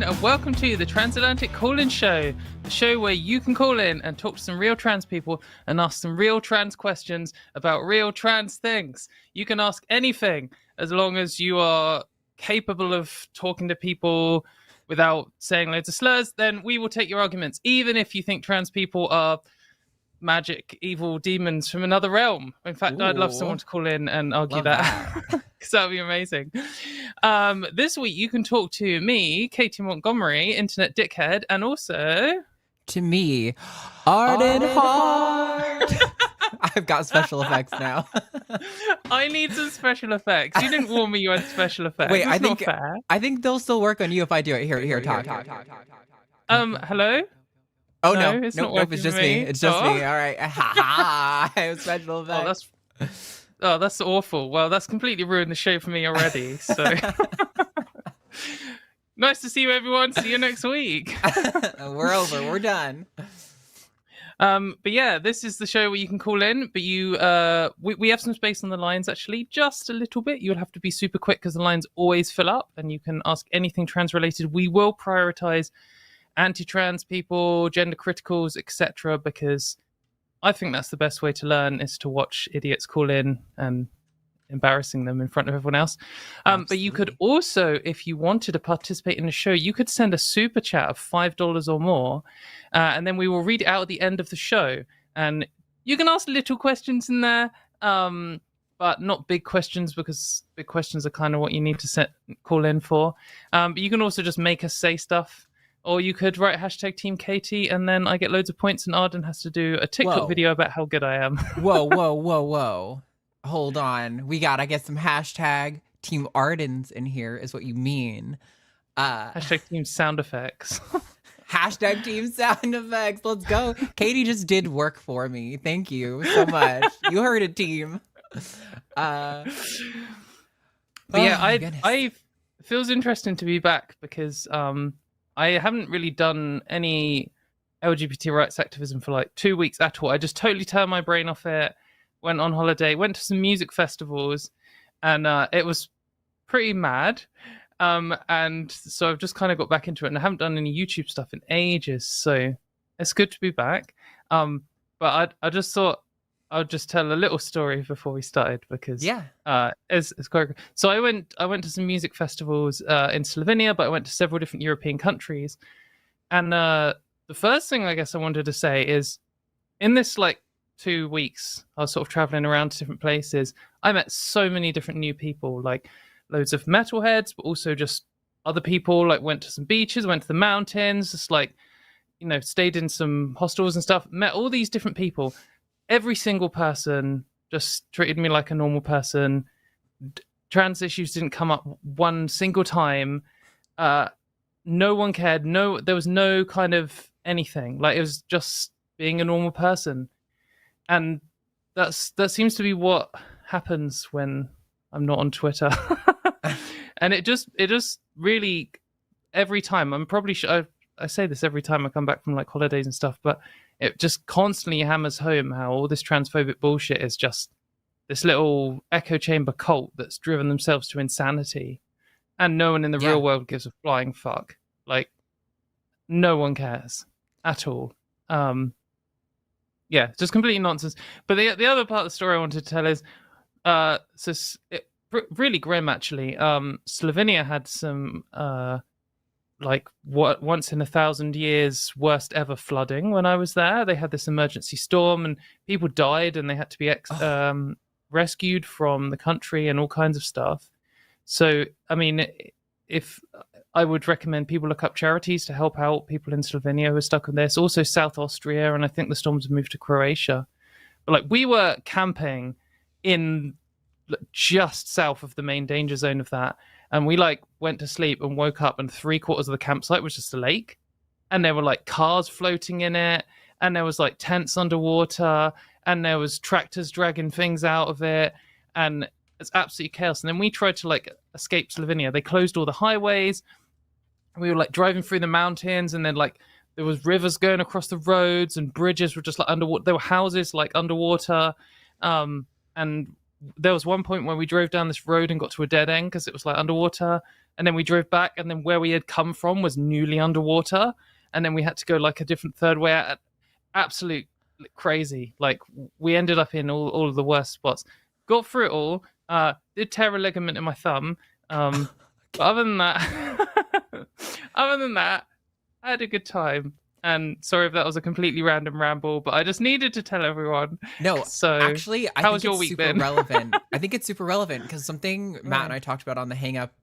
everyone, and welcome to the Transatlantic Call-In Show, the show where you can call in and talk to some real trans people and ask some real trans questions about real trans things. You can ask anything as long as you are capable of talking to people without saying loads of slurs, then we will take your arguments, even if you think trans people are magic, evil demons from another realm. In fact, I'd love someone to call in and argue that. Because that would be amazing. This week, you can talk to me, Katy Montgomerie, internet dickhead, and also... to me, Aron Ra. I've got special effects now. I need some special effects. You didn't warn me you had special effects. Wait, That's not fair. I think they'll still work on you if I do it. Here, talk. Hello? Oh, No, no. it's Nope, not it's just me. It's just me. All right. I have special effects. That's awful. Well, that's completely ruined the show for me already. So nice to see you, everyone. See you next week. We're over. We're done. But yeah, this is the show where you can call in, but we have some space on the lines, actually, just a little bit. You'll have to be super quick because the lines always fill up, and you can ask anything trans related. We will prioritize anti-trans people, gender criticals, etc., because I think that's the best way to learn, is to watch idiots call in and embarrassing them in front of everyone else. But you could also, if you wanted to participate in the show, you could send a super chat of $5 or more, and then we will read it out at the end of the show. And you can ask little questions in there, but not big questions, because big questions are kind of what you need to call in for. But you can also just make us say stuff. Or you could write hashtag Team Katy, and then I get loads of points, and Arden has to do a TikTok video about how good I am. Whoa. Hold on. We got, I guess, some hashtag Team Ardens in here is what you mean. Hashtag Team Sound Effects. Hashtag Team Sound Effects. Let's go. Katy just did work for me. Thank you so much. You heard it, team. But yeah, it feels interesting to be back because I haven't really done any LGBT rights activism for like 2 weeks at all. I just totally turned my brain off it, went on holiday, went to some music festivals, and it was pretty mad. And so I've just kind of got back into it, and I haven't done any YouTube stuff in ages. So it's good to be back. But I just thought I'll just tell a little story before we started, because it's quite good. So I went to some music festivals in Slovenia, but I went to several different European countries. And the first thing I guess I wanted to say is, in this like 2 weeks, I was sort of traveling around to different places. I met so many different new people, like loads of metalheads, but also just other people. Like went to some beaches, went to the mountains, just like, stayed in some hostels and stuff. Met all these different people. Every single person just treated me like a normal person. Trans issues didn't come up one single time. No one cared. There was no kind of anything. Like, it was just being a normal person. And that seems to be what happens when I'm not on Twitter. And it just really, every time, I'm probably sure I say this every time I come back from like holidays and stuff, but it just constantly hammers home how all this transphobic bullshit is just this little echo chamber cult that's driven themselves to insanity. And no one in the real world gives a flying fuck. Like, no one cares at all. Just completely nonsense. But the other part of the story I wanted to tell is, really grim, actually. Slovenia had some... once in 1,000 years worst ever flooding when I was there. They had this emergency storm and people died and they had to be rescued from the country and all kinds of stuff. So, I mean, if I would recommend people look up charities to help out people in Slovenia who are stuck on this. Also South Austria, and I think the storms have moved to Croatia. But like, we were camping in just south of the main danger zone of that. And we like went to sleep and woke up, and 3/4 of the campsite was just a lake. And there were like cars floating in it. And there was like tents underwater. And there was tractors dragging things out of it. And it's absolutely chaos. And then we tried to like escape Slovenia. They closed all the highways. We were like driving through the mountains. And then like there was rivers going across the roads, and bridges were just like underwater. There were houses like underwater. And there was one point where we drove down this road and got to a dead end because it was like underwater, and then we drove back, and then where we had come from was newly underwater, and then we had to go like a different third way out. Absolute crazy. Like, we ended up in all of the worst spots. Got through it all. Did tear a ligament in my thumb. But other than that, I had a good time. And sorry if that was a completely random ramble, but I just needed to tell everyone. No, so actually, I how think was your it's week super been? relevant. I think it's super relevant because something Matt and I talked about on the Hang Up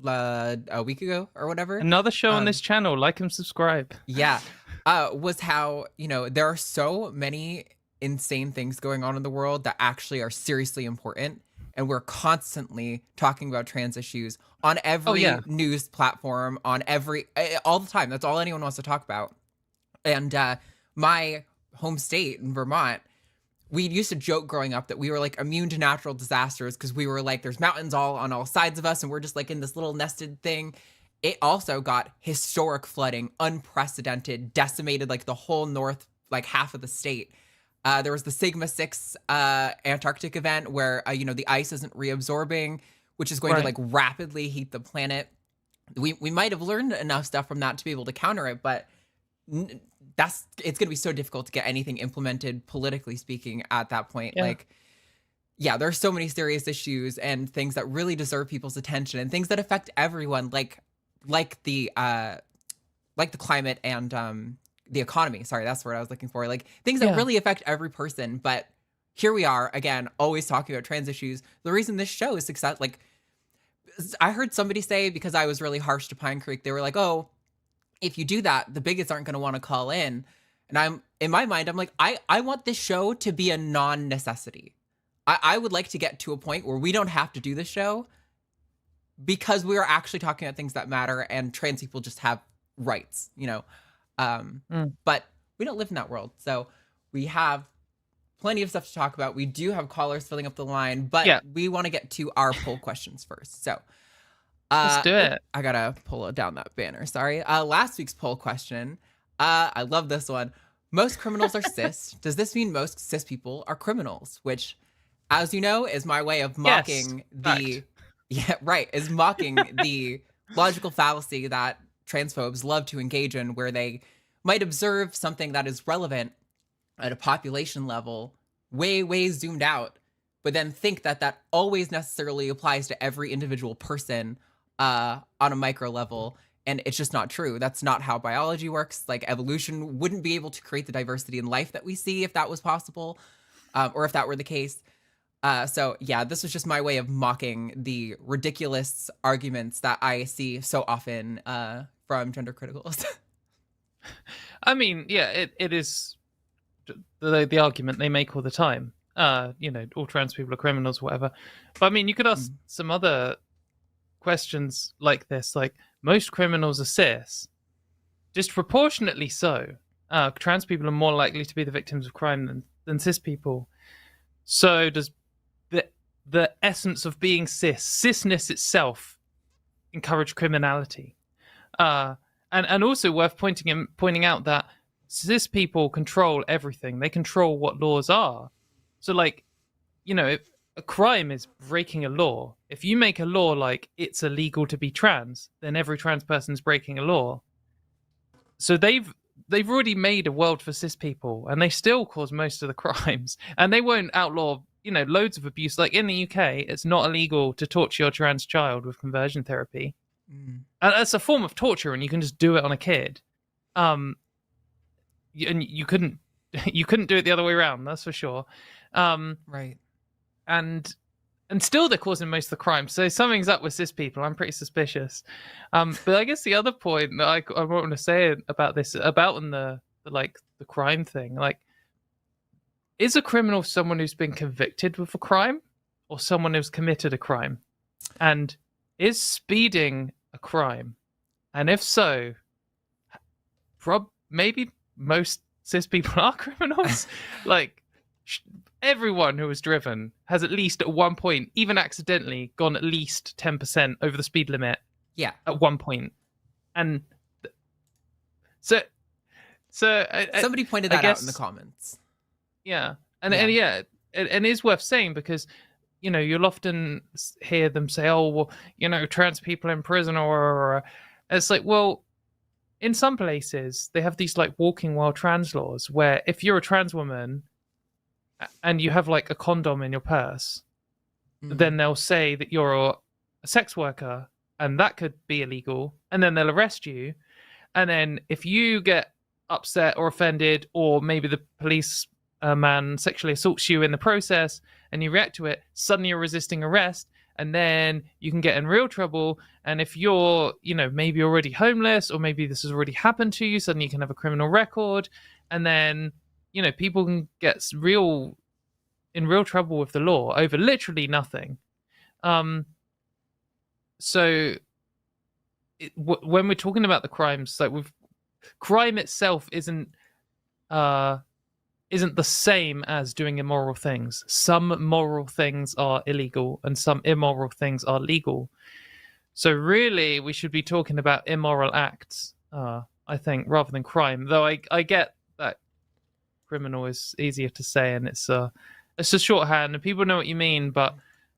a week ago or whatever. Another show on this channel. Like and subscribe. Yeah. Was how, there are so many insane things going on in the world that actually are seriously important. And we're constantly talking about trans issues on every news platform, on all the time. That's all anyone wants to talk about. And my home state in Vermont, we used to joke growing up that we were like immune to natural disasters because we were like, there's mountains all on all sides of us, and we're just like in this little nested thing. It also got historic flooding, unprecedented, decimated like the whole north, like half of the state. There was the Sigma 6 Antarctic event where, the ice isn't reabsorbing, which is going to like rapidly heat the planet. We might have learned enough stuff from that to be able to counter it, but it's going to be so difficult to get anything implemented, politically speaking, at that point. Yeah. There's so many serious issues and things that really deserve people's attention and things that affect everyone, like the climate and the economy. Sorry, that's the word I was looking for. Like things that really affect every person. But here we are again, always talking about trans issues. The reason this show is success, like I heard somebody say, because I was really harsh to Pine Creek, they were like, "Oh, if you do that, the bigots aren't going to want to call in." And in my mind, I'm like, I want this show to be a non-necessity. I would like to get to a point where we don't have to do this show because we are actually talking about things that matter and trans people just have rights, But we don't live in that world. So we have plenty of stuff to talk about. We do have callers filling up the line, but we want to get to our poll questions first. So let's do it. I gotta pull down that banner. Sorry. Last week's poll question. I love this one. Most criminals are cis. Does this mean most cis people are criminals? Which, as you know, is my way of mocking is mocking the logical fallacy that transphobes love to engage in, where they might observe something that is relevant at a population level, way zoomed out, but then think that always necessarily applies to every individual person on a micro level. And it's just not true. That's not how biology works. Like, evolution wouldn't be able to create the diversity in life that we see if that was possible, or if that were the case. So yeah, this was just my way of mocking the ridiculous arguments that I see so often from gender criticals. I mean, it is the argument they make all the time. All trans people are criminals, whatever. But I mean, you could ask some other questions like this, like, most criminals are cis, disproportionately so. Trans people are more likely to be the victims of crime than cis people. So does the essence of being cisness itself encourage criminality? And also worth pointing out that cis people control everything. They control what laws are. So, like, if a crime is breaking a law, if you make a law like it's illegal to be trans, then every trans person is breaking a law. So they've already made a world for cis people, and they still cause most of the crimes. And they won't outlaw, loads of abuse. Like in the UK, it's not illegal to torture your trans child with conversion therapy. And it's a form of torture, and you can just do it on a kid. And you couldn't do it the other way around, that's for sure. Right. And still they're causing most of the crime. So something's up with cis people. I'm pretty suspicious. But I guess the other point that I want to say about this, about the crime thing, like, is a criminal someone who's been convicted with a crime or someone who's committed a crime? And is speeding a crime? And if so, maybe most cis people are criminals. Like, everyone who has driven has at least at one point, even accidentally, gone at least 10% over the speed limit. Yeah. At one point. And so somebody pointed that out in the comments. Yeah. And it is worth saying, because you'll often hear them say, oh, well, trans people in prison, or it's like, well, in some places they have these like walking while trans laws where if you're a trans woman and you have like a condom in your purse, then they'll say that you're a sex worker, and that could be illegal, and then they'll arrest you. And then if you get upset or offended, or maybe the police man sexually assaults you in the process and you react to it, suddenly you're resisting arrest, and then you can get in real trouble. And if you're, maybe already homeless, or maybe this has already happened to you, suddenly you can have a criminal record, and then, people can get in real trouble with the law over literally nothing. So when we're talking about the crimes, like crime itself isn't the same as doing immoral things. Some moral things are illegal and some immoral things are legal. So really, we should be talking about immoral acts, I think, rather than crime. Though I get that criminal is easier to say, and it's a shorthand, and people know what you mean. But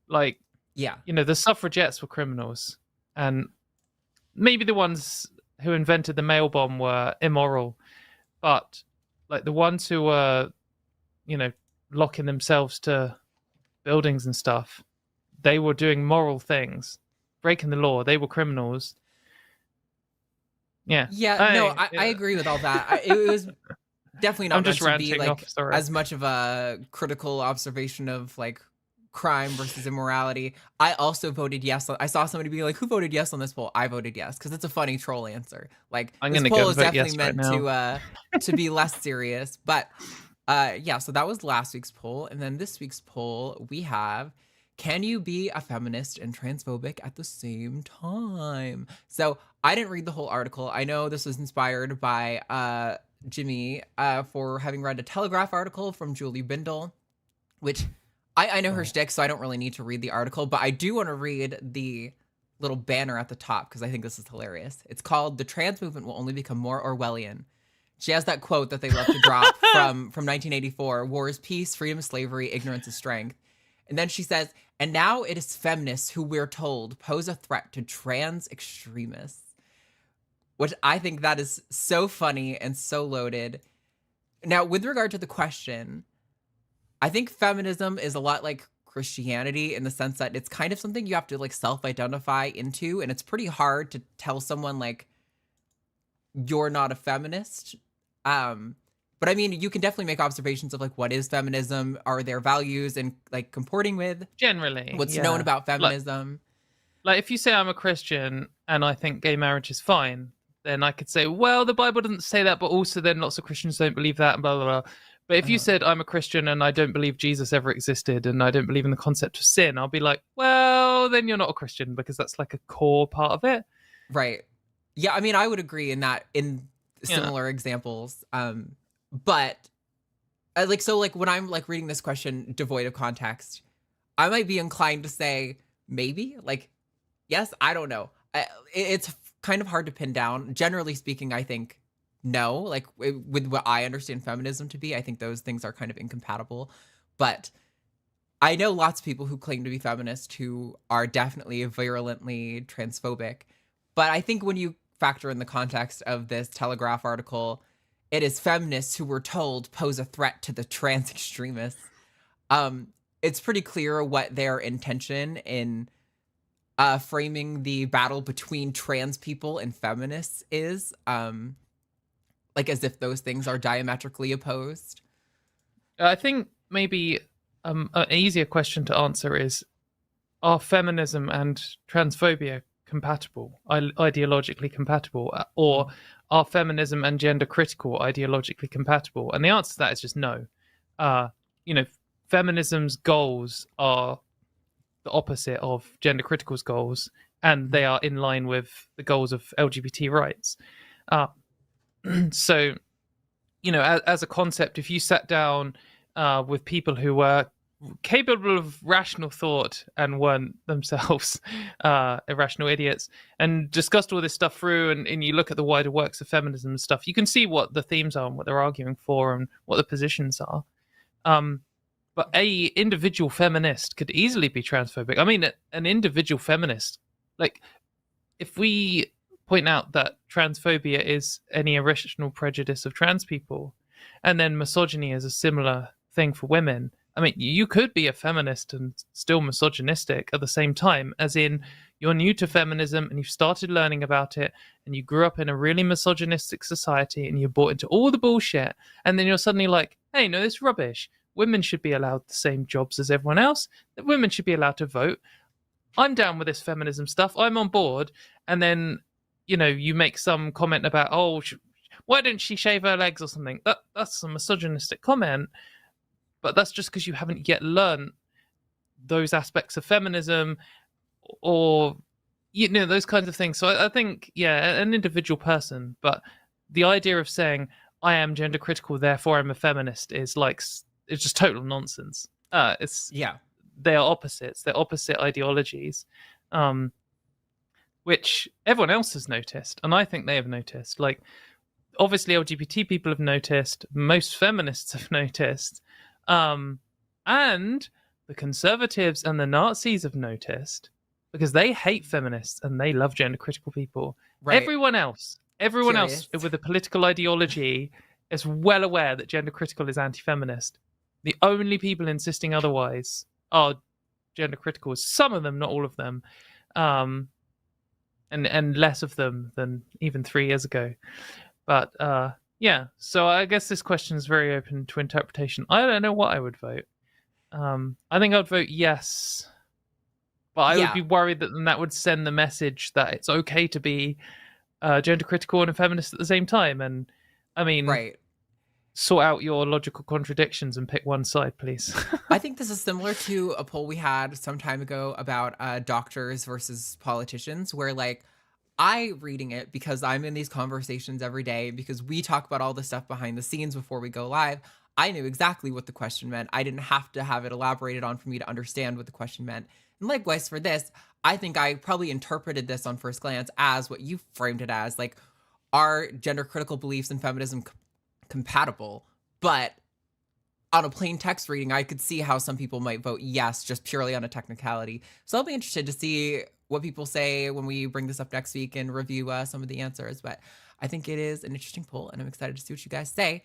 like, yeah, the suffragettes were criminals, and maybe the ones who invented the mail bomb were immoral, but like the ones who were, locking themselves to buildings and stuff, they were doing moral things, breaking the law. They were criminals. Yeah. I agree with all that. It was definitely not meant to be like as much of a critical observation of like crime versus immorality. I also voted yes. I saw somebody be like, who voted yes on this poll? I voted yes, because it's a funny troll answer. Like, this poll is definitely meant to be less serious. But so that was last week's poll. And then this week's poll, we have, can you be a feminist and transphobic at the same time? So I didn't read the whole article. I know this was inspired by Jimmy for having read a Telegraph article from Julie Bindel, which I know her shtick, so I don't really need to read the article, but I do want to read the little banner at the top because I think this is hilarious. It's called "The Trans Movement Will Only Become More Orwellian." She has that quote that they love to drop from 1984, "War is peace, freedom is slavery, ignorance is strength." And then she says, "And now it is feminists who we're told pose a threat to trans extremists," which I think that is so funny and so loaded. Now, with regard to the question, I think feminism is a lot like Christianity in the sense that it's kind of something you have to like self-identify into, and it's pretty hard to tell someone like you're not a feminist. But I mean, you can definitely make observations of like what is feminism, are their values, and like comporting with generally what's known about feminism. Like if you say I'm a Christian and I think gay marriage is fine, then I could say, well, the Bible doesn't say that, but also then lots of Christians don't believe that, and blah blah blah. But if you said I'm a Christian and I don't believe Jesus ever existed and I don't believe in the concept of sin, I'll be like, well, then you're not a Christian, because that's like a core part of it. Right. Yeah, I mean, I would agree in that, in similar examples. But like when I'm like reading this question devoid of context, I might be inclined to say maybe, like, yes, I don't know. It's kind of hard to pin down. Generally speaking, I think no, like with what I understand feminism to be, I think those things are kind of incompatible. But I know lots of people who claim to be feminists who are definitely virulently transphobic. But I think when you factor in the context of this Telegraph article, it is feminists who were told pose a threat to the trans extremists. It's pretty clear what their intention in framing the battle between trans people and feminists is. Like as if those things are diametrically opposed. I think maybe an easier question to answer is, are feminism and transphobia compatible, ideologically compatible, or are feminism and gender critical ideologically compatible? And the answer to that is just no. Feminism's goals are the opposite of gender critical's goals, and they are in line with the goals of LGBT rights. So, as a concept, if you sat down with people who were capable of rational thought and weren't themselves irrational idiots, and discussed all this stuff through, and you look at the wider works of feminism and stuff, you can see what the themes are and what they're arguing for and what the positions are. But a individual feminist could easily be transphobic. I mean, an individual feminist, like, if we point out that transphobia is any irrational prejudice of trans people, and then misogyny is a similar thing for women, I mean, you could be a feminist and still misogynistic at the same time, as in you're new to feminism and you've started learning about it and you grew up in a really misogynistic society and you're bought into all the bullshit, and then you're suddenly like, hey, no, this is rubbish. Women should be allowed the same jobs as everyone else. That women should be allowed to vote. I'm down with this feminism stuff. I'm on board. And then, you make some comment about, oh, why didn't she shave her legs or something? That's a misogynistic comment. But that's just because you haven't yet learned those aspects of feminism or, those kinds of things. So I think, an individual person. But the idea of saying, I am gender critical, therefore I'm a feminist is it's just total nonsense. They are opposites. They're opposite ideologies, which everyone else has noticed. And I think they have noticed. Like, obviously LGBT people have noticed. Most feminists have noticed. And the conservatives and the Nazis have noticed, because they hate feminists and they love gender critical people. Right. Everyone else with a political ideology is well aware that gender critical is anti-feminist. The only people insisting otherwise are gender critical. Some of them, not all of them, and less of them than even 3 years ago. But so I guess this question is very open to interpretation. I don't know what I would vote. I think I'd vote yes, but I would be worried that would send the message that it's okay to be gender critical and a feminist at the same time. And I mean, right. Sort out your logical contradictions and pick one side, please. I think this is similar to a poll we had some time ago about doctors versus politicians, where I reading it because I'm in these conversations every day, because we talk about all the stuff behind the scenes before we go live. I knew exactly what the question meant. I didn't have to have it elaborated on for me to understand what the question meant. And likewise for this, I think I probably interpreted this on first glance as what you framed it as, are gender critical beliefs and feminism compatible? But on a plain text reading, I could see how some people might vote yes, just purely on a technicality. So I'll be interested to see what people say when we bring this up next week and review some of the answers. But I think it is an interesting poll, and I'm excited to see what you guys say.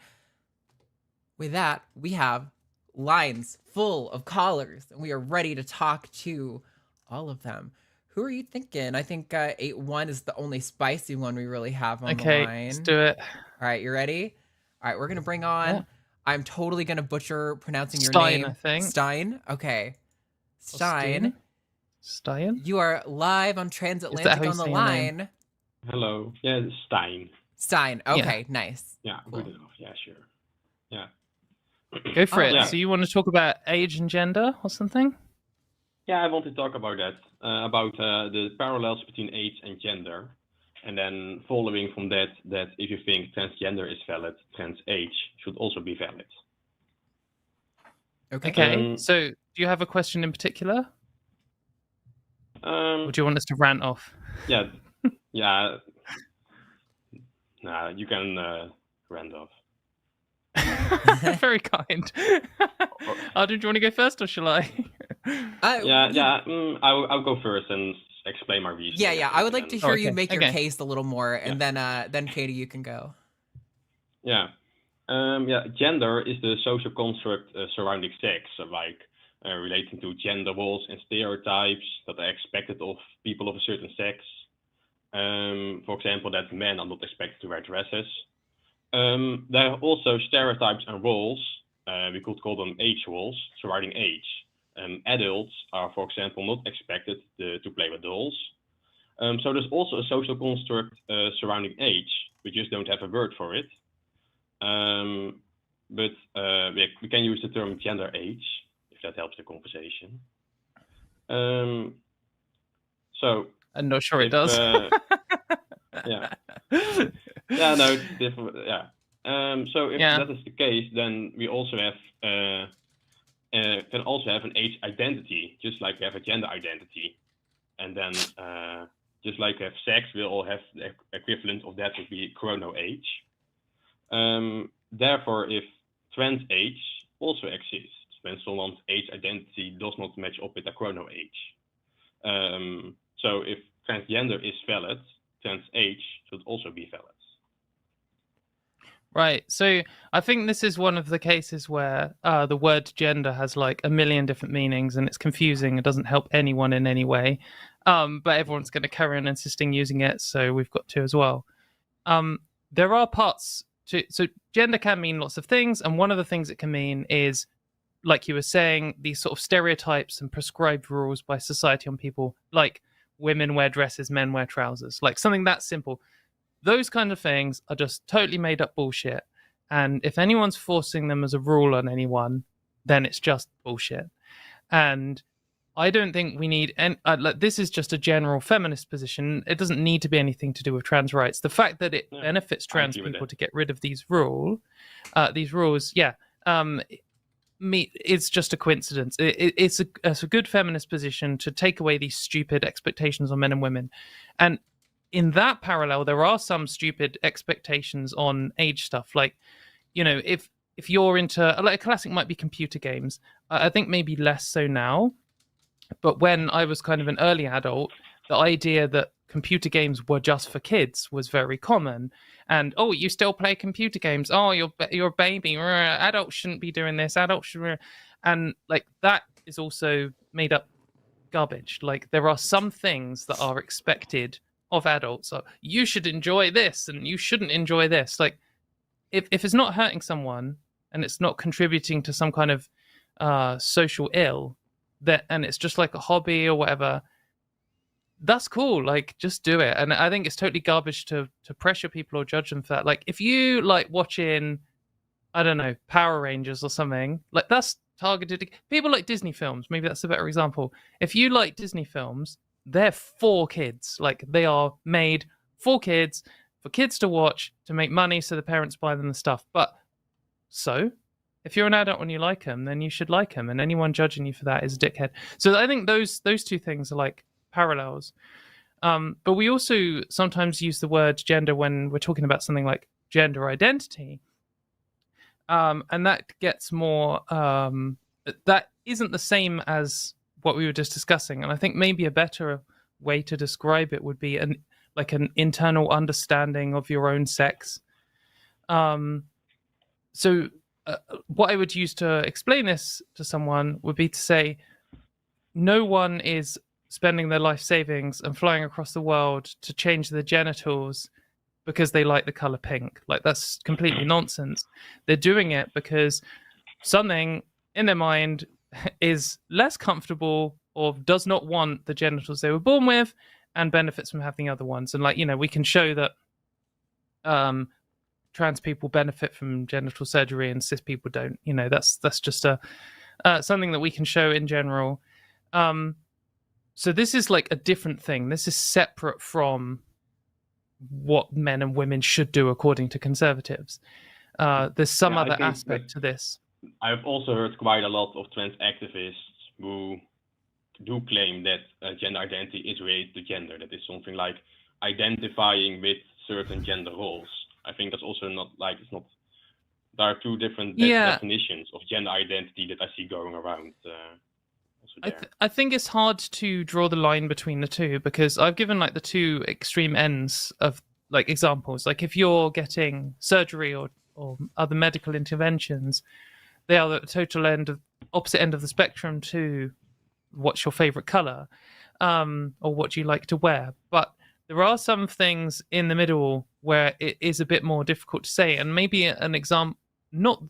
With that, we have lines full of callers, and we are ready to talk to all of them. Who are you thinking? I think 8-1 is the only spicy one we really have on the line. Okay, let's do it. All right, you ready? All right, we're going to bring on... Yeah. I'm totally going to butcher pronouncing your Stein, name. I think. Stein? Okay. Stein. Stein? You are live on Transatlantic on the line. Hello. Yeah, it's Stein. Stein. Okay, nice. Yeah, cool. Good enough. Yeah, sure. Yeah. Go for it. Yeah. So you want to talk about age and gender or something? Yeah, I want to talk about that, about the parallels between age and gender. And then following from that if you think transgender is valid, trans age should also be valid. Okay. So do you have a question in particular? Or do you want us to rant off? Yeah. Yeah. Nah, you can rant off. Very kind. Arden, do you want to go first, or shall I? I'll go first and explain my reason. Yeah. I would like to hear you make your case a little more, and then Katie, you can go. Yeah. Gender is the social construct surrounding sex, relating to gender roles and stereotypes that are expected of people of a certain sex. For example, that men are not expected to wear dresses. There are also stereotypes and roles, we could call them age roles, surrounding age. Adults are, for example, not expected to play with dolls. So there's also a social construct surrounding age. We just don't have a word for it. But we can use the term gender age, if that helps the conversation. So I'm not sure it does. Yeah. Yeah, no, it's different. Yeah. So if that is the case, then we also have can also have an age identity, just like we have a gender identity. And then just like we have sex, we'll all have the equivalent of that would be chrono age. Therefore, if trans age also exists, when someone's age identity does not match up with their chrono age. So if transgender is valid, trans age should also be valid. Right. So I think this is one of the cases where the word gender has like a million different meanings and it's confusing. It doesn't help anyone in any way. But everyone's going to carry on insisting using it. So we've got to as well. There are parts to, so gender can mean lots of things. And one of the things it can mean is, like you were saying, these sort of stereotypes and prescribed rules by society on people, like women wear dresses, men wear trousers, like something that simple. Those kind of things are just totally made up bullshit. And if anyone's forcing them as a rule on anyone, then it's just bullshit. And I don't think we need, and this is just a general feminist position. It doesn't need to be anything to do with trans rights. The fact that it benefits trans people to get rid of these rules, it's just a coincidence. It's a good feminist position to take away these stupid expectations on men and women. And in that parallel, there are some stupid expectations on age stuff. Like, you know, if you're into, like, a classic might be computer games. I think maybe less so now. But when I was kind of an early adult, the idea that computer games were just for kids was very common. And, oh, you still play computer games? Oh, you're a baby. Adults shouldn't be doing this. Adults should. And like that is also made up garbage. Like there are some things that are expected of adults. So you should enjoy this and you shouldn't enjoy this. Like if it's not hurting someone and it's not contributing to some kind of social ill, and it's just like a hobby or whatever, that's cool. Like just do it. And I think it's totally garbage to pressure people or judge them for that. Like if you like watching, I don't know, Power Rangers or something, like that's targeted. People like Disney films. Maybe that's a better example. If you like Disney films, they're for kids. Like they are made for kids to watch, to make money so the parents buy them the stuff. But so if you're an adult and you like them, then you should like them. And anyone judging you for that is a dickhead. So I think those two things are like parallels. But we also sometimes use the word gender when we're talking about something like gender identity. And that gets more, that isn't the same as what we were just discussing. And I think maybe a better way to describe it would be an internal understanding of your own sex. So what I would use to explain this to someone would be to say, no one is spending their life savings and flying across the world to change their genitals because they like the color pink. Like that's completely nonsense. They're doing it because something in their mind is less comfortable or does not want the genitals they were born with and benefits from having other ones. And like, you know, we can show that trans people benefit from genital surgery and cis people don't. You know, that's just something that we can show in general. So this is like a different thing. This is separate from what men and women should do according to conservatives. There's some other aspect to this. I've also heard quite a lot of trans activists who do claim that gender identity is related to gender. That is something like identifying with certain gender roles. I think that's also not like, it's not, there are two different definitions of gender identity that I see going around. I think it's hard to draw the line between the two because I've given like the two extreme ends of like examples. Like if you're getting surgery or other medical interventions, they are the total opposite end of the spectrum to what's your favorite color or what you like to wear. But there are some things in the middle where it is a bit more difficult to say, and maybe an example, not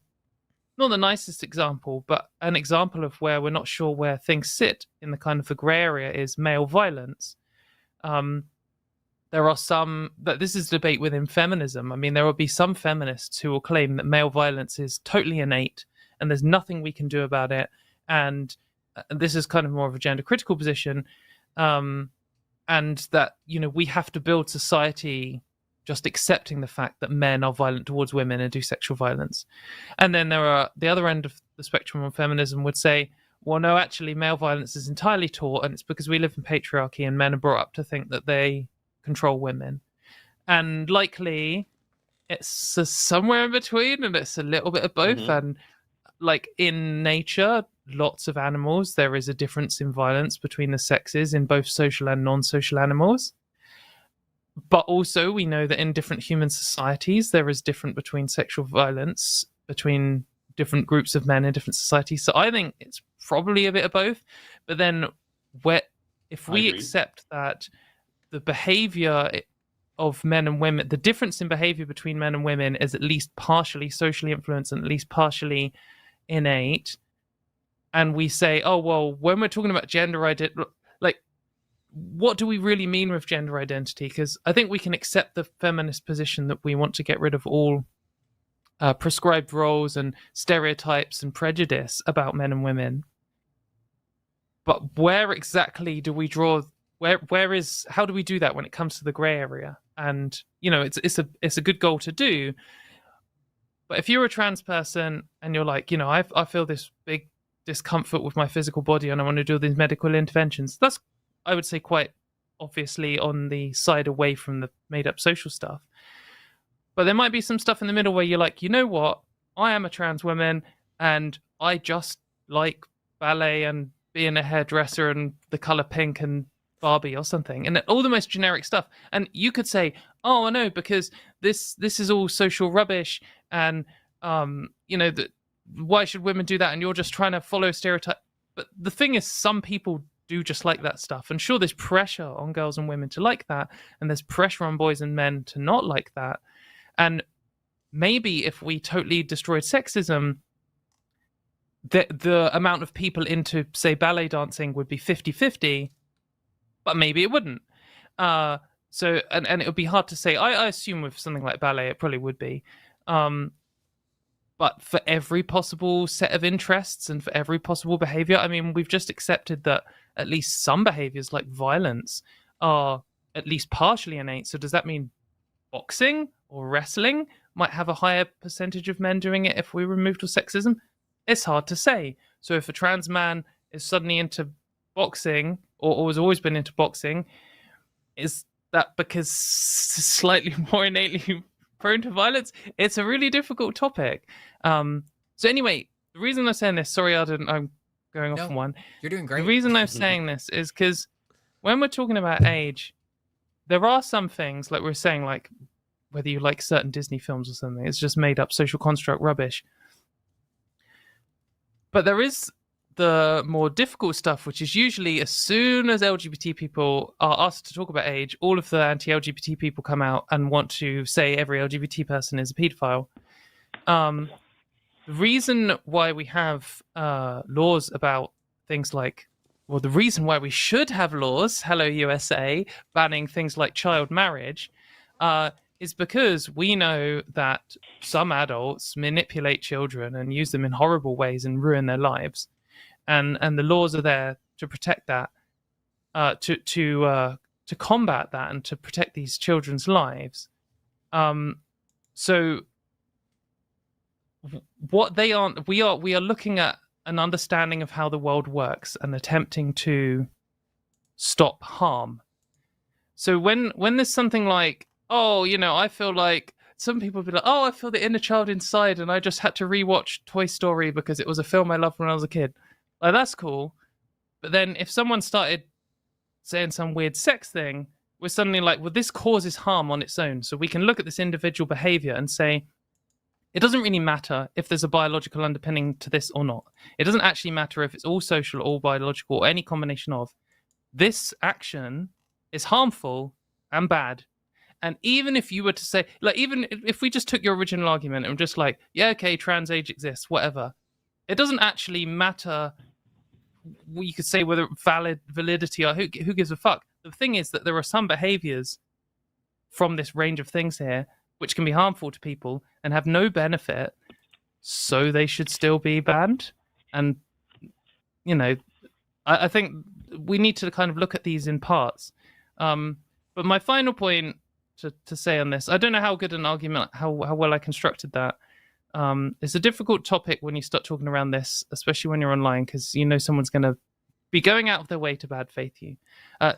the nicest example, but an example of where we're not sure where things sit in the kind of the gray area is male violence. There are some, that this is debate within feminism. I mean, there will be some feminists who will claim that male violence is totally innate and there's nothing we can do about it. And this is kind of more of a gender critical position. And that, you know, we have to build society just accepting the fact that men are violent towards women and do sexual violence. And then there are the other end of the spectrum on feminism would say, well, no, actually male violence is entirely taught and it's because we live in patriarchy and men are brought up to think that they control women. And likely it's somewhere in between and it's a little bit of both. Mm-hmm. And like in nature, lots of animals, there is a difference in violence between the sexes in both social and non-social animals. But also we know that in different human societies, there is different between sexual violence between different groups of men in different societies. So I think it's probably a bit of both. But then if we accept that the behavior of men and women, the difference in behavior between men and women is at least partially socially influenced and at least partially innate, and we say, oh, well, when we're talking about gender identity, like, what do we really mean with gender identity? Because I think we can accept the feminist position that we want to get rid of all prescribed roles and stereotypes and prejudice about men and women. But where exactly do we draw? How do we do that when it comes to the gray area? And it's a good goal to do. But if you're a trans person and you're like, I feel this big discomfort with my physical body and I want to do these medical interventions, that's, I would say, quite obviously on the side away from the made up social stuff. But there might be some stuff in the middle where you're like, you know what? I am a trans woman and I just like ballet and being a hairdresser and the color pink and Barbie or something, and all the most generic stuff. And you could say, oh, I know, because this is all social rubbish, and that why should women do that? And you're just trying to follow stereotype. But the thing is, some people do just like that stuff, and sure, there's pressure on girls and women to like that, and there's pressure on boys and men to not like that. And maybe if we totally destroyed sexism, the amount of people into, say, ballet dancing would be 50-50, but maybe it wouldn't. So it would be hard to say. I assume with something like ballet, it probably would be. But for every possible set of interests and for every possible behavior, I mean, we've just accepted that at least some behaviors like violence are at least partially innate. So does that mean boxing or wrestling might have a higher percentage of men doing it if we removed all sexism? It's hard to say. So if a trans man is suddenly into boxing or has always been into boxing, is that because slightly more innately prone to violence? It's a really difficult topic. So anyway, the reason I'm saying this, sorry, I'm going off on one. You're doing great. The reason I'm saying this is because when we're talking about age, there are some things, like we're saying, like whether you like certain Disney films or something, it's just made up social construct rubbish. But there is the more difficult stuff, which is usually as soon as LGBT people are asked to talk about age, all of the anti-LGBT people come out and want to say every LGBT person is a paedophile. The reason why we have laws about things like, well, the reason why we should have laws, hello USA, banning things like child marriage, is because we know that some adults manipulate children and use them in horrible ways and ruin their lives. And the laws are there to protect that, to combat that, and to protect these children's lives. So what they aren't, we are looking at an understanding of how the world works and attempting to stop harm. So when there's something like, oh, I feel like, some people be like, oh, I feel the inner child inside, and I just had to rewatch Toy Story because it was a film I loved when I was a kid. Like, that's cool. But then if someone started saying some weird sex thing, we're suddenly like, well, this causes harm on its own. So we can look at this individual behavior and say, it doesn't really matter if there's a biological underpinning to this or not. It doesn't actually matter if it's all social or biological or any combination of. This action is harmful and bad. And even if you were to say, like, even if we just took your original argument and just like, yeah, okay, trans age exists, whatever. It doesn't actually matter. You could say whether validity or who gives a fuck. The thing is that there are some behaviors from this range of things here which can be harmful to people and have no benefit, so they should still be banned. And, I think we need to kind of look at these in parts. But my final point to say on this, I don't know how good an argument, how well I constructed that. It's a difficult topic when you start talking around this, especially when you're online, because someone's going to be going out of their way to bad faith you.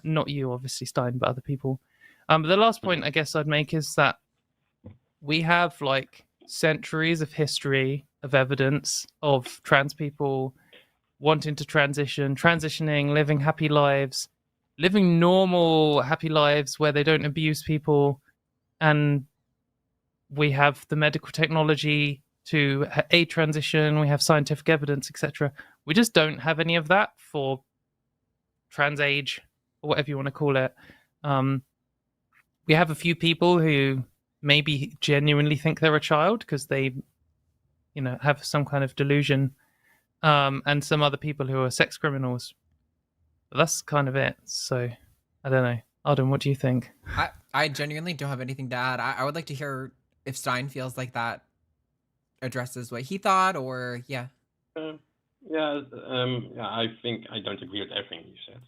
Not you, obviously, Stein, but other people. But the last point I guess I'd make is that we have like centuries of history of evidence of trans people wanting to transitioning, living happy lives, living normal happy lives where they don't abuse people, and we have the medical technology to aid transition, we have scientific evidence, etc. We just don't have any of that for trans age, or whatever you want to call it. We have a few people who maybe genuinely think they're a child because they, have some kind of delusion, and some other people who are sex criminals. But that's kind of it. So, I don't know. Arden, what do you think? I genuinely don't have anything to add. I would like to hear if Stein feels like that addresses what he thought, or Yeah, I think I don't agree with everything you said.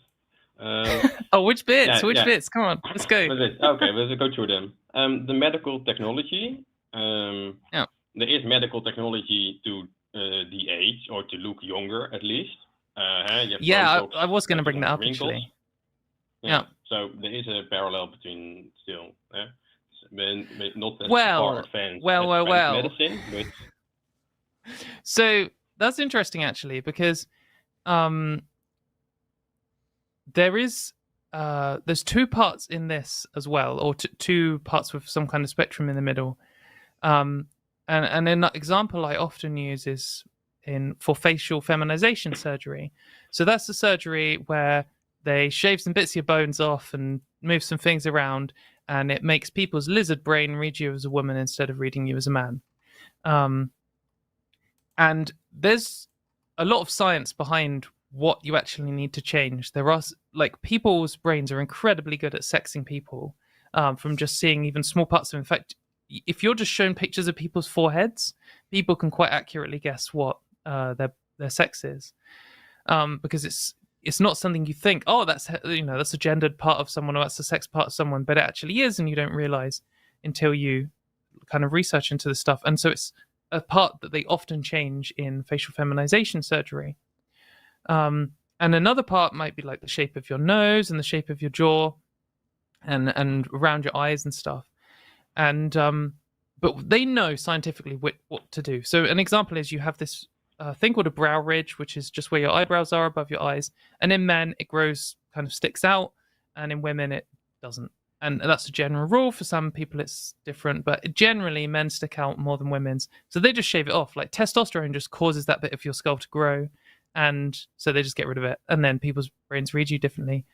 Oh, which bits? Which bits? Come on, let's go. Okay, let's go through them. The medical technology. There is medical technology to de-age or to look younger, at least. I was going to bring that up, wrinkles. Actually. Yeah. So there is a parallel between still, not as Well. far advanced as medicine, but. So that's interesting, actually, because there's two parts in this as well, or two parts with some kind of spectrum in the middle. And an example I often use is for facial feminization surgery. So that's the surgery where they shave some bits of your bones off and move some things around, and it makes people's lizard brain read you as a woman instead of reading you as a man. And there's a lot of science behind what you actually need to change. There are, people's brains are incredibly good at sexing people, from just seeing even small parts of them. In fact, if you're just shown pictures of people's foreheads, people can quite accurately guess what their sex is, because it's not something you think, oh, that's a gendered part of someone, or that's a sex part of someone, but it actually is, and you don't realize until you kind of research into the stuff. And so it's a part that they often change in facial feminization surgery. And another part might be like the shape of your nose and the shape of your jaw, and around your eyes and stuff. And but they know scientifically what to do. So an example is you have this thing called a brow ridge, which is just where your eyebrows are above your eyes. And in men, it grows, kind of sticks out, and in women, it doesn't. And that's a general rule. For some people, it's different, but generally, men stick out more than women's. So they just shave it off. Like testosterone just causes that bit of your skull to grow, and so they just get rid of it. And then people's brains read you differently.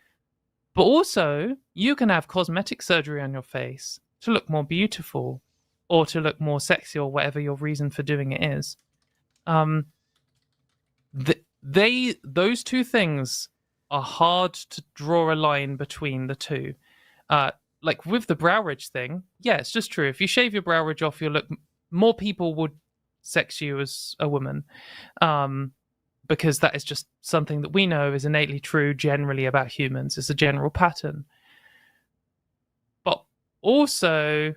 But also, you can have cosmetic surgery on your face to look more beautiful, or to look more sexy, or whatever your reason for doing it is. Those two things are hard to draw a line between the two. Like with the brow ridge thing, yeah, it's just true. If you shave your brow ridge off, more people would sex you as a woman, because that is just something that we know is innately true generally about humans. It's a general pattern. But also,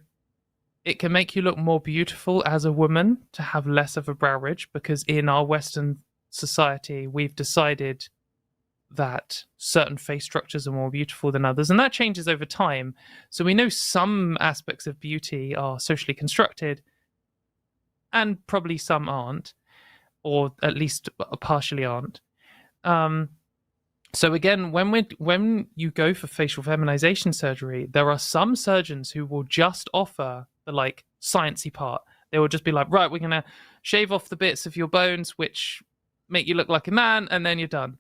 it can make you look more beautiful as a woman to have less of a brow ridge, because in our Western society, we've decided that certain face structures are more beautiful than others, and that changes over time. So we know some aspects of beauty are socially constructed, and probably some aren't, or at least partially aren't. So again, when you go for facial feminization surgery, there are some surgeons who will just offer the sciencey part. They will just be like, right, we're gonna shave off the bits of your bones which make you look like a man, and then you're done.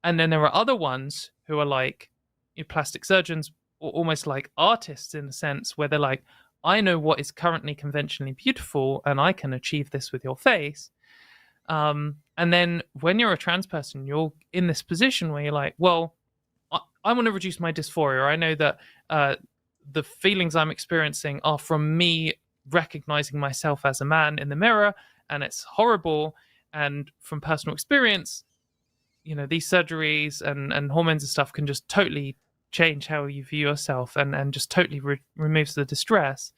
And then there are other ones who are like plastic surgeons, or almost like artists in a sense, where they're like, I know what is currently conventionally beautiful, and I can achieve this with your face. And then when you're a trans person, you're in this position where you're like, well, I want to reduce my dysphoria. I know that the feelings I'm experiencing are from me recognizing myself as a man in the mirror, and it's horrible. And from personal experience, these surgeries and hormones and stuff can just totally change how you view yourself, and just totally removes the distress.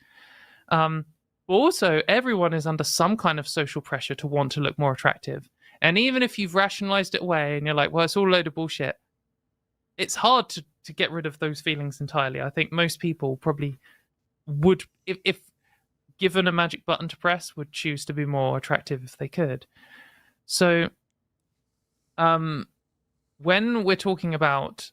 But also, everyone is under some kind of social pressure to want to look more attractive. And even if you've rationalized it away and you're like, well, it's all a load of bullshit, it's hard to get rid of those feelings entirely. I think most people probably would, if given a magic button to press, would choose to be more attractive if they could. So, when we're talking about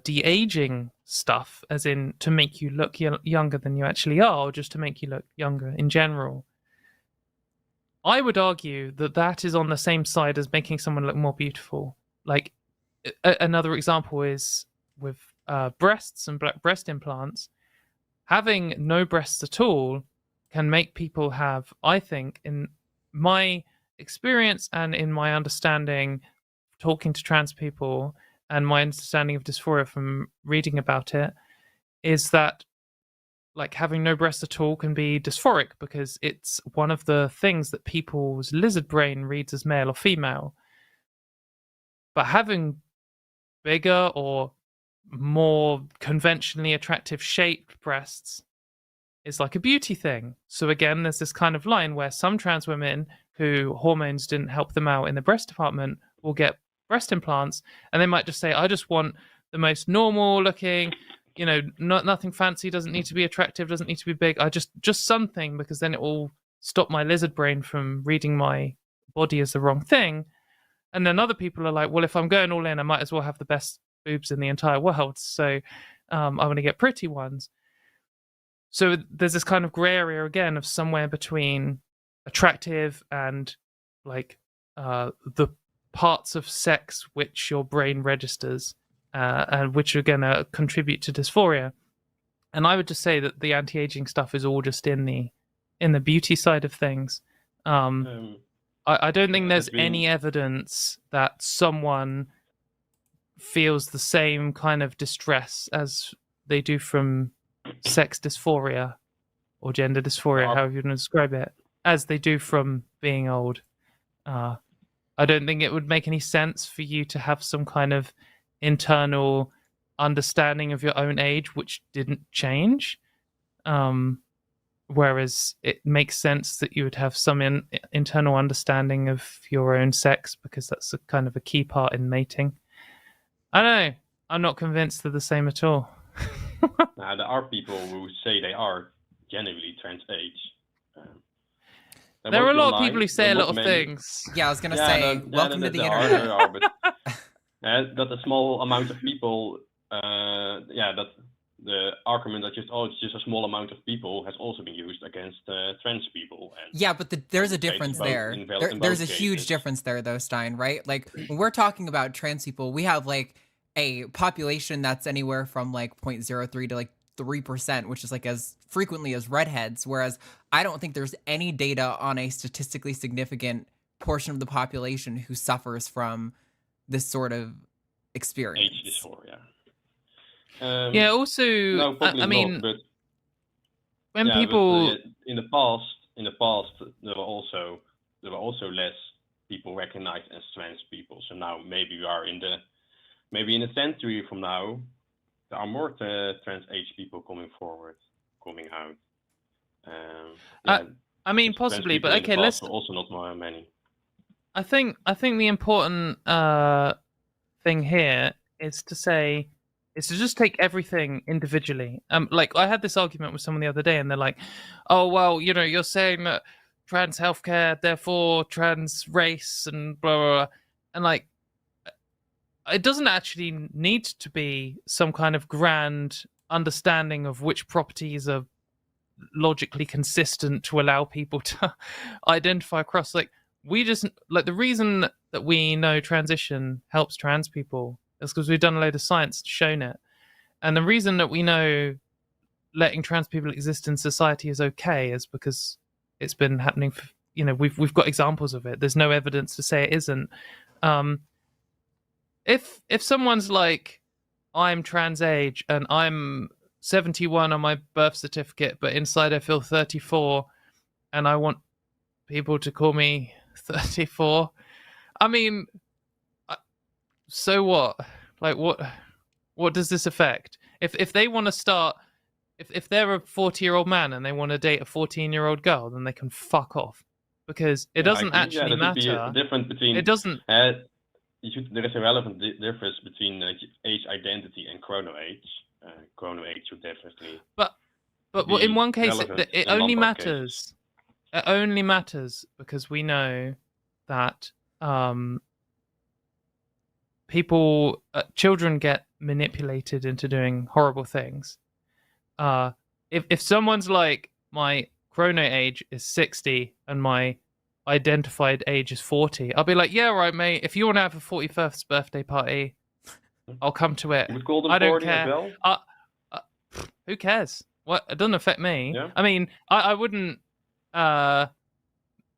de-aging stuff, as in to make you look younger than you actually are, or just to make you look younger in general, I would argue that that is on the same side as making someone look more beautiful. Like, another example is with breasts and breast implants. Having no breasts at all can make people have, I think, in my experience and in my understanding, talking to trans people, and my understanding of dysphoria from reading about it, is that like having no breasts at all can be dysphoric because it's one of the things that people's lizard brain reads as male or female. But having bigger or more conventionally attractive shaped breasts is like a beauty thing. So again, there's this kind of line where some trans women who hormones didn't help them out in the breast department will get breast implants, and they might just say, I just want the most normal looking, nothing fancy, doesn't need to be attractive, doesn't need to be big. I just something, because then it will stop my lizard brain from reading my body as the wrong thing. And then other people are like, well, if I'm going all in, I might as well have the best boobs in the entire world. So I want to get pretty ones. So there's this kind of gray area again of somewhere between attractive and like the parts of sex which your brain registers and which are going to contribute to dysphoria. And I would just say that the anti-aging stuff is all just in the beauty side of things. I don't think there's any evidence that someone feels the same kind of distress as they do from sex dysphoria or gender dysphoria, however you want to describe it, as they do from being old. I don't think it would make any sense for you to have some kind of internal understanding of your own age which didn't change. Whereas it makes sense that you would have some internal understanding of your own sex, because that's a kind of a key part in mating. I don't know. I'm not convinced they're the same at all. Now, there are people who say they are genuinely trans age. There are a lot of people who say a lot of things. Yeah, I was going to say, welcome to the internet. There are, but that a small amount of people, that the argument that it's just a small amount of people has also been used against trans people. And but there's a difference there. There's a huge difference there, though, Stein, right? Like, when we're talking about trans people, we have, like, a population that's anywhere from, like, 0.03 to, like, 3%, which is, like, as frequently as redheads, whereas I don't think there's any data on a statistically significant portion of the population who suffers from this sort of experience. Age dysphoria. Also, no, probably I mean, not, but when people but, in the past, there were also less people recognized as trans people. So now maybe we are in a century from now, there are more trans age people coming out. I mean, possibly, but okay, let's also not more many. I think the important thing here is to just take everything individually. Like, I had this argument with someone the other day, and they're like, "Oh, well, you're saying that trans healthcare, therefore trans race, and blah blah blah," and like, it doesn't actually need to be some kind of grand understanding of which properties are logically consistent to allow people to identify across. Like, we just, like, the reason that we know transition helps trans people is because we've done a load of science shown it, and the reason that we know letting trans people exist in society is okay is because it's been happening for, we've got examples of it. There's no evidence to say it isn't. If someone's like, I'm trans age and I'm 71 on my birth certificate, but inside I feel 34, and I want people to call me 34, I mean, so what? Like, what does this affect? If they want to start, if they're a 40-year-old man and they want to date a 14-year-old girl, then they can fuck off, because it doesn't actually matter. Difference between it doesn't. There is a relevant difference between age identity and chrono age. Chrono age should definitely. But But be in one case, relevant it in only non-tort cases. matters. It only matters because we know that children get manipulated into doing horrible things. If someone's like, my chrono age is 60 and my identified age is 40, I'll be like, yeah, right, mate. If you want to have a 41st birthday party, I'll come to it. You would call them I don't 40 care. as well? Who cares? What? It doesn't affect me. Yeah. I mean, I wouldn't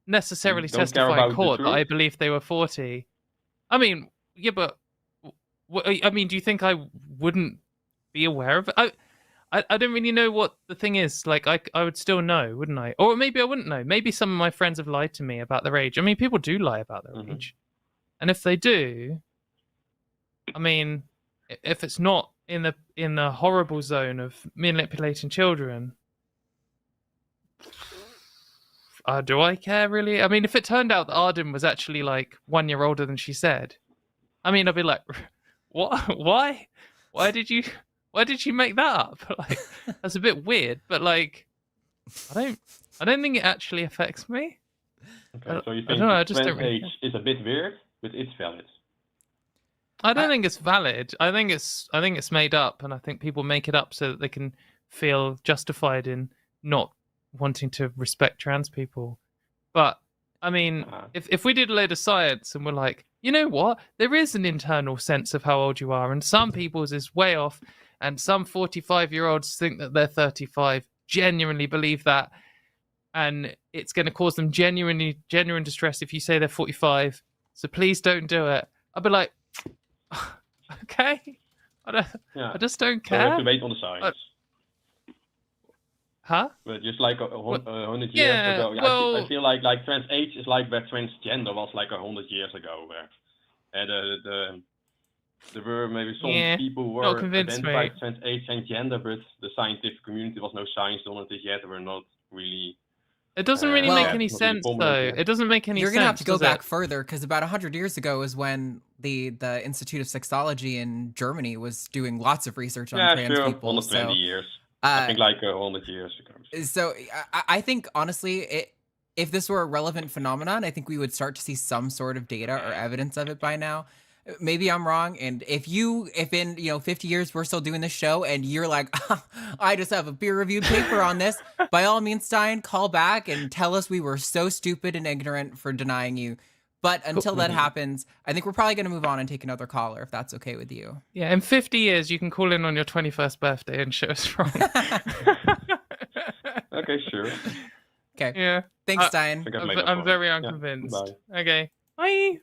necessarily You don't care testify about in the court that I truth? believe they were 40. I mean, yeah, but I mean, do you think I wouldn't be aware of it? I don't really know what the thing is. Like, I would still know, wouldn't I? Or maybe I wouldn't know. Maybe some of my friends have lied to me about their age. I mean, people do lie about their Mhm. age. And if they do, I mean, if it's not in the horrible zone of manipulating children, do I care really? I mean, if it turned out that Arden was actually like 1 year older than she said, I mean, I'd be like, what? Why did you make that up? Like, that's a bit weird, but like, I don't think it actually affects me. Okay, so you I think don't know, I just don't trans really age is a bit weird, but it's valid. I don't think it's valid. I think it's made up, and I think people make it up so that they can feel justified in not wanting to respect trans people. But I mean, if we did a load of science and we're like, you know what, there is an internal sense of how old you are, and some people's is way off, and some 45-year-olds think that they're 35, genuinely believe that, and it's going to cause them genuine distress if you say they're 45. So please don't do it. I'd be like, okay, I just don't So we have care. to wait on the science. Huh? But just like 100 years yeah, ago, well- I feel like trans age is like where transgender was like 100 years ago. Where there were maybe some Yeah, people who not were convinced, identified mate. trans age and gender, but the scientific community was no science on it yet. They were not really. It doesn't really Well- make any not really sense, prominent though. yet. It doesn't make any You're sense. gonna have to go does back it? further because about 100 years ago is when the Institute of Sexology in Germany was doing lots of research on Yeah, trans sure, people. 120 So, years. I think like 100 years ago. so I think honestly, if this were a relevant phenomenon, I think we would start to see some sort of data or evidence of it by now. Maybe I'm wrong, and if in 50 years we're still doing this show and you're like, I just have a peer-reviewed paper on this, by all means, Stein, call back and tell us we were so stupid and ignorant for denying you. But until that happens, I think we're probably going to move on and take another caller if that's okay with you. Yeah, in 50 years, you can call in on your 21st birthday and show us wrong. Okay, sure. Okay. Yeah. Thanks, Stein. I think I've made my I'm point. very Yeah, unconvinced. bye. Okay. Bye.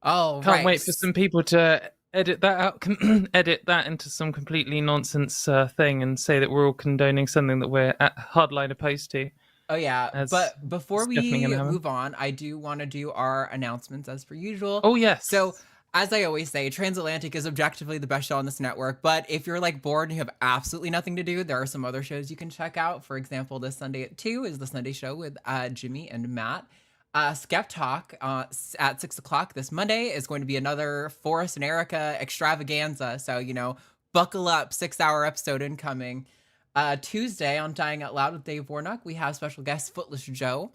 Oh, Can't wait for some people to edit that out, edit that into some completely nonsense thing and say that we're all condoning something that we're hardline opposed to. Oh, yeah. That's But before definitely we gonna happen. move on, I do want to do our announcements as per usual. Oh, yes. So, as I always say, Transatlantic is objectively the best show on this network. But if you're like bored and you have absolutely nothing to do, there are some other shows you can check out. For example, this Sunday at 2 is the Sunday show with Jimmy and Matt. Skeptalk at 6 o'clock this Monday is going to be another Forrest and Erica extravaganza. So, buckle up, 6-hour episode incoming. Tuesday on Dying Out Loud with Dave Warnock, we have special guest Footless Joe.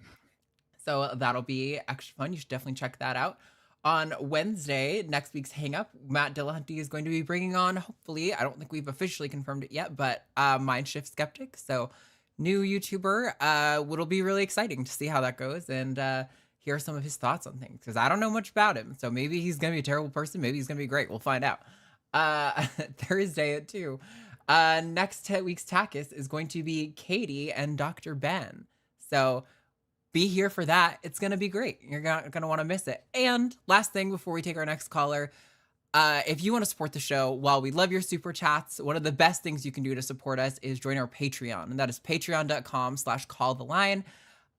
So that'll be extra fun. You should definitely check that out. On Wednesday, next week's Hang Up, Matt Dillahunty is going to be bringing on, hopefully, I don't think we've officially confirmed it yet, but Mindshift Skeptic. So new YouTuber. It'll be really exciting to see how that goes and hear some of his thoughts on things because I don't know much about him. So maybe he's going to be a terrible person. Maybe he's going to be great. We'll find out. Thursday at 2. Next week's Takis is going to be Katie and Dr. Ben. So be here for that. It's going to be great. You're not going to want to miss it. And last thing before we take our next caller, if you want to support the show, while we love your super chats, one of the best things you can do to support us is join our Patreon. And that is patreon.com/calltheline.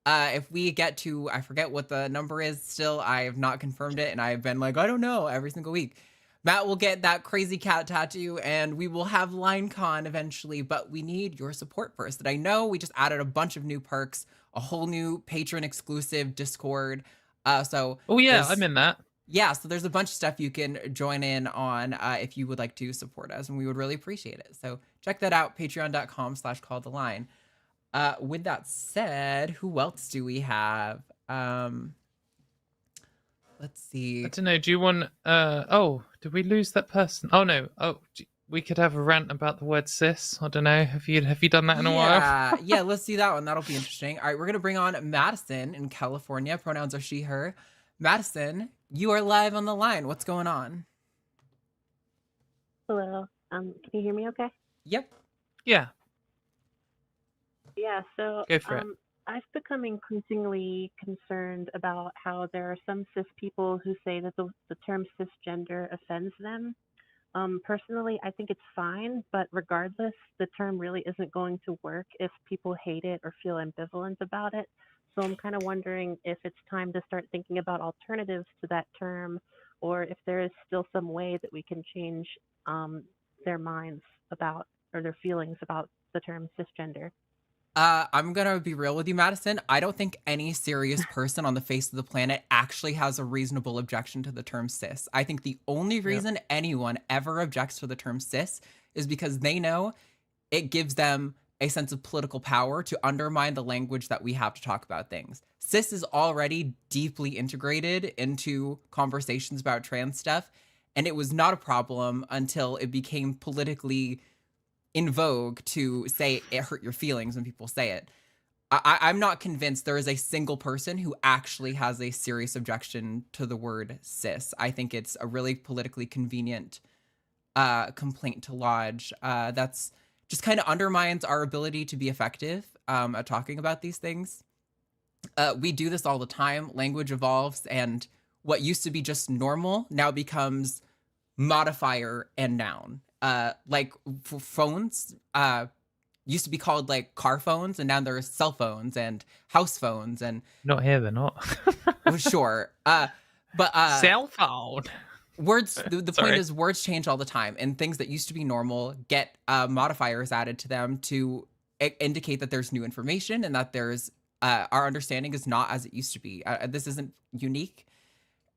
If we get to, I forget what the number is still, I have not confirmed it. And I've been like, I don't know, every single week. Matt will get that crazy cat tattoo and we will have LineCon eventually, but we need your support first. And I know we just added a bunch of new perks, a whole new patron exclusive Discord. Oh yeah, I'm in that. Yeah, so there's a bunch of stuff you can join in on if you would like to support us, and we would really appreciate it. So check that out, patreon.com/calltheline. With that said, who else do we have? Let's see. I don't know. Do you want? Oh, did we lose that person? Oh no. Oh, we could have a rant about the word cis. I don't know. Have you done that in a while? Yeah, let's do that one. That'll be interesting. All right, we're gonna bring on Madison in California. Pronouns are she, her. Madison, you are live on the line. What's going on? Hello. Can you hear me okay? Yep. Yeah. Yeah, so Go for it. I've become increasingly concerned about how there are some cis people who say that the term cisgender offends them. Personally, I think it's fine, but regardless, the term really isn't going to work if people hate it or feel ambivalent about it. So I'm kind of wondering if it's time to start thinking about alternatives to that term, or if there is still some way that we can change their minds about or their feelings about the term cisgender. I'm gonna be real with you, Madison. I don't think any serious person on the face of the planet actually has a reasonable objection to the term cis. I think the only reason anyone ever objects to the term cis is because they know it gives them a sense of political power to undermine the language that we have to talk about things. Cis is already deeply integrated into conversations about trans stuff, and it was not a problem until it became politically in vogue to say it hurt your feelings when people say it. I'm not convinced there is a single person who actually has a serious objection to the word cis. I think it's a really politically convenient complaint to lodge. That's just kind of undermines our ability to be effective at talking about these things. We do this all the time. Language evolves, and what used to be just normal now becomes modifier and noun. Like phones used to be called like car phones, and now there's cell phones and house phones and Not here, they're not. sure. But Cell phone. words. The point Sorry. is words change all the time, and things that used to be normal get modifiers added to them to indicate that there's new information and that there's our understanding is not as it used to be. This isn't unique,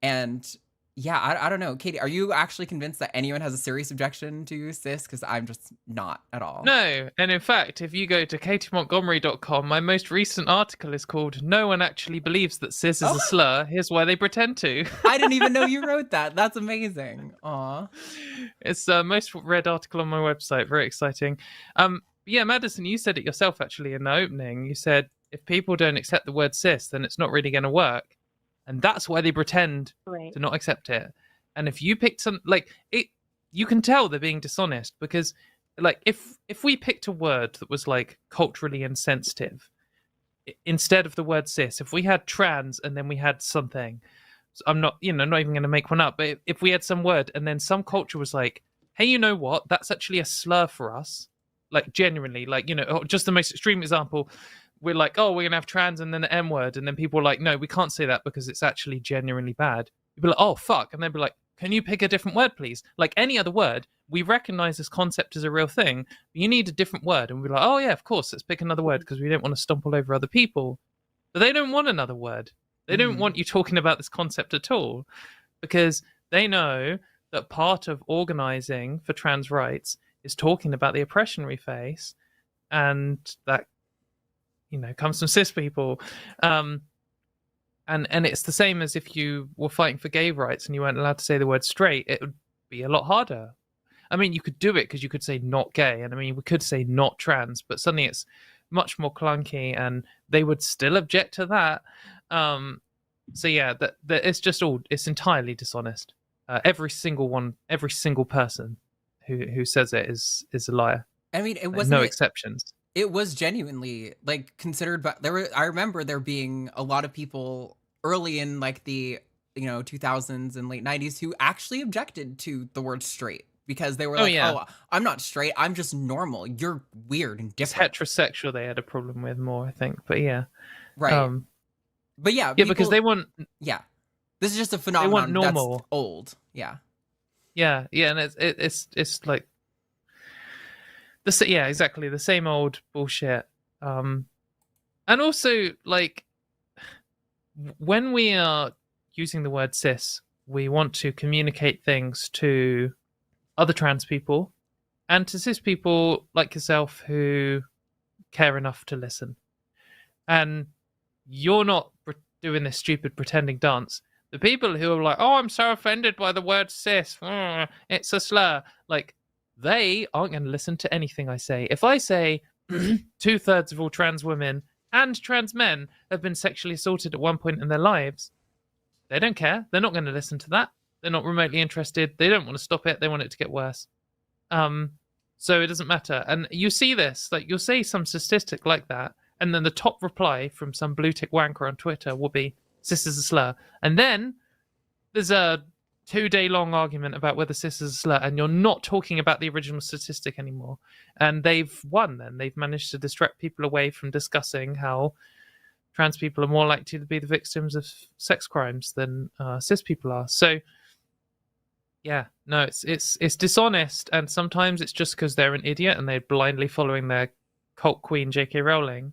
and yeah, I don't know. Katie, are you actually convinced that anyone has a serious objection to cis? Because I'm just not at all. No, and in fact, if you go to katymontgomerie.com, my most recent article is called "No One Actually Believes That Cis is a Slur. Here's Why They Pretend to." I didn't even know you wrote that. That's amazing. Aw. It's the most read article on my website. Very exciting. Yeah, Madison, you said it yourself actually in the opening. You said if people don't accept the word cis, then it's not really going to work. And that's why they pretend Right. to not accept it. And if you picked some, like, it, you can tell they're being dishonest because, like, if we picked a word that was, like, culturally insensitive, instead of the word cis, if we had trans and then we had something, I'm not even going to make one up, but if we had some word and then some culture was like, hey, you know what? That's actually a slur for us. Like, genuinely, like, just the most extreme example, we're like, oh, we're going to have trans and then the M word. And then people are like, no, we can't say that because it's actually genuinely bad. You'd be like, oh, fuck. And they'd be like, can you pick a different word, please? Like any other word, we recognize this concept as a real thing, but you need a different word. And we're like, oh, yeah, of course, let's pick another word because we don't want to stumble over other people. But they don't want another word. They don't want you talking about this concept at all because they know that part of organizing for trans rights is talking about the oppression we face, and that comes from cis people, and it's the same as if you were fighting for gay rights and you weren't allowed to say the word straight. It would be a lot harder. I mean, you could do it because you could say not gay, and I mean, we could say not trans, but suddenly it's much more clunky, and they would still object to that. So yeah, that it's entirely dishonest. Every single person who says it is a liar. I mean, it wasn't no exceptions. It was genuinely like considered, but I remember there being a lot of people early in like the 2000s and late 90s who actually objected to the word straight because they were like, oh, I'm not straight, I'm just normal, you're weird and different. It's heterosexual they had a problem with more, I think, but yeah, right. But yeah, because they want, this is just a phenomenon they want normal. That's old. Yeah, and it's like exactly the same old bullshit. And also, like, when we are using the word cis we want to communicate things to other trans people and to cis people like yourself who care enough to listen. And you're not doing this stupid pretending dance. The people who are like, oh, I'm so offended by the word cis, it's a slur, like, they aren't going to listen to anything I say. If I say 2/3 of all trans women and trans men have been sexually assaulted at one point in their lives, they don't care. They're not going to listen to that. They're not remotely interested. They don't want to stop it. They want it to get worse. So it doesn't matter. And you see this, like, you'll say some statistic like that, and then the top reply from some blue tick wanker on Twitter will be, cis is a slur. And then there's a 2-day long argument about whether cis is a slur, and you're not talking about the original statistic anymore. And they've won then. They've managed to distract people away from discussing how trans people are more likely to be the victims of sex crimes than cis people are. So yeah, no, it's dishonest, and sometimes it's just because they're an idiot and they're blindly following their cult queen J.K. Rowling.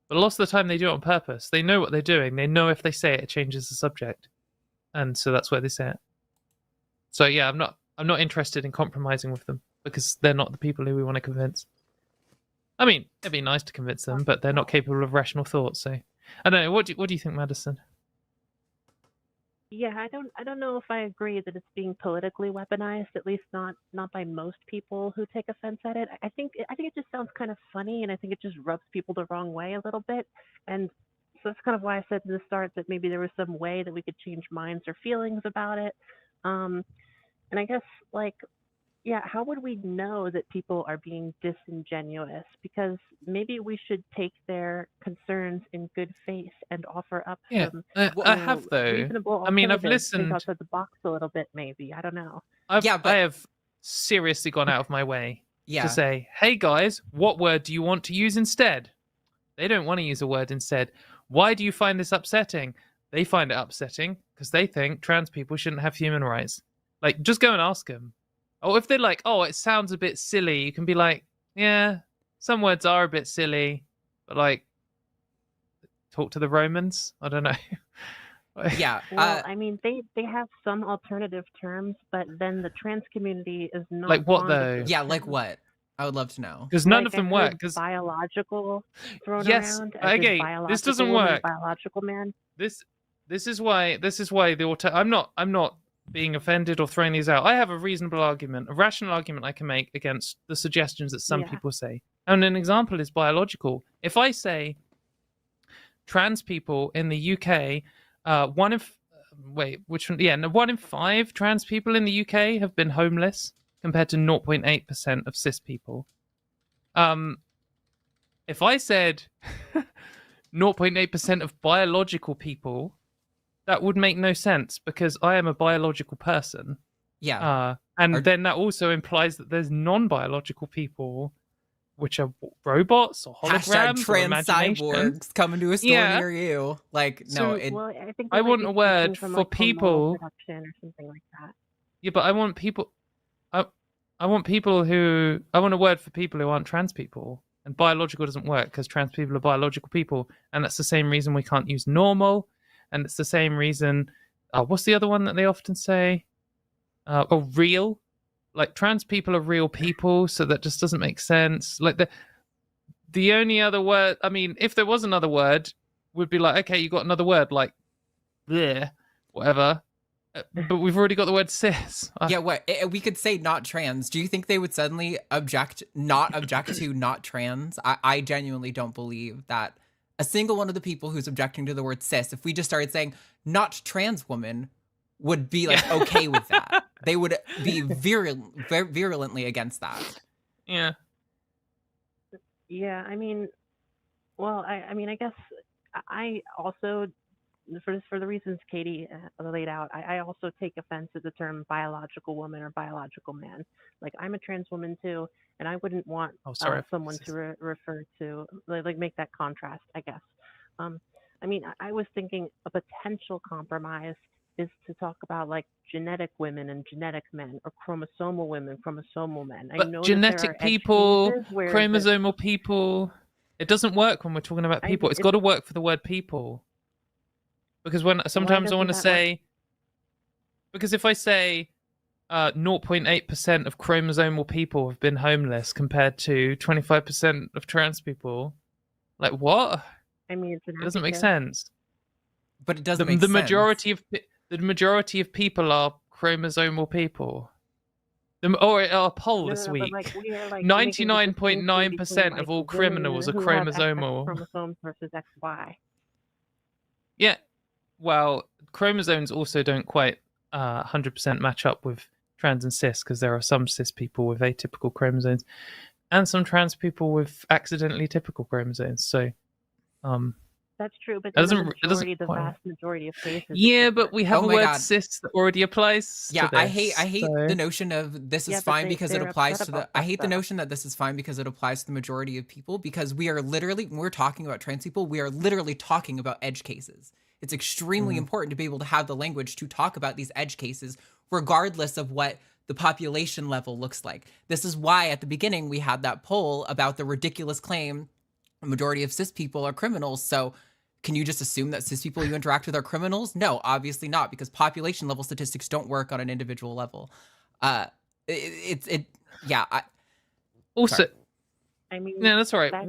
But lots of the time they do it on purpose. They know what they're doing. They know if they say it, it changes the subject, and so that's why they say it. So yeah, I'm not interested in compromising with them because they're not the people who we want to convince. I mean, it'd be nice to convince them, but they're not capable of rational thought. So I don't know. What do you think, Madison? Yeah, I don't know if I agree that it's being politically weaponized, at least not by most people who take offense at it. I think it just sounds kind of funny, and I think it just rubs people the wrong way a little bit. And so that's kind of why I said in the start that maybe there was some way that we could change minds or feelings about it. And I guess, like, yeah, how would we know that people are being disingenuous? Because maybe we should take their concerns in good faith and offer up some I have, though. reasonable I mean, I've alternatives, think listened. outside the box a little bit, maybe. I don't know. I have seriously gone out of my way Yeah. to say, hey guys, what word do you want to use instead? They don't want to use a word instead. Why do you find this upsetting? They find it upsetting because they think trans people shouldn't have human rights. Like, just go and ask them. Or if they're like, oh, it sounds a bit silly, you can be like, yeah, some words are a bit silly, but like, talk to the Romans. I don't know. Yeah. Well, I mean, they have some alternative terms, but then the trans community is not. Like what, fond of though? those Yeah, like terms. what? I would love to know. Because none Like, of them I've work. heard Because biological thrown yes, around. As in okay, this biological doesn't woman, work. Biological man. This is why the I'm not being offended or throwing these out. I have a reasonable argument, a rational argument I can make against the suggestions that some people say. And an example is biological. If I say trans people in the UK, 1 in 5 trans people in the UK have been homeless compared to 0.8% of cis people. If I said 0.8% of biological people, that would make no sense because I am a biological person. Yeah. Then that also implies that there's non-biological people, which are robots or holograms or trans cyborgs coming to a store near you. Like, no. Well, I think I want a word for like people. Production or something like that. Yeah, but I want people. I want people who. I want a word for people who aren't trans people. And biological doesn't work because trans people are biological people, and that's the same reason we can't use normal. And it's the same reason. What's the other one that they often say? Real. Like, trans people are real people, so that just doesn't make sense. Like, the only other word, I mean, if there was another word, would be like, okay, you got another word, like, bleh, whatever. But we've already got the word cis. Yeah, what? We could say not trans. Do you think they would suddenly not object to not trans? I genuinely don't believe that a single one of the people who's objecting to the word cis, if we just started saying not trans woman, would be like okay with that. They would be virulently against that. Yeah. Yeah, I mean, well, I guess I also, for the reasons Katie laid out, I also take offense at the term biological woman or biological man. Like, I'm a trans woman too, and I wouldn't want someone to refer to, like, make that contrast, I guess. I mean, I was thinking a potential compromise is to talk about, like, genetic women and genetic men, or chromosomal women, chromosomal men. But I know genetic people, chromosomal people, it doesn't work when we're talking about people. It's got to work for the word people. Because sometimes I want to say, because if I say 0.8% of chromosomal people have been homeless compared to 25% of trans people, like what? I mean, it's an It doesn't make adjective. sense. But it doesn't The make sense. majority of people are chromosomal people. Or a poll No, this no, no, but week. like we are like making the distinction 99.9% between of like all women criminals are who have XX chromosomal. chromosomes versus XY. Yeah. Well, chromosomes also don't quite 100% match up with trans and cis, because there are some cis people with atypical chromosomes and some trans people with accidentally typical chromosomes. So, That's true, but it in doesn't the quite. vast majority of cases, it's Yeah, different. but we have Oh a my word God. cis that already applies Yeah, to this. I hate so- the notion of this Yeah, is but fine because it they're applies upset to the. about I that, hate the though. notion that this is fine because it applies to the majority of people, because we are literally, when we're talking about trans people, we are literally talking about edge cases. It's extremely important to be able to have the language to talk about these edge cases, regardless of what the population level looks like. This is why at the beginning we had that poll about the ridiculous claim the majority of cis people are criminals. So can you just assume that cis people you interact with are criminals? No, obviously not, because population level statistics don't work on an individual level. Yeah. Also, Sorry. I mean, yeah, that's all right. that's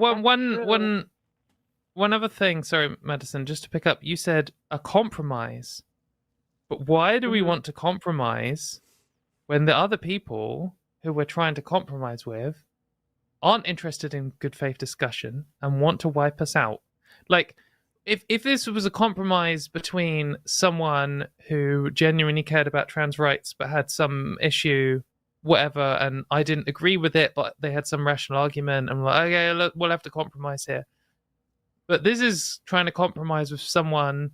One other thing, sorry, Madison, just to pick up, you said a compromise. But why do we Mhm. want to compromise when the other people who we're trying to compromise with aren't interested in good faith discussion and want to wipe us out? Like, if this was a compromise between someone who genuinely cared about trans rights but had some issue, whatever, and I didn't agree with it, but they had some rational argument, and I'm like, okay, look, we'll have to compromise here. But this is trying to compromise with someone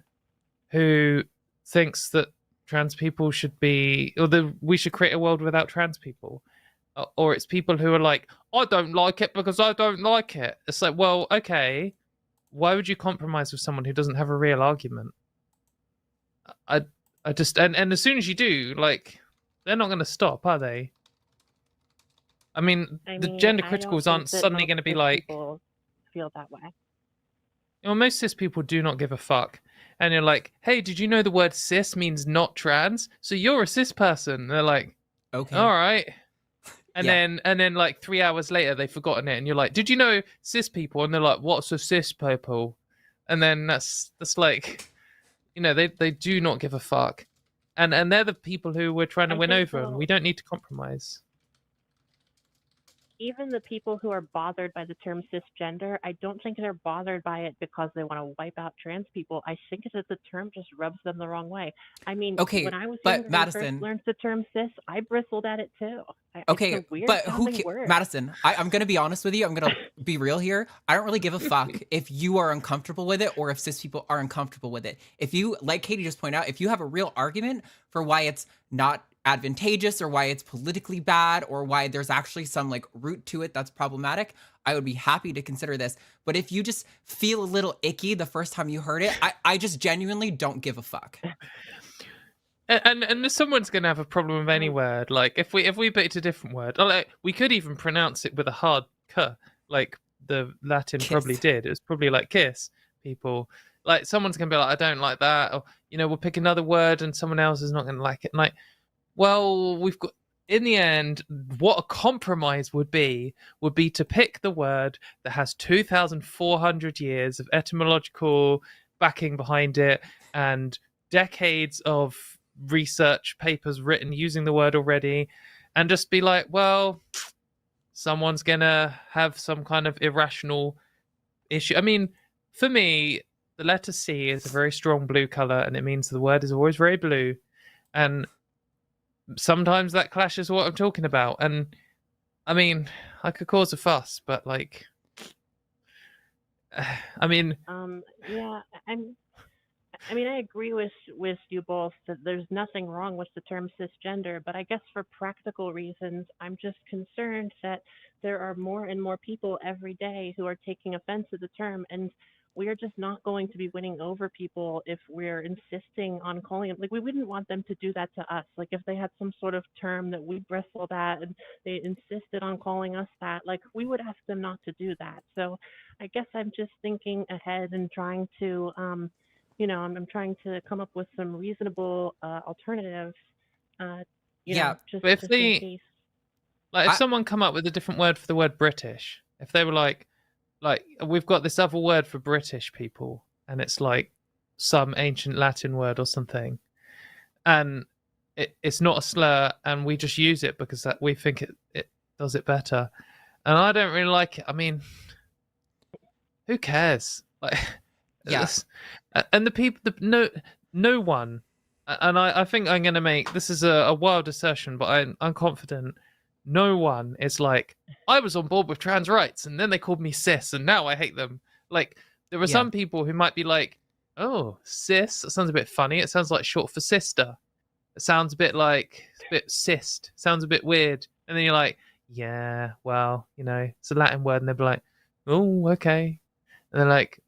who thinks that trans people should be, or that we should create a world without trans people. Or it's people who are like, I don't like it because I don't like it. It's like, well, okay, why would you compromise with someone who doesn't have a real argument? I just, and as soon as you do, like, they're not going to stop, are they? I mean, the gender I don't criticals think aren't that suddenly most going to be cis like, people feel that way. you know, most cis people do not give a fuck. And you're like, hey, did you know the word cis means not trans? So you're a cis person. And they're like, Okay. all right. And Yeah. then like 3 hours later they've forgotten it, and you're like, did you know cis people? And they're like, what's a cis people? And then that's like, you know, they do not give a fuck. And they're the people who we're trying to I win think, over, and though, we don't need to compromise. even the people who are bothered by the term cisgender, I don't think they're bothered by it because they want to wipe out trans people. I think that the term just rubs them the wrong way. I mean, Okay, when I was but younger and first Madison- learned the term cis, I bristled at it too. Okay, It's a weird but sounding word. Madison, I'm going to be honest with you. I'm going to be real here. I don't really give a fuck if you are uncomfortable with it or if cis people are uncomfortable with it. If you, like Katy just pointed out, if you have a real argument for why it's not advantageous or why it's politically bad or why there's actually some like root to it that's problematic, I would be happy to consider this. But if you just feel a little icky the first time you heard it, I just genuinely don't give a fuck. And someone's gonna have a problem with any word. Like if we picked a different word, or like we could even pronounce it with a hard k, like the Latin Kiss. probably did. It was probably like kiss. People, like, someone's gonna be like, I don't like that, or, you know, we'll pick another word and someone else is not gonna like it. And like, well, we've got, in the end, what a compromise would be to pick the word that has 2,400 years of etymological backing behind it and decades of research papers written using the word already, and just be like, well, someone's gonna have some kind of irrational issue. I mean, for me, the letter C is a very strong blue color, and it means the word is always very blue, and sometimes that clashes with what I'm talking about. And I mean, I could cause a fuss, but like, I mean, Yeah, I mean, I agree with you both that there's nothing wrong with the term cisgender, but I guess for practical reasons, I'm just concerned that there are more and more people every day who are taking offense at the term, and we are just not going to be winning over people if we're insisting on calling it. Like, we wouldn't want them to do that to us. Like, if they had some sort of term that we bristled at and they insisted on calling us that, like, we would ask them not to do that. So I guess I'm just thinking ahead and trying to I'm trying to come up with some reasonable alternatives. Yeah, Just But if in they case. if I- someone come up with a different word for the word British, if they were like we've got this other word for British people, and it's like some ancient Latin word or something, and it's not a slur, and we just use it because that we think it does it better, and I don't really like it. I mean, who cares? Like, Yeah. and the people, no one, and I think I'm gonna make this is a wild assertion, but I'm confident. No one is like, I was on board with trans rights, and then they called me cis, and now I hate them. Like, there are Yeah. some people who might be like, oh, cis, that sounds a bit funny. It sounds like short for sister. It sounds a bit like, it's a bit cist. Sounds a bit weird. And then you're like, yeah, well, it's a Latin word. And they'll be like, oh, okay. And they're like,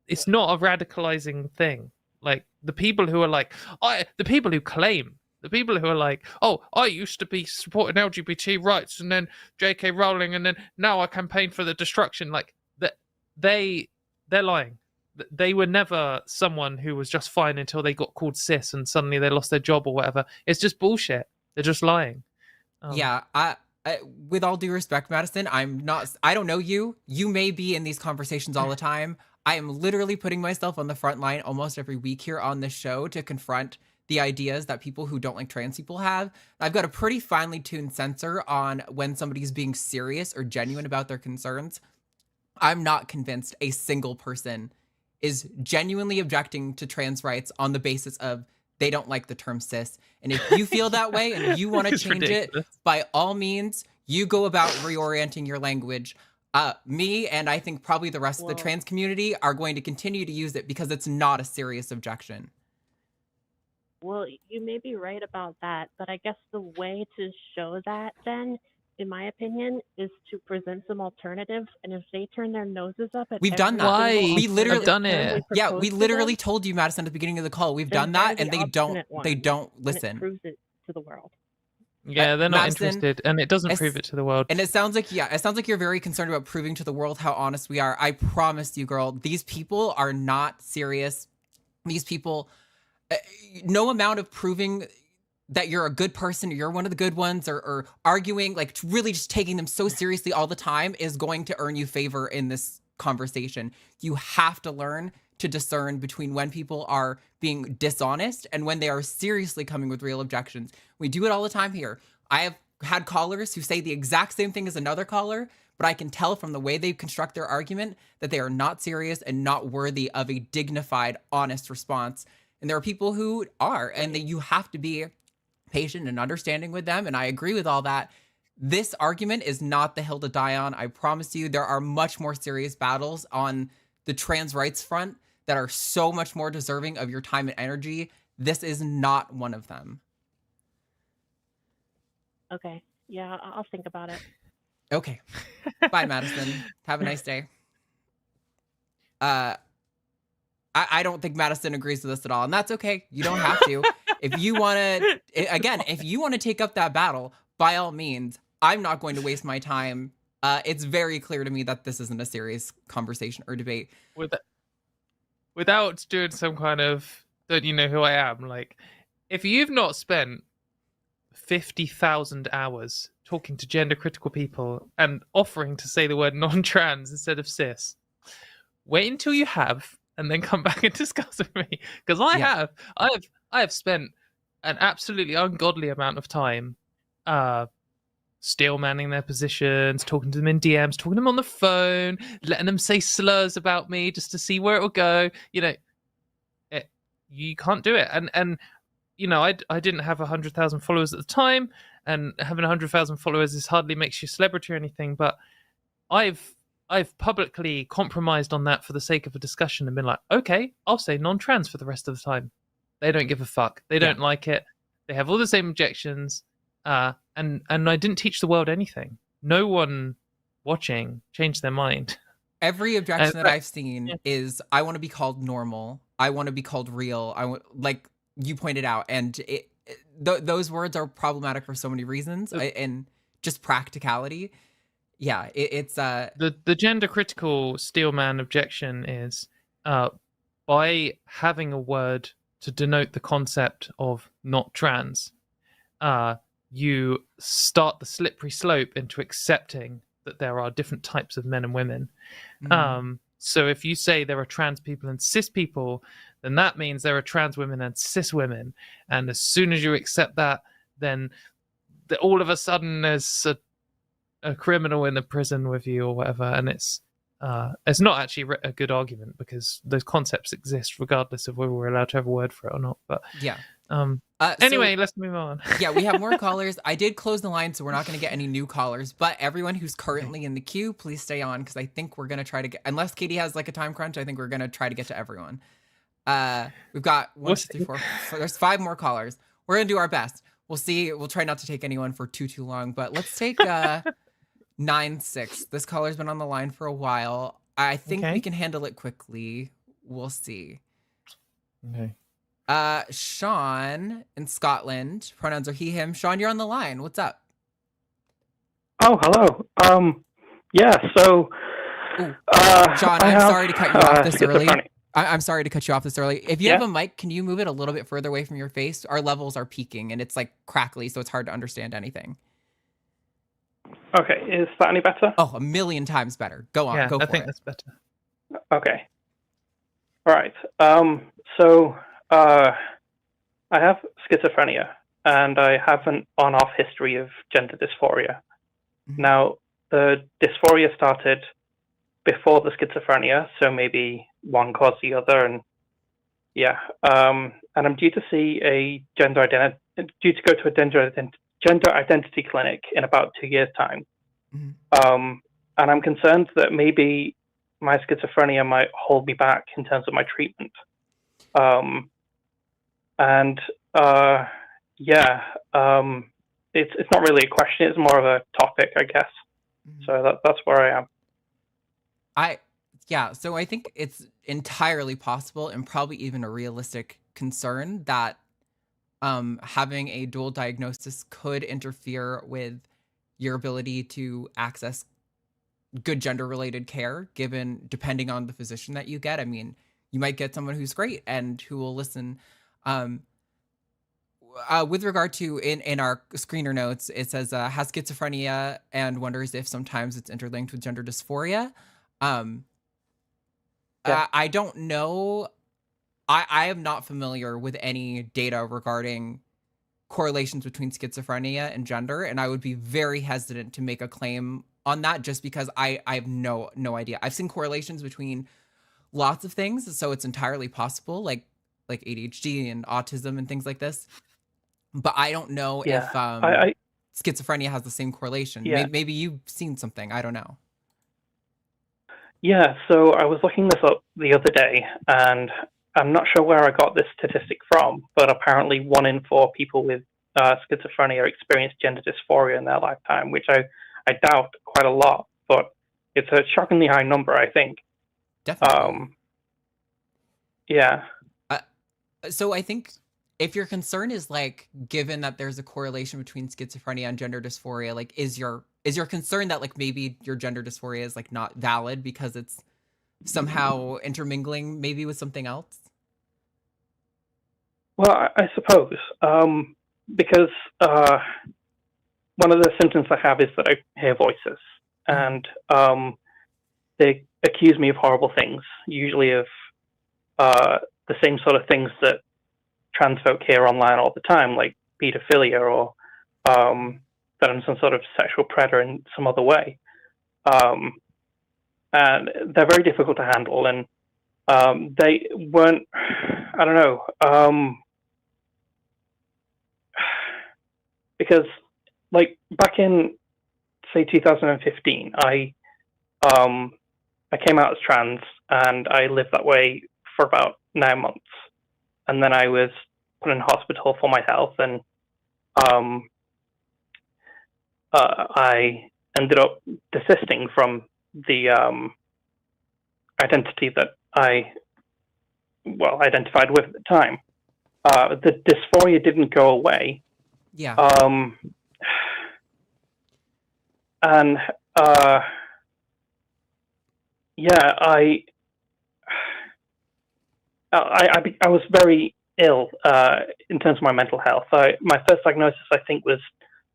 it's not a radicalizing thing. Like, the people who are like, the people who claim, the people who are like, oh, I used to be supporting LGBT rights, and then J.K. Rowling, and then now I campaign for the destruction. Like, they're lying. They were never someone who was just fine until they got called cis and suddenly they lost their job or whatever. It's just bullshit. They're just lying. Yeah, with all due respect, Madison, I don't know you. You may be in these conversations all the time. I am literally putting myself on the front line almost every week here on this show to confront the ideas that people who don't like trans people have. I've got a pretty finely tuned sensor on when somebody's being serious or genuine about their concerns. I'm not convinced a single person is genuinely objecting to trans rights on the basis of they don't like the term cis. And if you feel that way and you want to change ridiculous. it, by all means, you go about reorienting your language. Me and I think probably the rest of the trans community are going to continue to use it because it's not a serious objection. Well, you may be right about that, but I guess the way to show that then, in my opinion, is to present some alternatives. And if they turn their noses up at We've done every that. single We literally- I've done alternative it. we Yeah, propose we to literally them, told you, Madison, at the beginning of the call. We've then done that, they're and the they don't obstinate ones, and it listen. proves it to the world. Yeah, they're not Madison, interested, and it doesn't es- prove it to the world. And it sounds like you're very concerned about proving to the world how honest we are. I promise you, girl, these people are not serious. These people, no amount of proving that you're a good person or you're one of the good ones or arguing, like really just taking them so seriously all the time is going to earn you favor in this conversation. You have to learn to discern between when people are being dishonest and when they are seriously coming with real objections. We do it all the time here. I have had callers who say the exact same thing as another caller, but I can tell from the way they construct their argument that they are not serious and not worthy of a dignified, honest response. And there are people who are, and that you have to be patient and understanding with them. And I agree with all that. This argument is not the hill to die on. I promise you, there are much more serious battles on the trans rights front that are so much more deserving of your time and energy. This is not one of them. Okay. Yeah, I'll think about it. Okay. Bye, Madison. Have a nice day. I don't think Madison agrees with us at all, and that's okay. You don't have to. If you want to take up that battle, by all means. I'm not going to waste my time. It's very clear to me that this isn't a serious conversation or debate. Without doing some kind of, don't you know who I am? Like, if you've not spent 50,000 hours talking to gender critical people and offering to say the word non-trans instead of cis, wait until you have, and then come back and discuss with me. Because I have spent an absolutely ungodly amount of time steel manning their positions, talking to them in DMs, talking to them on the phone, letting them say slurs about me just to see where it will go. You can't do it. And I didn't have 100,000 followers at the time, and having 100,000 followers is hardly makes you a celebrity or anything. But I've publicly compromised on that for the sake of a discussion and been like, okay, I'll say non-trans for the rest of the time. They don't give a fuck. They don't like it. They have all the same objections. And I didn't teach the world anything. No one watching changed their mind. Every objection that I've seen is, I want to be called normal. I want to be called real. Like you pointed out, and those words are problematic for so many reasons, and just practicality. Yeah, it's the gender critical steelman objection is by having a word to denote the concept of not trans, you start the slippery slope into accepting that there are different types of men and women. So if you say there are trans people and cis people, then that means there are trans women and cis women. And as soon as you accept that, then all of a sudden there's a criminal in the prison with you or whatever. And it's not actually a good argument, because those concepts exist regardless of whether we're allowed to have a word for it or not. But yeah. Anyway, let's move on. Yeah, we have more callers. I did close the line, so we're not going to get any new callers. But everyone who's currently in the queue, please stay on, because I think we're going to try to get, unless Katie has like a time crunch, I think we're going to try to get to everyone. We've got 1, 2, 3, 4. There's 5 more callers. We're going to do our best. We'll see. We'll try not to take anyone for too long, but let's take 9-6. This caller's been on the line for a while. I think we can handle it quickly. We'll see. Okay. Sean in Scotland. Pronouns are he, him. Sean, you're on the line. What's up? Oh, hello. Yeah, so... Sean, I'm sorry to cut you off this early. I'm sorry to cut you off this early. If you have a mic, can you move it a little bit further away from your face? Our levels are peaking, and it's like crackly, so it's hard to understand anything. Okay, is that any better? Oh, a million times better. Go on, go for it. I think that's better. Okay. All right. So I have schizophrenia, and I have an on-off history of gender dysphoria. Now, the dysphoria started before the schizophrenia, so maybe one caused the other, and and I'm due to see a due to go to a gender identity clinic in about 2 years' time. And I'm concerned that maybe my schizophrenia might hold me back in terms of my treatment. It's not really a question, it's more of a topic, I guess. So that's where I am. So I think it's entirely possible, and probably even a realistic concern, that having a dual diagnosis could interfere with your ability to access good gender-related care, depending on the physician that you get. I mean, you might get someone who's great and who will listen. With regard to, in our screener notes, it says, has schizophrenia and wonders if sometimes it's interlinked with gender dysphoria. I don't know. I am not familiar with any data regarding correlations between schizophrenia and gender, and I would be very hesitant to make a claim on that, just because I have no idea. I've seen correlations between lots of things, so it's entirely possible, like ADHD and autism and things like this. But I don't know if schizophrenia has the same correlation. Maybe you've seen something. I don't know. Yeah, so I was looking this up the other day, and I'm not sure where I got this statistic from, but apparently 1 in 4 people with schizophrenia experience gender dysphoria in their lifetime, which I doubt quite a lot, but it's a shockingly high number, I think. Definitely. So I think if your concern is, like, given that there's a correlation between schizophrenia and gender dysphoria, like, is your concern that, like, maybe your gender dysphoria is, like, not valid because it's somehow intermingling maybe with something else? Well, I suppose, because one of the symptoms I have is that I hear voices, and they accuse me of horrible things, usually of the same sort of things that trans folk hear online all the time, like pedophilia, or that I'm some sort of sexual predator in some other way. And they're very difficult to handle, and they weren't, I don't know, because, like, back in, say, 2015, I came out as trans, and I lived that way for about 9 months, and then I was put in hospital for my health, and I ended up desisting from the identity that I identified with at the time. The dysphoria didn't go away. Yeah. I was very ill in terms of my mental health. My first diagnosis, I think, was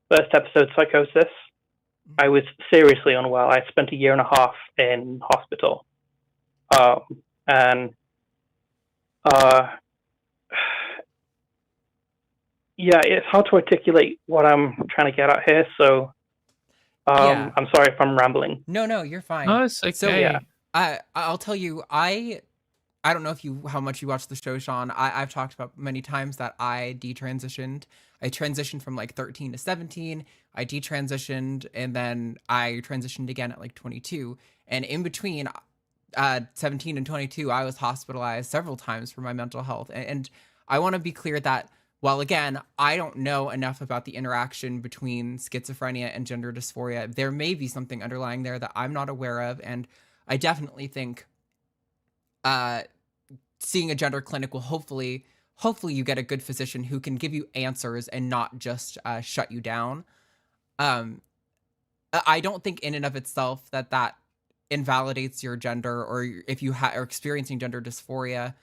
first episode psychosis. I was seriously unwell. I spent a year and a half in hospital, and yeah, it's hard to articulate what I'm trying to get at here. So I'm sorry if I'm rambling. No, you're fine. No, it's okay. So yeah, I'll tell you, I don't know how much you watch the show, Sean. I've talked about many times that I detransitioned. I transitioned from like 13 to 17. I detransitioned, and then I transitioned again at like 22. And in between 17 and 22, I was hospitalized several times for my mental health. And I want to be clear that while, again, I don't know enough about the interaction between schizophrenia and gender dysphoria, there may be something underlying there that I'm not aware of. And I definitely think seeing a gender clinic will hopefully you get a good physician who can give you answers and not just shut you down. I don't think in and of itself that invalidates your gender, or if you are experiencing gender dysphoria.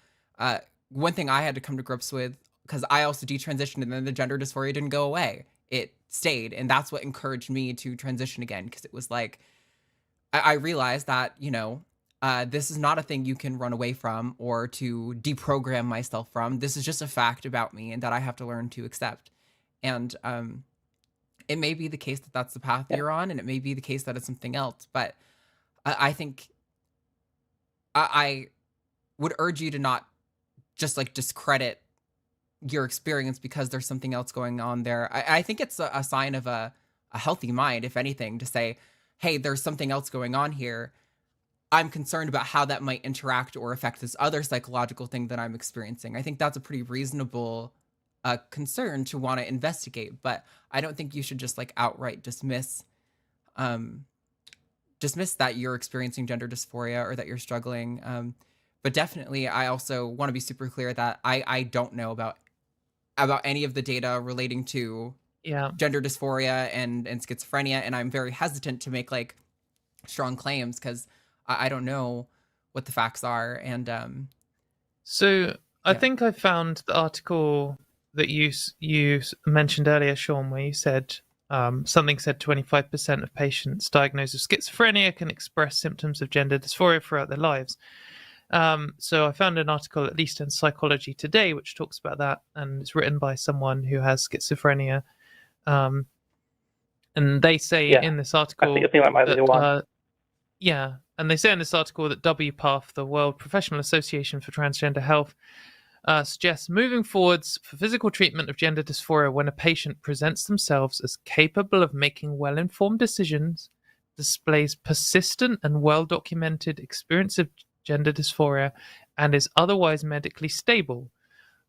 One thing I had to come to grips with, because I also detransitioned and then the gender dysphoria didn't go away. It stayed. And that's what encouraged me to transition again. Because it was like, I realized that, this is not a thing you can run away from or to deprogram myself from. This is just a fact about me and that I have to learn to accept. And it may be the case that that's the path you're on, and it may be the case that it's something else. But I think I would urge you to not just like discredit your experience because there's something else going on there. I think it's a sign of a healthy mind, if anything, to say, hey, there's something else going on here. I'm concerned about how that might interact or affect this other psychological thing that I'm experiencing. I think that's a pretty reasonable concern to want to investigate, but I don't think you should just like outright dismiss that you're experiencing gender dysphoria or that you're struggling. But definitely, I also want to be super clear that I don't know about any of the data relating to gender dysphoria and schizophrenia, and I'm very hesitant to make like strong claims because I don't know what the facts are. And so I think I found the article that you mentioned earlier, Sean, where you said something said 25% of patients diagnosed with schizophrenia can express symptoms of gender dysphoria throughout their lives. So I found an article, at least in Psychology Today, which talks about that, and it's written by someone who has schizophrenia. And they say in this article, I think that might be the one. And they say in this article that WPATH, the World Professional Association for Transgender Health, suggests moving forwards for physical treatment of gender dysphoria when a patient presents themselves as capable of making well-informed decisions, displays persistent and well-documented experience of gender dysphoria, and is otherwise medically stable.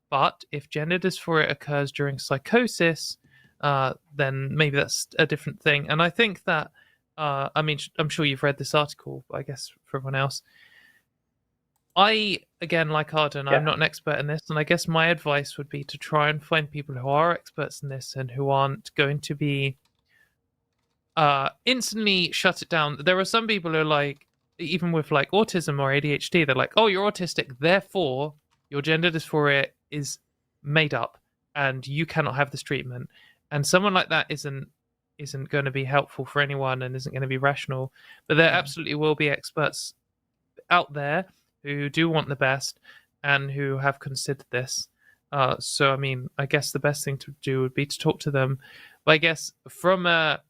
But if gender dysphoria occurs during psychosis, then maybe that's a different thing. And I think that, I mean, I'm sure you've read this article, but I guess for everyone else, again, like Arden, I'm not an expert in this, and I guess my advice would be to try and find people who are experts in this and who aren't going to be instantly shut it down. There are some people who are like, even with like autism or ADHD, they're like, oh, you're autistic, therefore your gender dysphoria is made up and you cannot have this treatment. And someone like that isn't going to be helpful for anyone and isn't going to be rational. But there absolutely will be experts out there who do want the best and who have considered this. So, I mean, I guess the best thing to do would be to talk to them. But I guess from a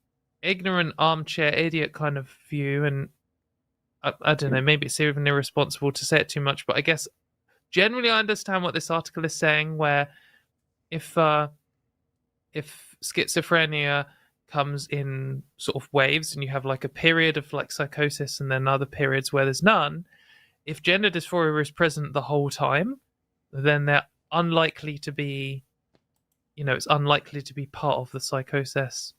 ignorant armchair idiot kind of view, and I don't know, maybe it's even irresponsible to say it too much, but I guess generally I understand what this article is saying, where if schizophrenia comes in sort of waves and you have like a period of like psychosis and then other periods where there's none, if gender dysphoria is present the whole time, then they're unlikely to be, it's unlikely to be part of the psychosis.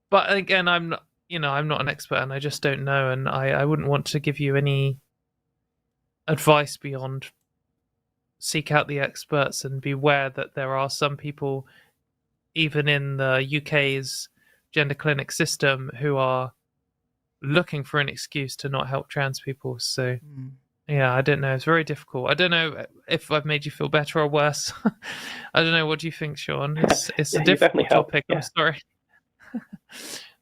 But again, I'm not an expert and I just don't know, and I wouldn't want to give you any advice beyond seek out the experts and beware that there are some people, even in the UK's gender clinic system, who are looking for an excuse to not help trans people. So Yeah, I don't know. It's very difficult. I don't know if I've made you feel better or worse. I don't know. What do you think, Sean? It's Yeah, a you definitely difficult helped. topic. Yeah. I'm sorry.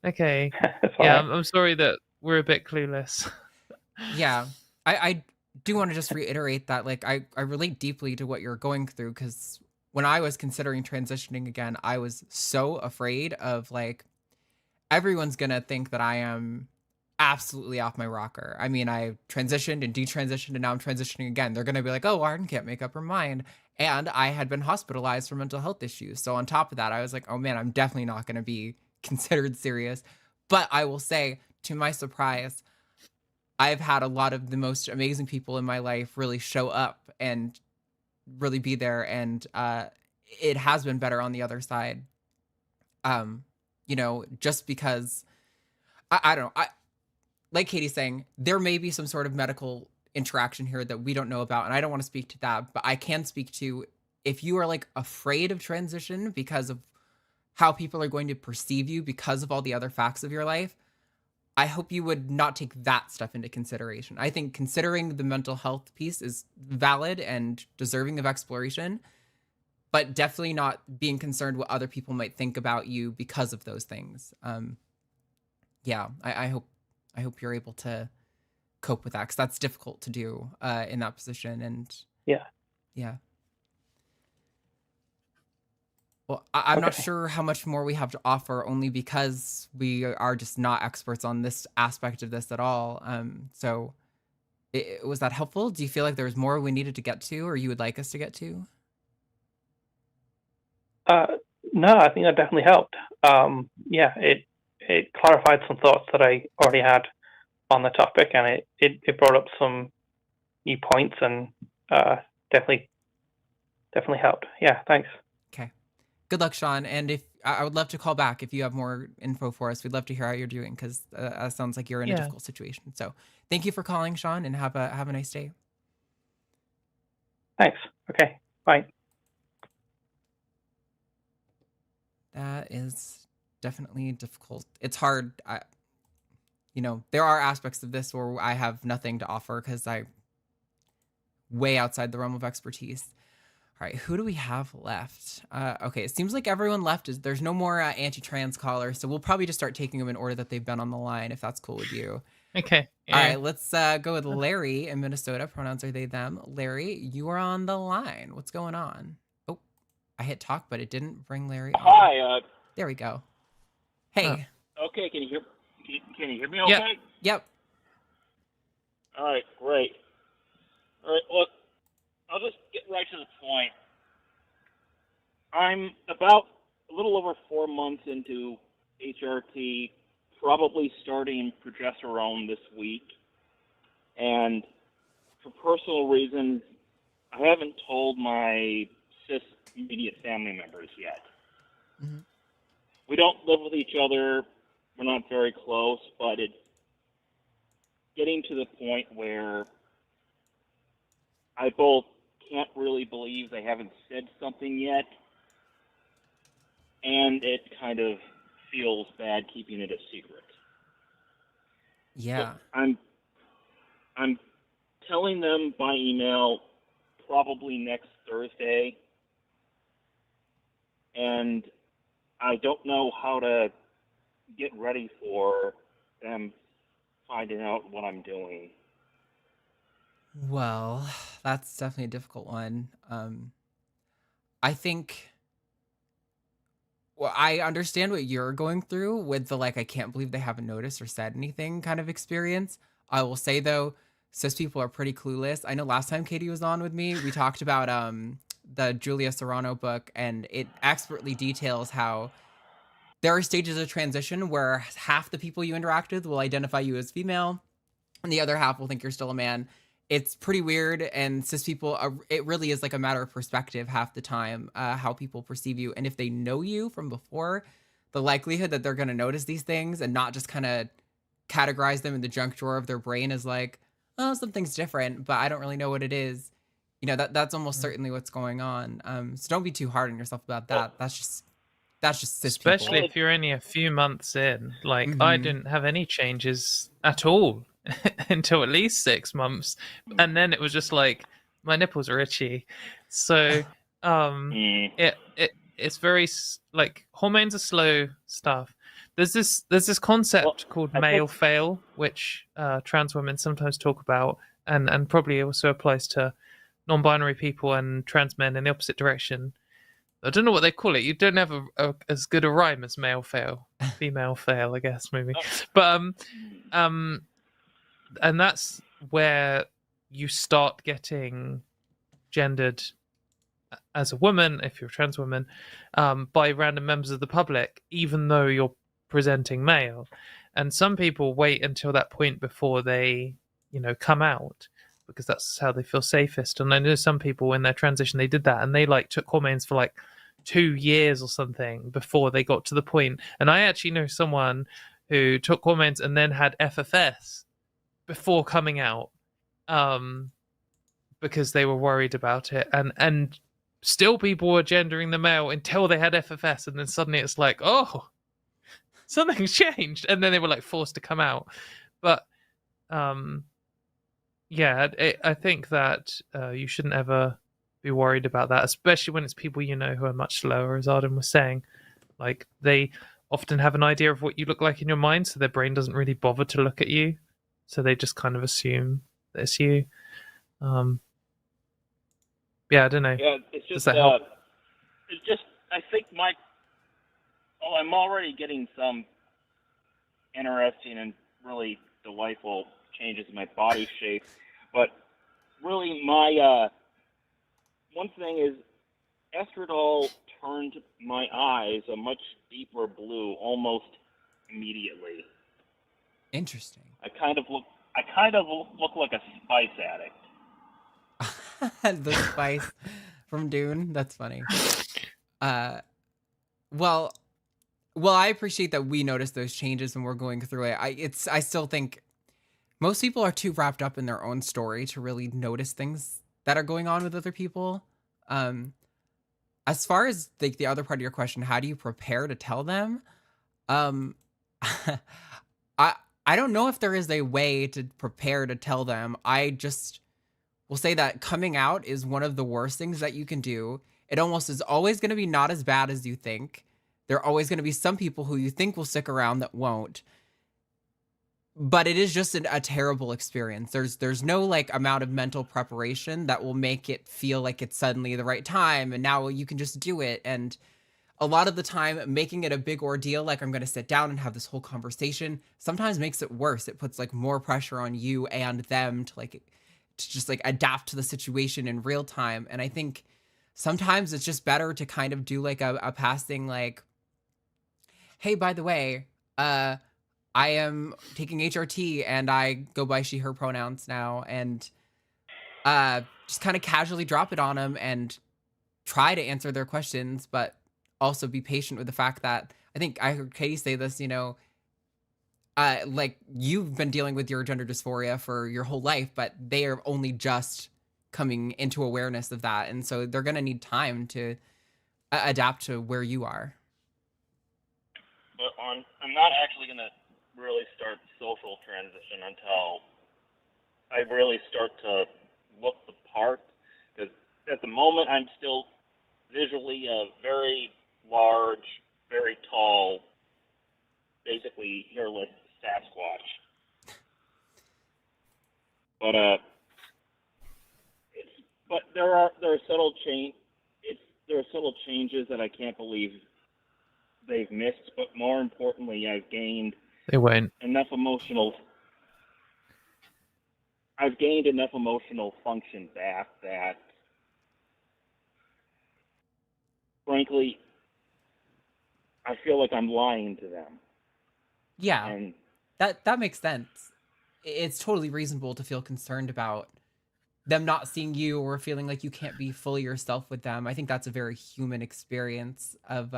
Okay. It's Yeah, alright. I'm sorry that we're a bit clueless. Yeah. I do want to just reiterate that like I relate deeply to what you're going through, because when I was considering transitioning again, I was so afraid of like everyone's gonna think that I am absolutely off my rocker. I mean, I transitioned and detransitioned and now I'm transitioning again. They're gonna be like, oh, Arden can't make up her mind. And I had been hospitalized for mental health issues. So on top of that, I was like, oh man, I'm definitely not gonna be considered serious. But I will say, to my surprise, I've had a lot of the most amazing people in my life really show up and really be there, and it has been better on the other side. Just because I don't know. Like Katie's saying, there may be some sort of medical interaction here that we don't know about, and I don't want to speak to that, but I can speak to if you are like afraid of transition because of how people are going to perceive you because of all the other facts of your life. I hope you would not take that stuff into consideration. I think considering the mental health piece is valid and deserving of exploration, but definitely not being concerned what other people might think about you because of those things. I hope you're able to cope with that, because that's difficult to do in that position. And yeah. Well, I'm not sure how much more we have to offer, only because we are just not experts on this aspect of this at all. So was that helpful? Do you feel like there was more we needed to get to, or you would like us to get to? No, I think that definitely helped. It clarified some thoughts that I already had on the topic, and it brought up some new points, and definitely helped. Yeah, thanks. Okay. Good luck, Sean. And if I would love to call back if you have more info for us. We'd love to hear how you're doing, because it sounds like you're in a difficult situation. So thank you for calling, Sean, and have a nice day. Thanks. Okay. Bye. That is definitely difficult. It's hard. There are aspects of this where I have nothing to offer because I'm way outside the realm of expertise. All right, who do we have left? Okay, it seems like everyone left. There's no more anti-trans callers, so we'll probably just start taking them in order that they've been on the line, if that's cool with you. Okay. Yeah. All right, let's go with Larry in Minnesota. Pronouns are they, them. Larry, you are on the line. What's going on? Oh, I hit talk, but it didn't bring Larry on. Hi. There we go. Hey. Okay, can you hear me okay? Yep. All right, great. All right, look, I'll just get right to the point. I'm about a little over 4 months into HRT, probably starting progesterone this week. And for personal reasons, I haven't told my cis immediate family members yet. Mm-hmm. We don't live with each other. We're not very close, but it's getting to the point where I both can't really believe they haven't said something yet, and it kind of feels bad keeping it a secret. Yeah. So I'm telling them by email probably next Thursday, and I don't know how to get ready for them finding out what I'm doing. Well, that's definitely a difficult one. I think, well, I understand what you're going through with the, like, I can't believe they haven't noticed or said anything kind of experience. I will say, though, cis people are pretty clueless. I know last time Katie was on with me, we talked about the Julia Serrano book, and it expertly details how there are stages of transition where half the people you interact with will identify you as female, and the other half will think you're still a man. It's pretty weird, and cis people, it really is like a matter of perspective half the time, how people perceive you. And if they know you from before, the likelihood that they're going to notice these things and not just kind of categorize them in the junk drawer of their brain as like, oh, something's different, but I don't really know what it is. That's almost certainly what's going on. So don't be too hard on yourself about that. That's just cis Especially people. if you're only a few months in. Like, I didn't have any changes at all until at least 6 months, and then it was just like my nipples are itchy. So it's very like hormones are slow stuff. There's this concept called male fail, which trans women sometimes talk about, and probably also applies to non-binary people and trans men in the opposite direction. I don't know what they call it. You don't have as good a rhyme as male fail, female fail, I guess maybe. But and that's where you start getting gendered as a woman, if you're a trans woman, by random members of the public, even though you're presenting male. And some people wait until that point before they, come out, because that's how they feel safest. And I know some people in their transition, they did that, and they took hormones for 2 years or something before they got to the point. And I actually know someone who took hormones and then had FFS before coming out, because they were worried about it. And still people were gendering the male until they had FFS, and then suddenly it's like, oh, something's changed, and then they were forced to come out. But I think that you shouldn't ever be worried about that, especially when it's people who are much slower, as Arden was saying. They often have an idea of what you look like in your mind, so their brain doesn't really bother to look at you, so they just kind of assume that it's you. I don't know. Yeah, it's just Does that help? It's just, I think I'm already getting some interesting and really delightful changes in my body shape, but really my one thing is estradiol turned my eyes a much deeper blue almost immediately. Interesting. I kind of look like a spice addict. The spice from Dune. That's funny. Well, I appreciate that we noticed those changes when we're going through it. I still think most people are too wrapped up in their own story to really notice things that are going on with other people. As far as the other part of your question, how do you prepare to tell them? I don't know if there is a way to prepare to tell them. I just will say that coming out is one of the worst things that you can do. It almost is always going to be not as bad as you think. There are always going to be some people who you think will stick around that won't. But it is just a terrible experience. There's no amount of mental preparation that will make it feel like it's suddenly the right time and now you can just do it. And a lot of the time making it a big ordeal, I'm going to sit down and have this whole conversation, sometimes makes it worse. It puts more pressure on you and them to just adapt to the situation in real time. And I think sometimes it's just better to kind of do a passing hey, by the way, I am taking HRT and I go by she, her pronouns now, and just kind of casually drop it on them and try to answer their questions, but also be patient with the fact that I think I heard Katie say this, you've been dealing with your gender dysphoria for your whole life, but they are only just coming into awareness of that. And so they're going to need time to adapt to where you are. But I'm not actually going to really start social transition until I really start to look the part, because at the moment I'm still visually a very large, very tall, basically hairless Sasquatch. But there are subtle changes that I can't believe they've missed. But more importantly, I've gained enough emotional function back that, frankly, I feel like I'm lying to them. Yeah, and that makes sense. It's totally reasonable to feel concerned about them not seeing you or feeling like you can't be fully yourself with them. I think that's a very human experience of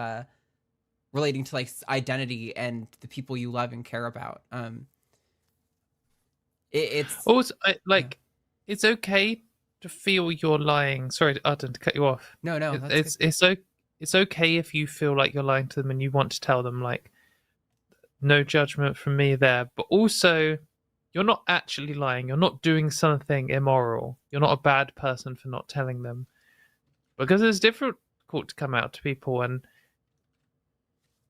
relating to identity and the people you love and care about. It's also it's okay to feel you're lying. Sorry, Arden, to cut you off. No, it's okay if you feel like you're lying to them and you want to tell them. No judgment from me there. But also, you're not actually lying. You're not doing something immoral. You're not a bad person for not telling them. Because it's difficult to come out to people, and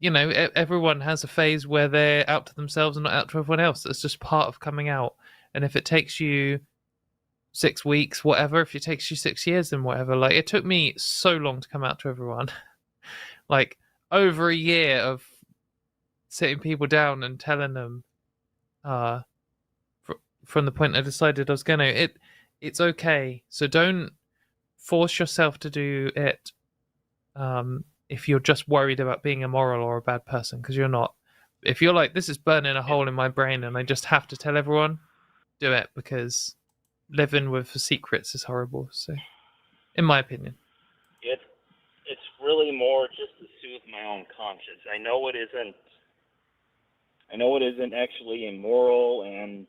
everyone has a phase where they're out to themselves and not out to everyone else. That's just part of coming out. And if it takes you 6 weeks, whatever, if it takes you 6 years, then whatever. Like, it took me so long to come out to everyone. Like, over a year of sitting people down and telling them from the point I decided I was going to. It's okay. So don't force yourself to do it if you're just worried about being immoral or a bad person, because you're not. If you're like, this is burning a hole in my brain and I just have to tell everyone, do it, because living with secrets is horrible. So, in my opinion. It's really more just to soothe my own conscience. I know it isn't actually immoral, and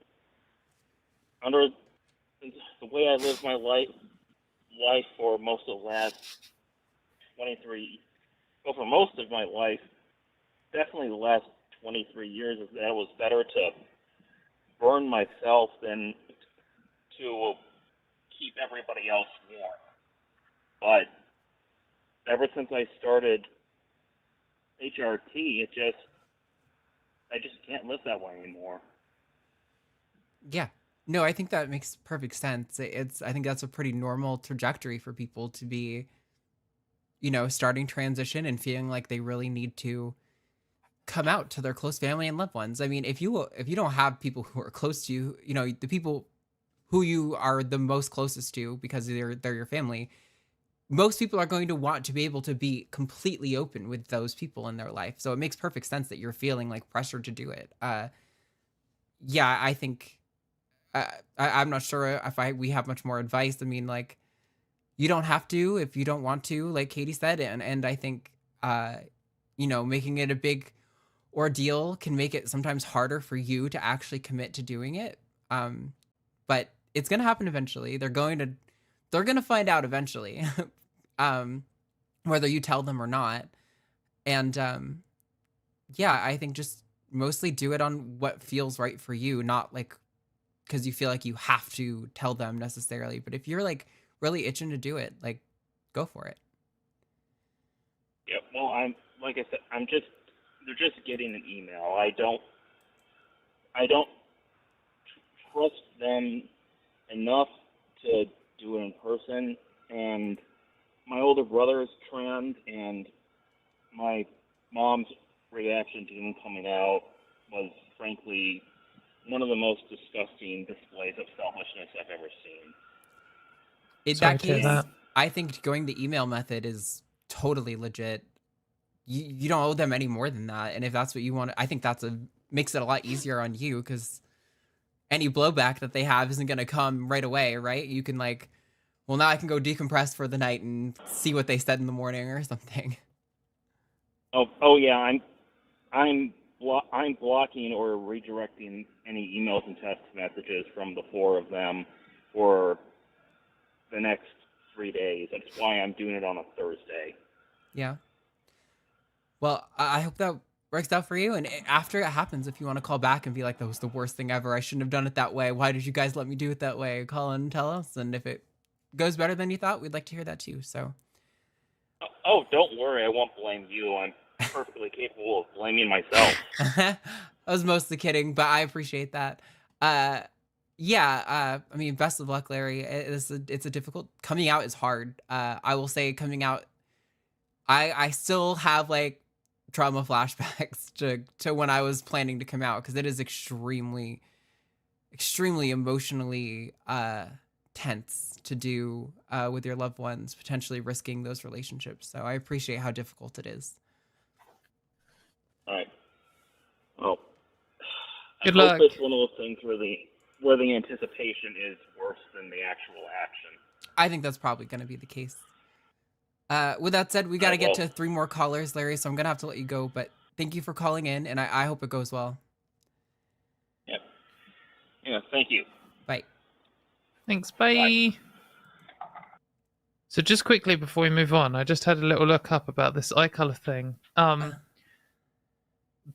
under the way I live my life for most of the last 23, well, for most of my life, definitely the last 23 years, is that it was better to burn myself than to keep everybody else warm. But ever since I started HRT, I just can't live that way anymore. Yeah. No, I think that makes perfect sense. I think that's a pretty normal trajectory for people to be, starting transition and feeling like they really need to come out to their close family and loved ones. I mean, if you don't have people who are close to you, the people who you are the most closest to because they're your family, most people are going to want to be able to be completely open with those people in their life. So it makes perfect sense that you're feeling like pressure to do it. Yeah, I think I'm not sure if we have much more advice. I mean, like, you don't have to if you don't want to, like Katie said, and I think making it a big ordeal can make it sometimes harder for you to actually commit to doing it. But it's gonna happen eventually. They're gonna find out eventually, whether you tell them or not. And yeah, I think just mostly do it on what feels right for you, not like because you feel like you have to tell them necessarily. But if you're like really itching to do it, like, go for it. Yeah, well, like I said, they're just getting an email. I don't trust them enough to do it in person, and my older brother is trans, and my mom's reaction to him coming out was frankly one of the most disgusting displays of selfishness I've ever seen. In that case, I think going the email method is totally legit. You don't owe them any more than that, and if that's what you want, I think makes it a lot easier on you, because any blowback that they have isn't going to come right away, right? You can like, well, now I can go decompress for the night and see what they said in the morning or something. Oh yeah, I'm blocking or redirecting any emails and text messages from the four of them for the next 3 days. That's why I'm doing it on a Thursday. Yeah. Well, I hope that works out for you. And after it happens, if you want to call back and be like, that was the worst thing ever, I shouldn't have done it that way, why did you guys let me do it that way? Call and tell us. And if it goes better than you thought, we'd like to hear that too. So. Oh, don't worry. I won't blame you. I'm perfectly capable of blaming myself. I was mostly kidding, but I appreciate that. Yeah, I mean, best of luck, Larry. It's a difficult, coming out is hard. I will say coming out, I still have like trauma flashbacks to when I was planning to come out, because it is extremely emotionally tense to do with your loved ones, potentially risking those relationships. So I appreciate how difficult it is. All right. Well, Good I luck. hope it's one of those things where the anticipation is worse than the actual action. I think that's probably going to be the case. With that said, we got to get to 3 more callers, Larry, so I'm going to have to let you go, but thank you for calling in, and I hope it goes well. Yep. Yeah, thank you. Bye. Thanks, bye. So just quickly before we move on, I just had a little look up about this eye color thing.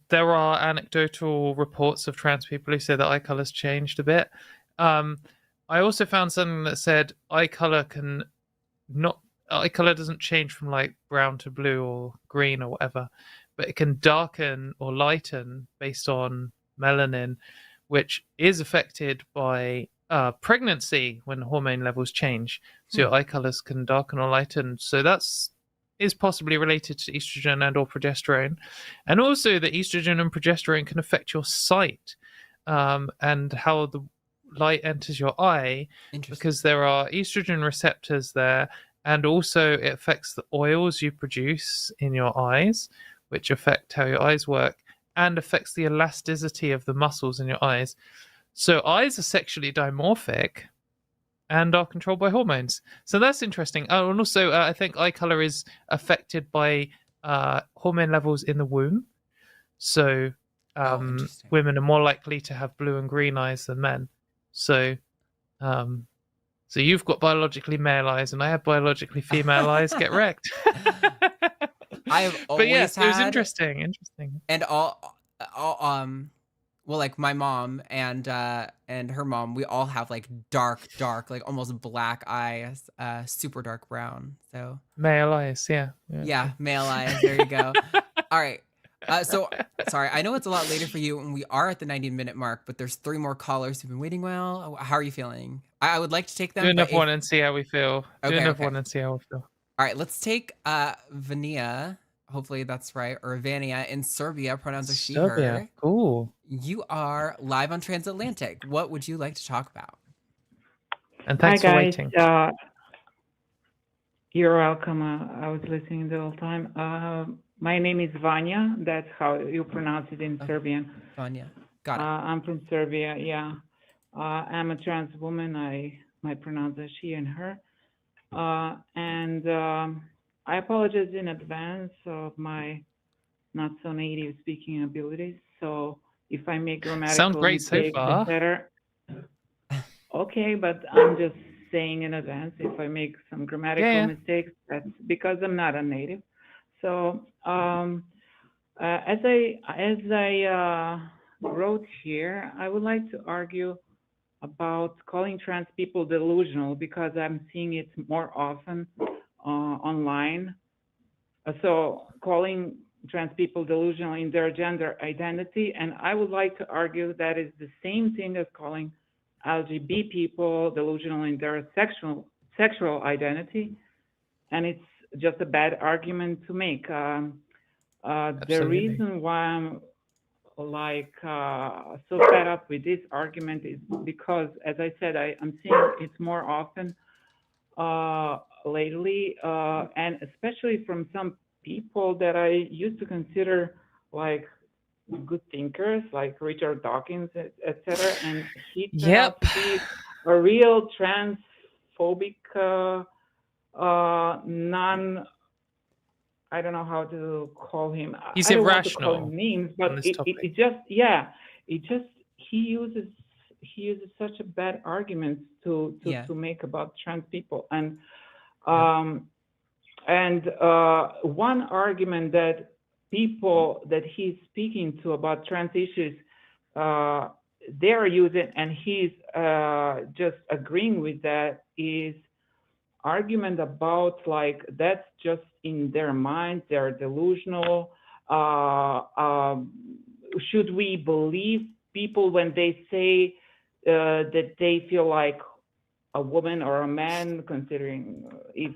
there are anecdotal reports of trans people who say that eye color's changed a bit. I also found something that said eye color doesn't change from like brown to blue or green or whatever, but it can darken or lighten based on melanin, which is affected by pregnancy when hormone levels change. So your eye colors can darken or lighten. So that's is possibly related to estrogen and or progesterone. And also that estrogen and progesterone can affect your sight, and how the light enters your eye, because there are estrogen receptors there, and also it affects the oils you produce in your eyes, which affect how your eyes work, and affects the elasticity of the muscles in your eyes. So eyes are sexually dimorphic and are controlled by hormones. So that's interesting. Oh, and also I think eye color is affected by hormone levels in the womb. So women are more likely to have blue and green eyes than men. So so you've got biologically male eyes and I have biologically female eyes. Get wrecked. I have always but yes, had, it was interesting. And well, like my mom and her mom, we all have like dark, like almost black eyes, super dark brown. So male eyes, yeah, male eyes. There you go. All right. So sorry, I know it's a lot later for you, and we are at the 90-minute mark, but there's 3 more callers who've been waiting. Well, how are you feeling? I would like to take them. Do enough one and see how we feel. Okay, Do enough one and see how we feel. All right, let's take Vania. Hopefully that's right, or Vania in Serbia. Pronouns are she, her. Cool. You are live on Transatlantic. What would you like to talk about? And thanks for waiting. You're welcome. I was listening the whole time. My name is Vanya. That's how you pronounce it in Serbian. Vanya. Got it. I'm from Serbia, yeah. I'm a trans woman. My pronouns are she and her. And I apologize in advance of my not so native speaking abilities. So if I make grammatical mistakes, etc. Okay, but I'm just saying in advance, if I make some grammatical mistakes, that's because I'm not a native. So as I wrote here, I would like to argue about calling trans people delusional, because I'm seeing it more often online. So calling trans people delusional in their gender identity, and I would like to argue that is the same thing as calling LGBT people delusional in their sexual identity, and it's just a bad argument to make. The reason why I'm like so fed up with this argument is because, as I said, I'm seeing it more often lately, and especially from some people that I used to consider like good thinkers, like Richard Dawkins, etc. And he turned out to be a real transphobic, I don't know how to call him. He's I don't irrational. Want to call him names, but he uses such a bad argument to make about trans people. And one argument that people that he's speaking to about trans issues, they're using, and he's just agreeing with that, is argument about like that's just in their minds, they're delusional. Should we believe people when they say that they feel like a woman or a man, considering if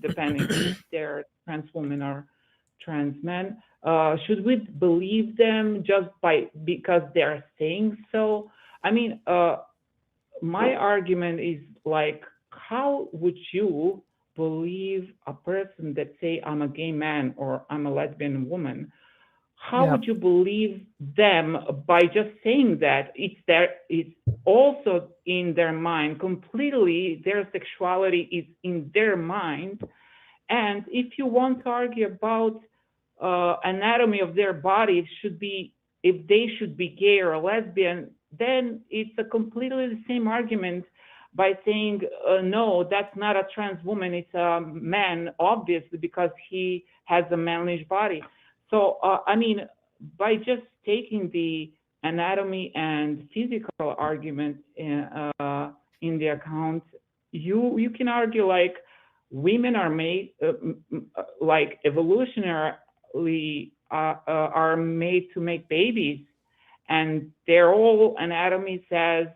depending if they're trans woman or trans men? Should we believe them just because they're saying so? I mean, my argument is like, how would you believe a person that say I'm a gay man or I'm a lesbian woman? How would you believe them by just saying that? It's also in their mind completely. Their sexuality is in their mind, and if you want to argue about anatomy of their body, if they should be gay or lesbian, then it's a completely the same argument by saying, no, that's not a trans woman, it's a man, obviously, because he has a manlish body. So, I mean, by just taking the anatomy and physical argument in the account, you can argue like women are made like evolutionarily are made to make babies, and their whole anatomy says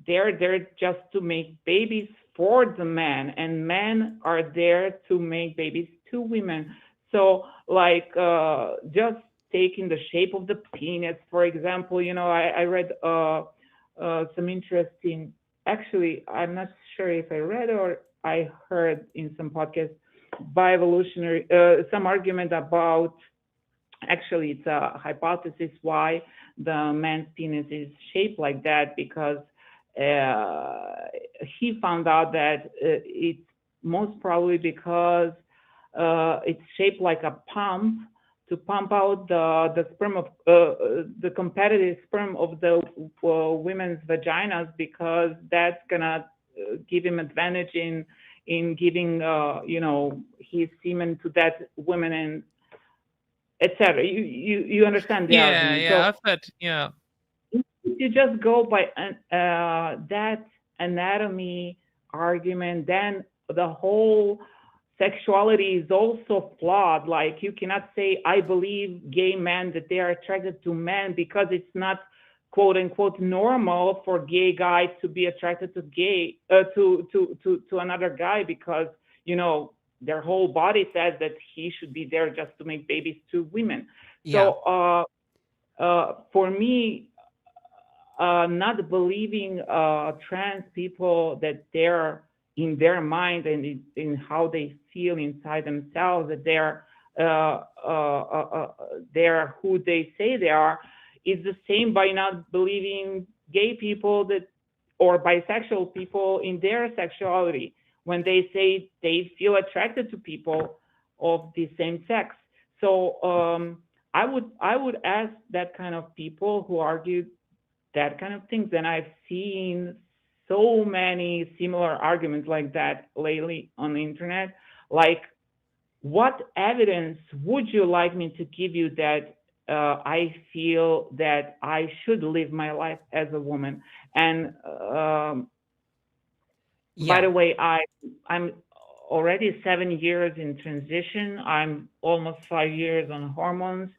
they're just to make babies for the men, and men are there to make babies to women. So like just taking the shape of the penis, for example, I read some interesting, actually, I'm not sure if I read or I heard in some podcast by evolutionary, some argument about, actually it's a hypothesis why the man's penis is shaped like that, because he found out that it's most probably because it's shaped like a pump to pump out the sperm of the competitive sperm of the women's vaginas, because that's gonna give him advantage in giving his semen to that woman, and etc. You understand the argument? Yeah, So I've heard. Yeah, if you just go by that anatomy argument, then the whole sexuality is also flawed. Like, you cannot say, I believe gay men that they are attracted to men, because it's not quote unquote normal for gay guys to be attracted to to another guy, because their whole body says that he should be there just to make babies to women. Yeah. So for me, not believing trans people that they're in their mind and in how they feel inside themselves, that they're who they say they are, is the same by not believing gay people that or bisexual people in their sexuality when they say they feel attracted to people of the same sex. So I would ask that kind of people who argue that kind of things, and I've seen so many similar arguments like that lately on the internet. Like, what evidence would you like me to give you that I feel that I should live my life as a woman? And by the way, I'm already 7 years in transition. I'm almost 5 years on hormones,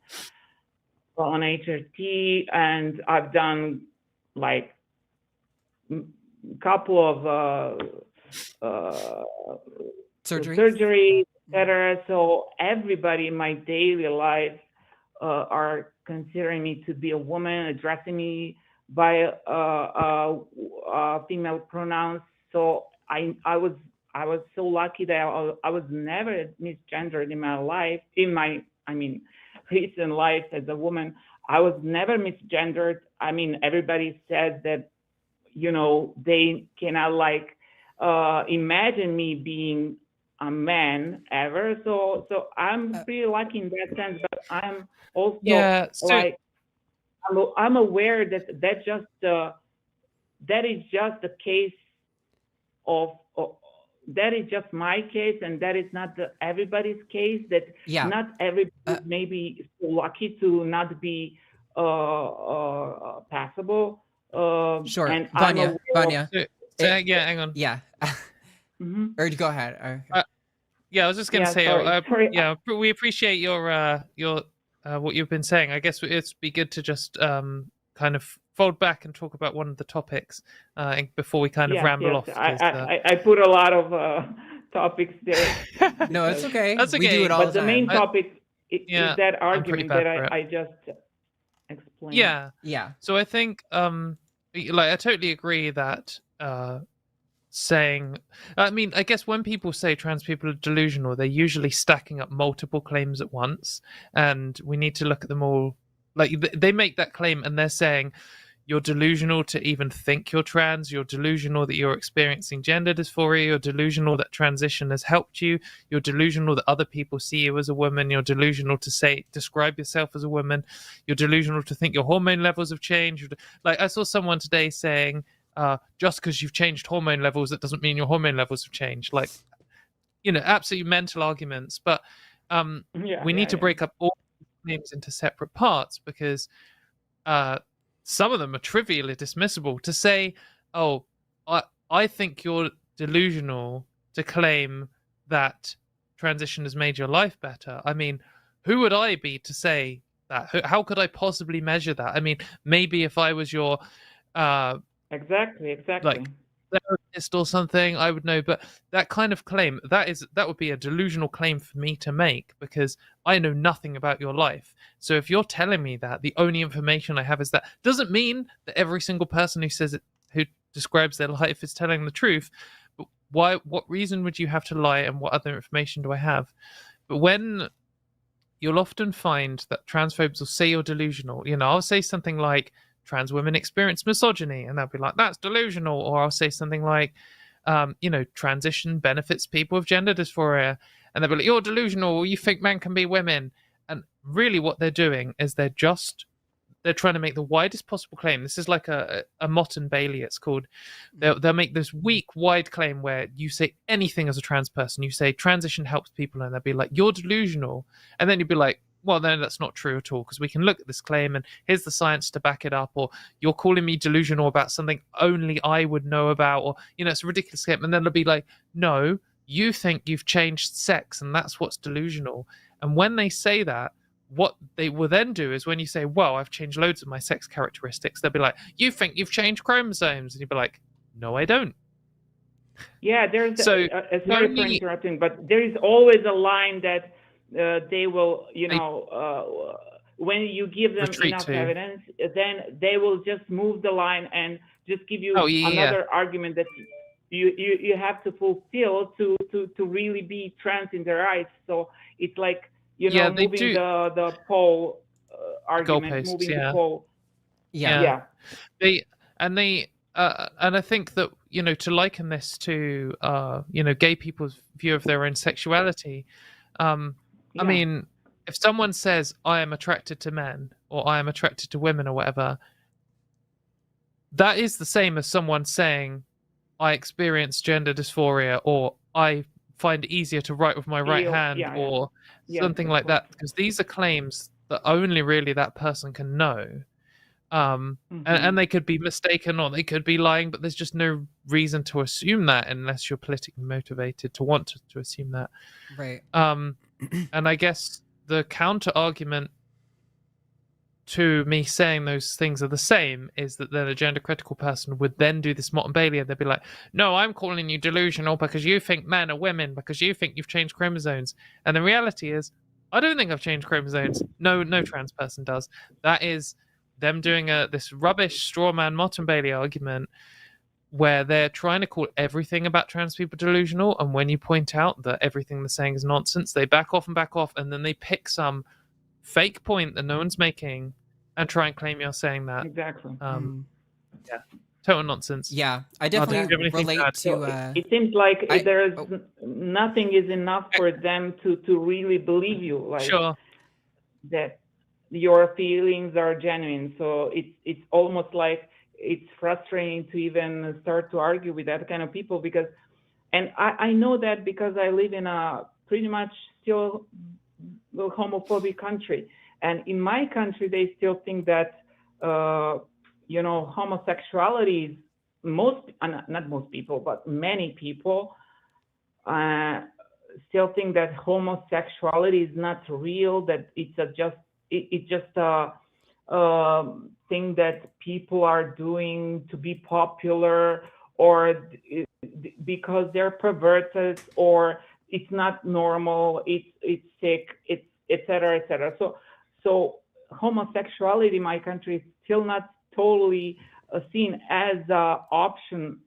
on HRT, and I've done like a couple of surgeries, etc. So everybody in my daily life are considering me to be a woman, addressing me by female pronouns. So I was so lucky that I was never misgendered in my life, recent life as a woman. I was never misgendered. I mean, everybody says that, they cannot imagine me being a man ever. So I'm pretty lucky in that sense, but I'm also I'm aware that that is just the case of that is just my case, and that is not everybody's case. That not everybody may be so lucky to not be passable. Sure, and Vanya. hang on. Yeah. Or go ahead. Yeah, I was just gonna say, sorry. We appreciate your what you've been saying. I guess it'd be good to just kind of fold back and talk about one of the topics before we kind of ramble off. I put a lot of topics there. No, it's okay. That's okay. We do it all but the main topic is that argument that I just explained. Yeah. So I think, I totally agree that saying, I guess when people say trans people are delusional, they're usually stacking up multiple claims at once, and we need to look at them all. Like, they make that claim and they're saying you're delusional to even think you're trans, you're delusional that you're experiencing gender dysphoria, you're delusional that transition has helped you, you're delusional that other people see you as a woman, you're delusional to describe yourself as a woman, you're delusional to think your hormone levels have changed. Like, I saw someone today saying, just because you've changed hormone levels, that doesn't mean your hormone levels have changed. Like, absolutely mental arguments. But we need to break up all claims into separate parts, because some of them are trivially dismissible. To say, oh, I think you're delusional to claim that transition has made your life better. I mean, who would I be to say that? How could I possibly measure that? I mean, maybe if I was your Exactly. like therapist or something, I would know. But that kind of claim, that would be a delusional claim for me to make, because I know nothing about your life. So if you're telling me that the only information I have is that, doesn't mean that every single person who says it, who describes their life, is telling the truth. But what reason would you have to lie, and what other information do I have? But when you'll often find that transphobes will say you're delusional, I'll say something like, trans women experience misogyny, and they'll be like, that's delusional. Or I'll say something like, transition benefits people with gender dysphoria, and they'll be like, you're delusional, or you think men can be women. And really what they're doing is they're trying to make the widest possible claim. This is like a Mott and Bailey, it's called. They'll make this weak, wide claim where you say anything as a trans person. You say transition helps people, and they'll be like, you're delusional. And then you'd be like, well, then that's not true at all, because we can look at this claim and here's the science to back it up. Or you're calling me delusional about something only I would know about, or it's a ridiculous claim. And then they'll be like, no, you think you've changed sex, and that's what's delusional. And when they say that, what they will then do is, when you say, well, I've changed loads of my sex characteristics, they'll be like, you think you've changed chromosomes, and you'll be like, no, I don't. Yeah, there's So sorry for interrupting, but there is always a line that they will, when you give them enough evidence, then they will just move the line and just give you another argument that you have to fulfill to really be trans in their eyes. So it's like, moving the pole argument, moving the pole. Yeah. And I think that, to liken this to, gay people's view of their own sexuality. I mean, if someone says, I am attracted to men, or I am attracted to women, or whatever, that is the same as someone saying, I experience gender dysphoria, or I find it easier to write with my right hand, or something like that, because these are claims that only really that person can know. And they could be mistaken, or they could be lying, but there's just no reason to assume that unless you're politically motivated to want to assume that. Right. And I guess the counter argument to me saying those things are the same is that then a gender critical person would then do this Mott and Bailey, and they'd be like, no, I'm calling you delusional because you think men are women, because you think you've changed chromosomes. And the reality is, I don't think I've changed chromosomes. No trans person does. That is them doing this rubbish straw man Mott and Bailey argument, where they're trying to call everything about trans people delusional, and when you point out that everything they're saying is nonsense, they back off, and then they pick some fake point that no one's making and try and claim you're saying that. Exactly. Yeah, total nonsense. Yeah, I definitely relate to... it seems like nothing is enough for them to really believe you, like that your feelings are genuine. So it's almost like it's frustrating to even start to argue with that kind of people, because, and I know that because I live in a pretty much still homophobic country, and in my country they still think that homosexuality is not most people, but many people still think that homosexuality is not real, that it's just a thing that people are doing to be popular, or because they're perverted, or it's not normal, it's sick, it's etc. etc. So homosexuality in my country is still not totally seen as an option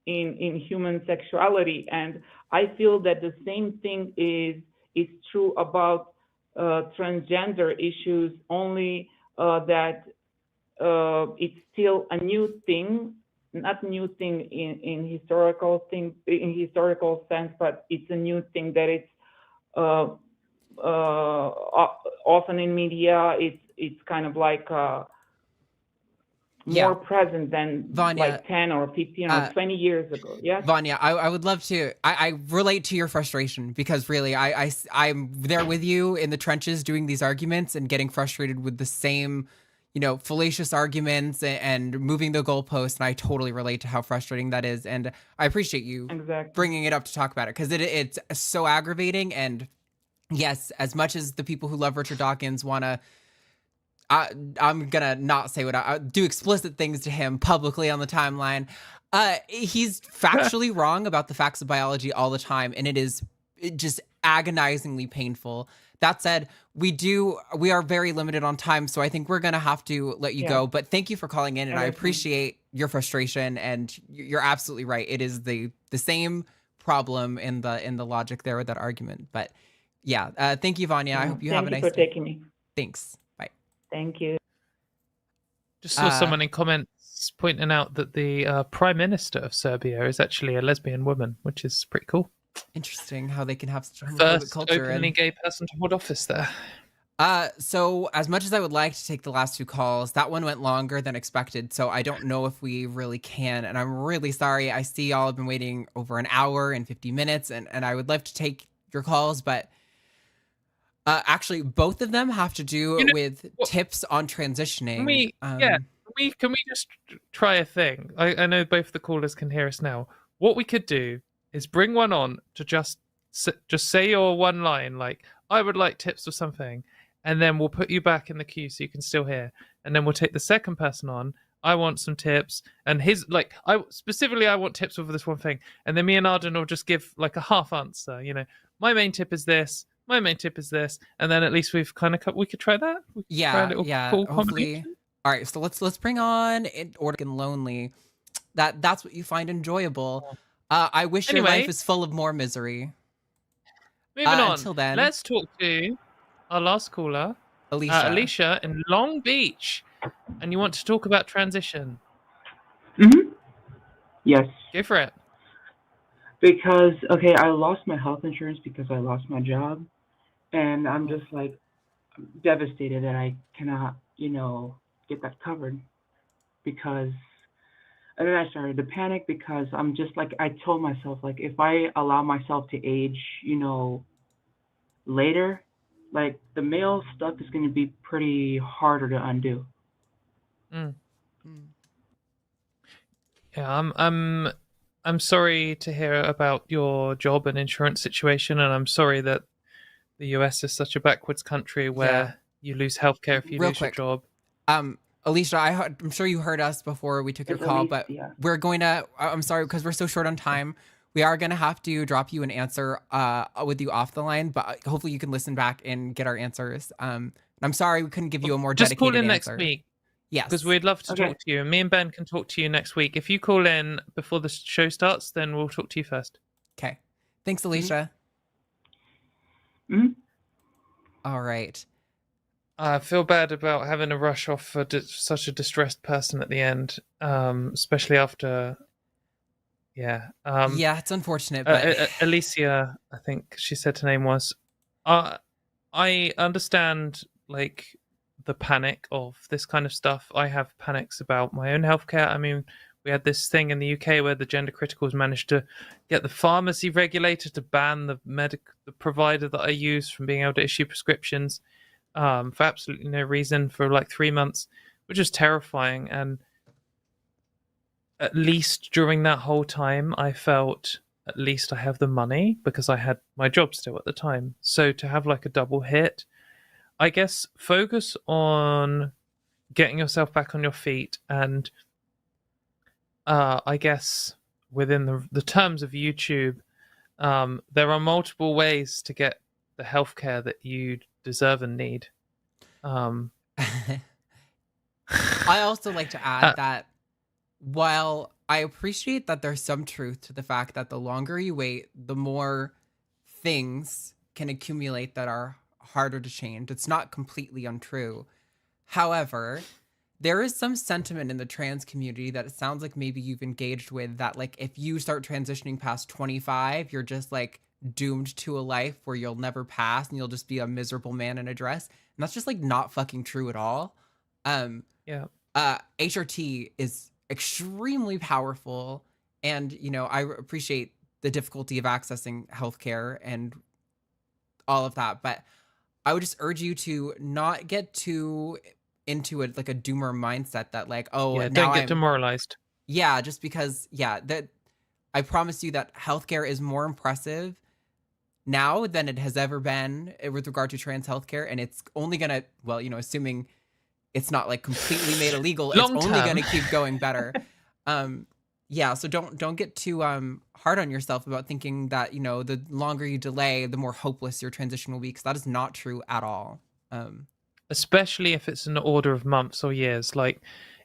in human sexuality, and I feel that the same thing is true about transgender issues, only that it's still a new thing, not new thing in historical sense, but it's a new thing that it's often in media. It's kind of like more present than Vanya, like 10 or 15 or 20 years ago. Yes. Vanya, I would love to. I relate to your frustration because really, I'm there with you in the trenches doing these arguments and getting frustrated with the same, fallacious arguments and moving the goalpost. And I totally relate to how frustrating that is. And I appreciate you bringing it up to talk about it because it's so aggravating. And yes, as much as the people who love Richard Dawkins want to, I'm gonna not say what I do explicit things to him publicly on the timeline. He's factually wrong about the facts of biology all the time, and it is just agonizingly painful. That said, we are very limited on time, so I think we're gonna have to let you go. But thank you for calling in, and I appreciate your frustration. And you're absolutely right; it is the same problem in the logic there with that argument. But yeah, thank you, Vanya. I hope you have a nice day. Thank you for taking me. Thanks. Bye. Thank you. Just saw someone in comments pointing out that the Prime Minister of Serbia is actually a lesbian woman, which is pretty cool. Interesting how they can have such a first culture. Openly gay person to hold office there. So as much as I would like to take the last two calls, that one went longer than expected. So I don't know if we really can. And I'm really sorry. I see y'all have been waiting over an hour and 50 minutes. And I would love to take your calls, but actually both of them have to do with tips on transitioning. Can we just try a thing? I know both the callers can hear us now. What we could do is bring one on to just say your one line, like, I would like tips or something, and then we'll put you back in the queue so you can still hear. And then we'll take the second person on. I want some tips, and I want tips for this one thing. And then me and Arden will just give like a half answer. My main tip is this. My main tip is this, and then at least we've we could try that. Hopefully. All right, so let's bring on in order and lonely. That's what you find enjoyable. I wish your life is full of more misery. Moving on. Until then, let's talk to our last caller, Alicia in Long Beach, and you want to talk about transition. Yes. Go for it. Because I lost my health insurance because I lost my job, and I'm just like devastated that I cannot, get that covered. And then I started to panic because I'm just like, I told myself, like, if I allow myself to age, later, like the male stuff is going to be pretty harder to undo. Yeah, I'm sorry to hear about your job and insurance situation, and I'm sorry that the US is such a backwards country where you lose healthcare if you lose your job. Alicia, I'm sure you heard us before we took your call, but we're going to, I'm sorry, because we're so short on time, we are going to have to drop you an answer with you off the line, but hopefully you can listen back and get our answers. I'm sorry we couldn't give you a more dedicated answer. Just call in next week. Yes. Because we'd love to talk to you, and me and Ben can talk to you next week. If you call in before the show starts, then we'll talk to you first. Okay. Thanks, Alicia. All right. I feel bad about having to rush off for such a distressed person at the end, especially after... it's unfortunate, but... Alicia, I think she said her name was. I understand, like, the panic of this kind of stuff. I have panics about my own healthcare. I mean, we had this thing in the UK where the gender criticals managed to get the pharmacy regulator to ban the provider that I use from being able to issue prescriptions for absolutely no reason for like 3 months, which is terrifying. And at least during that whole time, I felt at least I have the money because I had my job still at the time. So to have like a double hit, I guess focus on getting yourself back on your feet. And I guess within the terms of YouTube, there are multiple ways to get the healthcare that you deserve and need. I also like to add that while I appreciate that there's some truth to the fact that the longer you wait, the more things can accumulate that are harder to change. It's not completely untrue. However, there is some sentiment in the trans community that it sounds like maybe you've engaged with that, like, if you start transitioning past 25, you're just like doomed to a life where you'll never pass and you'll just be a miserable man in a dress. And that's just like not fucking true at all. HRT is extremely powerful, and I appreciate the difficulty of accessing healthcare and all of that, but I would just urge you to not get too into it like a doomer mindset that like, oh, Yeah, now don't get I'm demoralized. yeah, just because that I promise you that healthcare is more impressive now than it has ever been with regard to trans healthcare, and it's only gonna, well, assuming it's not like completely made illegal, it's Long only term. gonna keep going better. Yeah, so don't get too hard on yourself about thinking that the longer you delay, the more hopeless your transition will be, because that is not true at all. Especially if it's an order of months or years. Like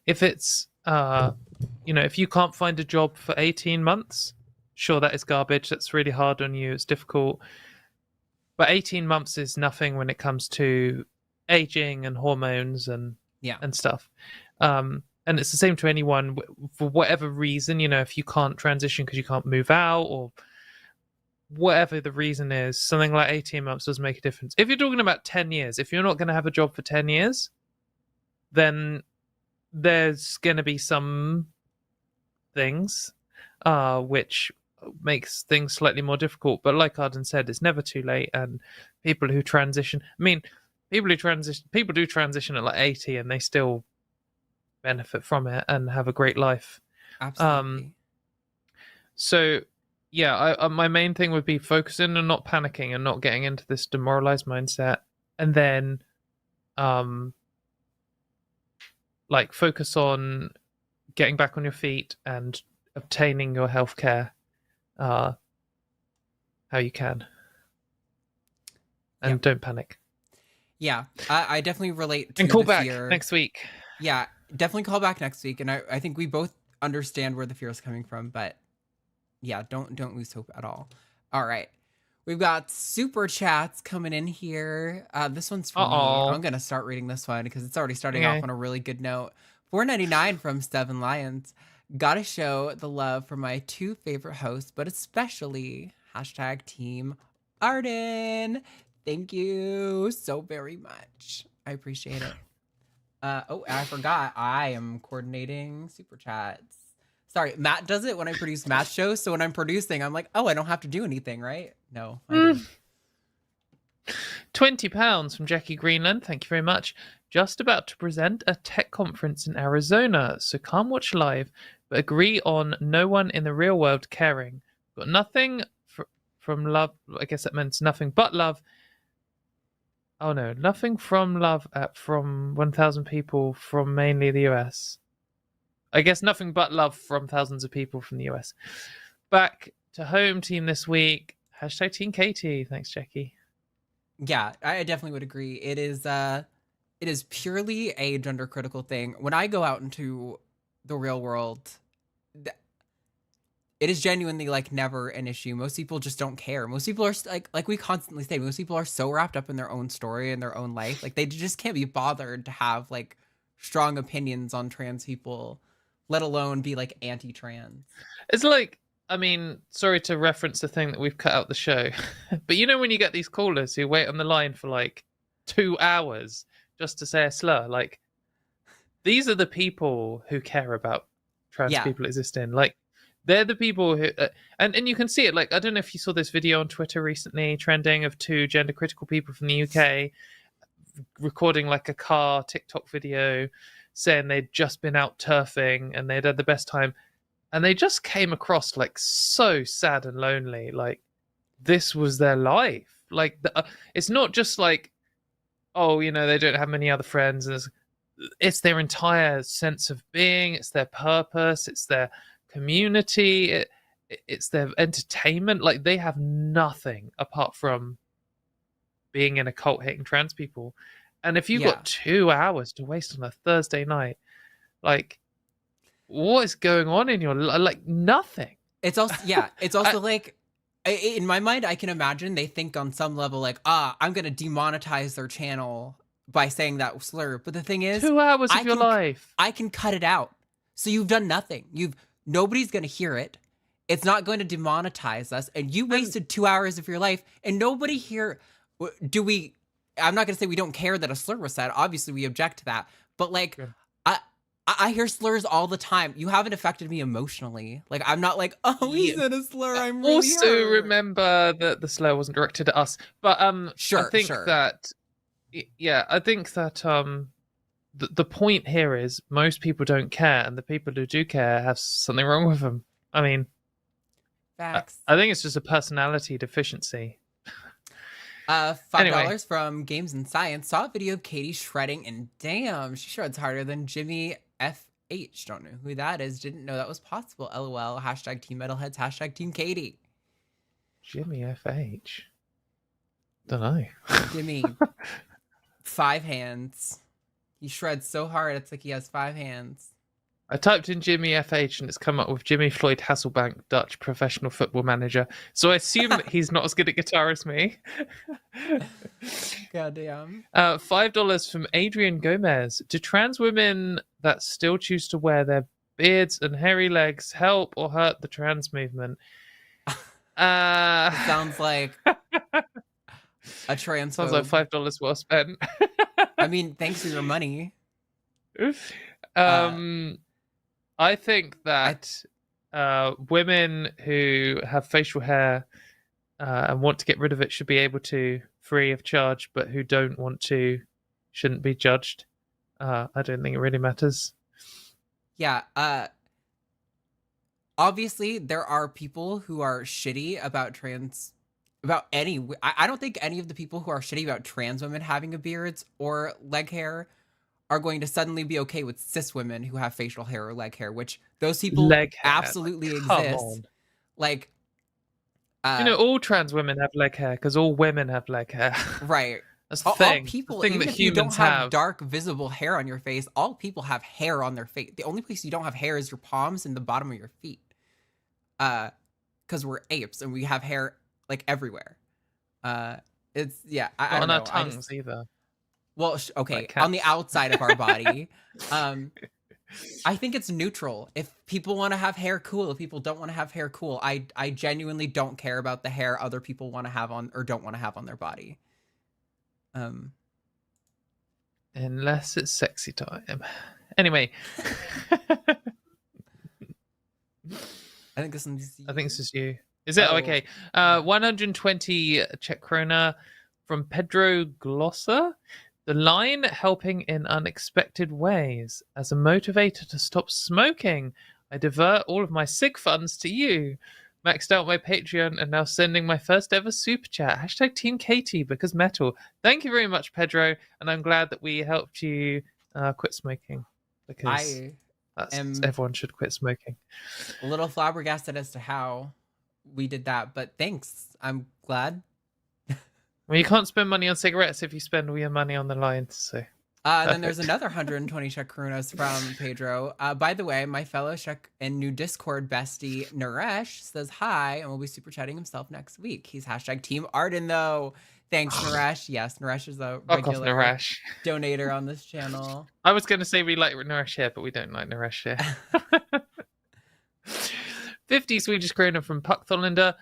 if it's if you can't find a job for 18 months, sure, that is garbage. That's really hard on you. It's difficult. But 18 months is nothing when it comes to aging and hormones and stuff. And it's the same to anyone for whatever reason, if you can't transition because you can't move out or whatever the reason is, something like 18 months does make a difference. If you're talking about 10 years, if you're not going to have a job for 10 years, then there's going to be some things which makes things slightly more difficult. But like Arden said, it's never too late. And people who transition, people do transition at like 80 and they still benefit from it and have a great life. Absolutely. So yeah, my main thing would be focusing and not panicking and not getting into this demoralized mindset, and then like focus on getting back on your feet and obtaining your healthcare how you can, and don't panic. Yeah, I definitely relate to and call the back fear. next week. Yeah, definitely call back next week, and I think we both understand where the fear is coming from, but yeah, don't lose hope at all. All right, we've got super chats coming in here. This one's for me. I'm gonna start reading this one because it's already starting off on a really good note. $4.99 from Seven Lions. Gotta show the love for my two favorite hosts, but especially #Team Arden. Thank you so very much. I appreciate it. I forgot. I am coordinating super chats. Sorry, Matt does it when I produce Matt's shows. So when I'm producing, I'm like, oh, I don't have to do anything, right? No, I didn't. £20 from Jackie Greenland. Thank you very much. Just about to present a tech conference in Arizona, so can't watch live, but agree on no one in the real world caring. Got nothing from love. I guess that meant nothing but love. Oh no, nothing from love from 1,000 people from mainly the US. I guess nothing but love from thousands of people from the US. Back to home team this week. #Team Katy. Thanks, Jackie. Yeah, I definitely would agree. It is purely a gender critical thing. When I go out into the real world, it is genuinely like never an issue. Most people just don't care. Most people are like we constantly say, most people are so wrapped up in their own story and their own life. Like they just can't be bothered to have like strong opinions on trans people, let alone be like anti-trans. It's like, sorry to reference the thing that we've cut out the show, but when you get these callers who wait on the line for like 2 hours just to say a slur, like these are the people who care about trans people existing. Like they're the people who, and you can see it. Like, I don't know if you saw this video on Twitter recently trending of two gender critical people from the UK recording like a car TikTok video saying they'd just been out turfing and they'd had the best time. And they just came across like so sad and lonely. Like this was their life. Like it's not just like, oh, they don't have many other friends. It's their entire sense of being. It's their purpose. It's their community. It's their entertainment. Like they have nothing apart from being in a cult hating trans people. And if you've got 2 hours to waste on a Thursday night, like what is going on in your life? Like nothing. It's also it's also like in my mind I can imagine they think on some level like, I'm gonna demonetize their channel by saying that slur. But the thing is, 2 hours of your life. I can cut it out. So you've done nothing. Nobody's gonna hear it. It's not going to demonetize us. And you wasted 2 hours of your life and nobody here I'm not gonna say we don't care that a slur was said. Obviously we object to that. But like I hear slurs all the time. You haven't affected me emotionally. Like, I'm not like, oh, he Yeah. said a slur. I'm really Also, hurt. remember that the slur wasn't directed at us. But Sure, I think sure. that, I think that the point here is most people don't care, and the people who do care have something wrong with them. I mean, Facts. I think it's just a personality deficiency. $5 from Games and Science. Saw a video of Katy shredding, and damn, she shreds harder than Jimmy FH. Don't know who that is. Didn't know that was possible. LOL. Hashtag Team Metalheads. Hashtag Team Katy. Jimmy FH. Don't know. Jimmy. 5 hands. He shreds so hard, it's like he has 5 hands. I typed in Jimmy FH and it's come up with Jimmy Floyd Hasselbank, Dutch professional football manager. So I assume that he's not as good at guitar as me. Goddamn. $5 from Adrian Gomez. Do trans women that still choose to wear their beards and hairy legs help or hurt the trans movement? It sounds like a trans. Sounds like $5 well spent. I mean, thanks for your money. I think that women who have facial hair and want to get rid of it should be able to, free of charge, but who don't want to shouldn't be judged. I don't think it really matters. Yeah. Obviously, there are people who are shitty about I don't think any of the people who are shitty about trans women having a beard or leg hair are going to suddenly be okay with cis women who have facial hair or leg hair, which those people absolutely exist. Like, all trans women have leg hair because all women have leg hair. Right. That's the thing. All people, even that if you don't humans have dark, visible hair on your face, all people have hair on their face. The only place you don't have hair is your palms and the bottom of your feet. Because we're apes and we have hair like everywhere. It's I don't on know. our tongues either. Well, okay, like on the outside of our body. I think it's neutral. If people want to have hair, cool. If people don't want to have hair, cool. I genuinely don't care about the hair other people want to have on or don't want to have on their body. Unless it's sexy time. Anyway. I think this one's you. I think this is you. Is it? Oh, okay. 120 Czech krona from Pedro Glosser. The line helping in unexpected ways. As a motivator to stop smoking, I divert all of my SIG funds to you. Maxed out my Patreon and now sending my first ever super chat. Hashtag Team Katy because metal. Thank you very much, Pedro. And I'm glad that we helped you quit smoking. Because everyone should quit smoking. A little flabbergasted as to how we did that, but thanks. I'm glad. Well, you can't spend money on cigarettes if you spend all your money on the lines, so... Then there's another 120 Czech Korunas from Pedro. By the way, my fellow Czech and new Discord bestie, Naresh, says hi and will be super chatting himself next week. He's hashtag Team Arden, though. Thanks, Naresh. Yes, Naresh is a regular donator on this channel. I was going to say we like Naresh here, but we don't like Naresh here. 50 Swedish krona from Puckthollander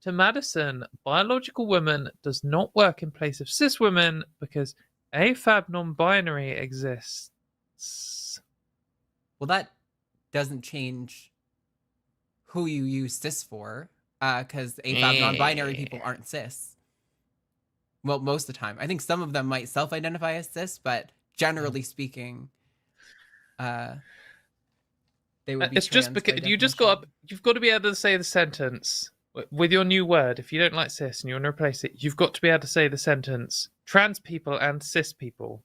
to Madison. Biological woman does not work in place of cis women because AFAB non-binary exists. Well, that doesn't change who you use cis for, because AFAB non-binary people aren't cis. Well, most of the time. I think some of them might self-identify as cis, but generally speaking, they would be it's just because you've got to be able to say the sentence with your new word. If you don't like cis and you want to replace it, you've got to be able to say the sentence trans people and cis people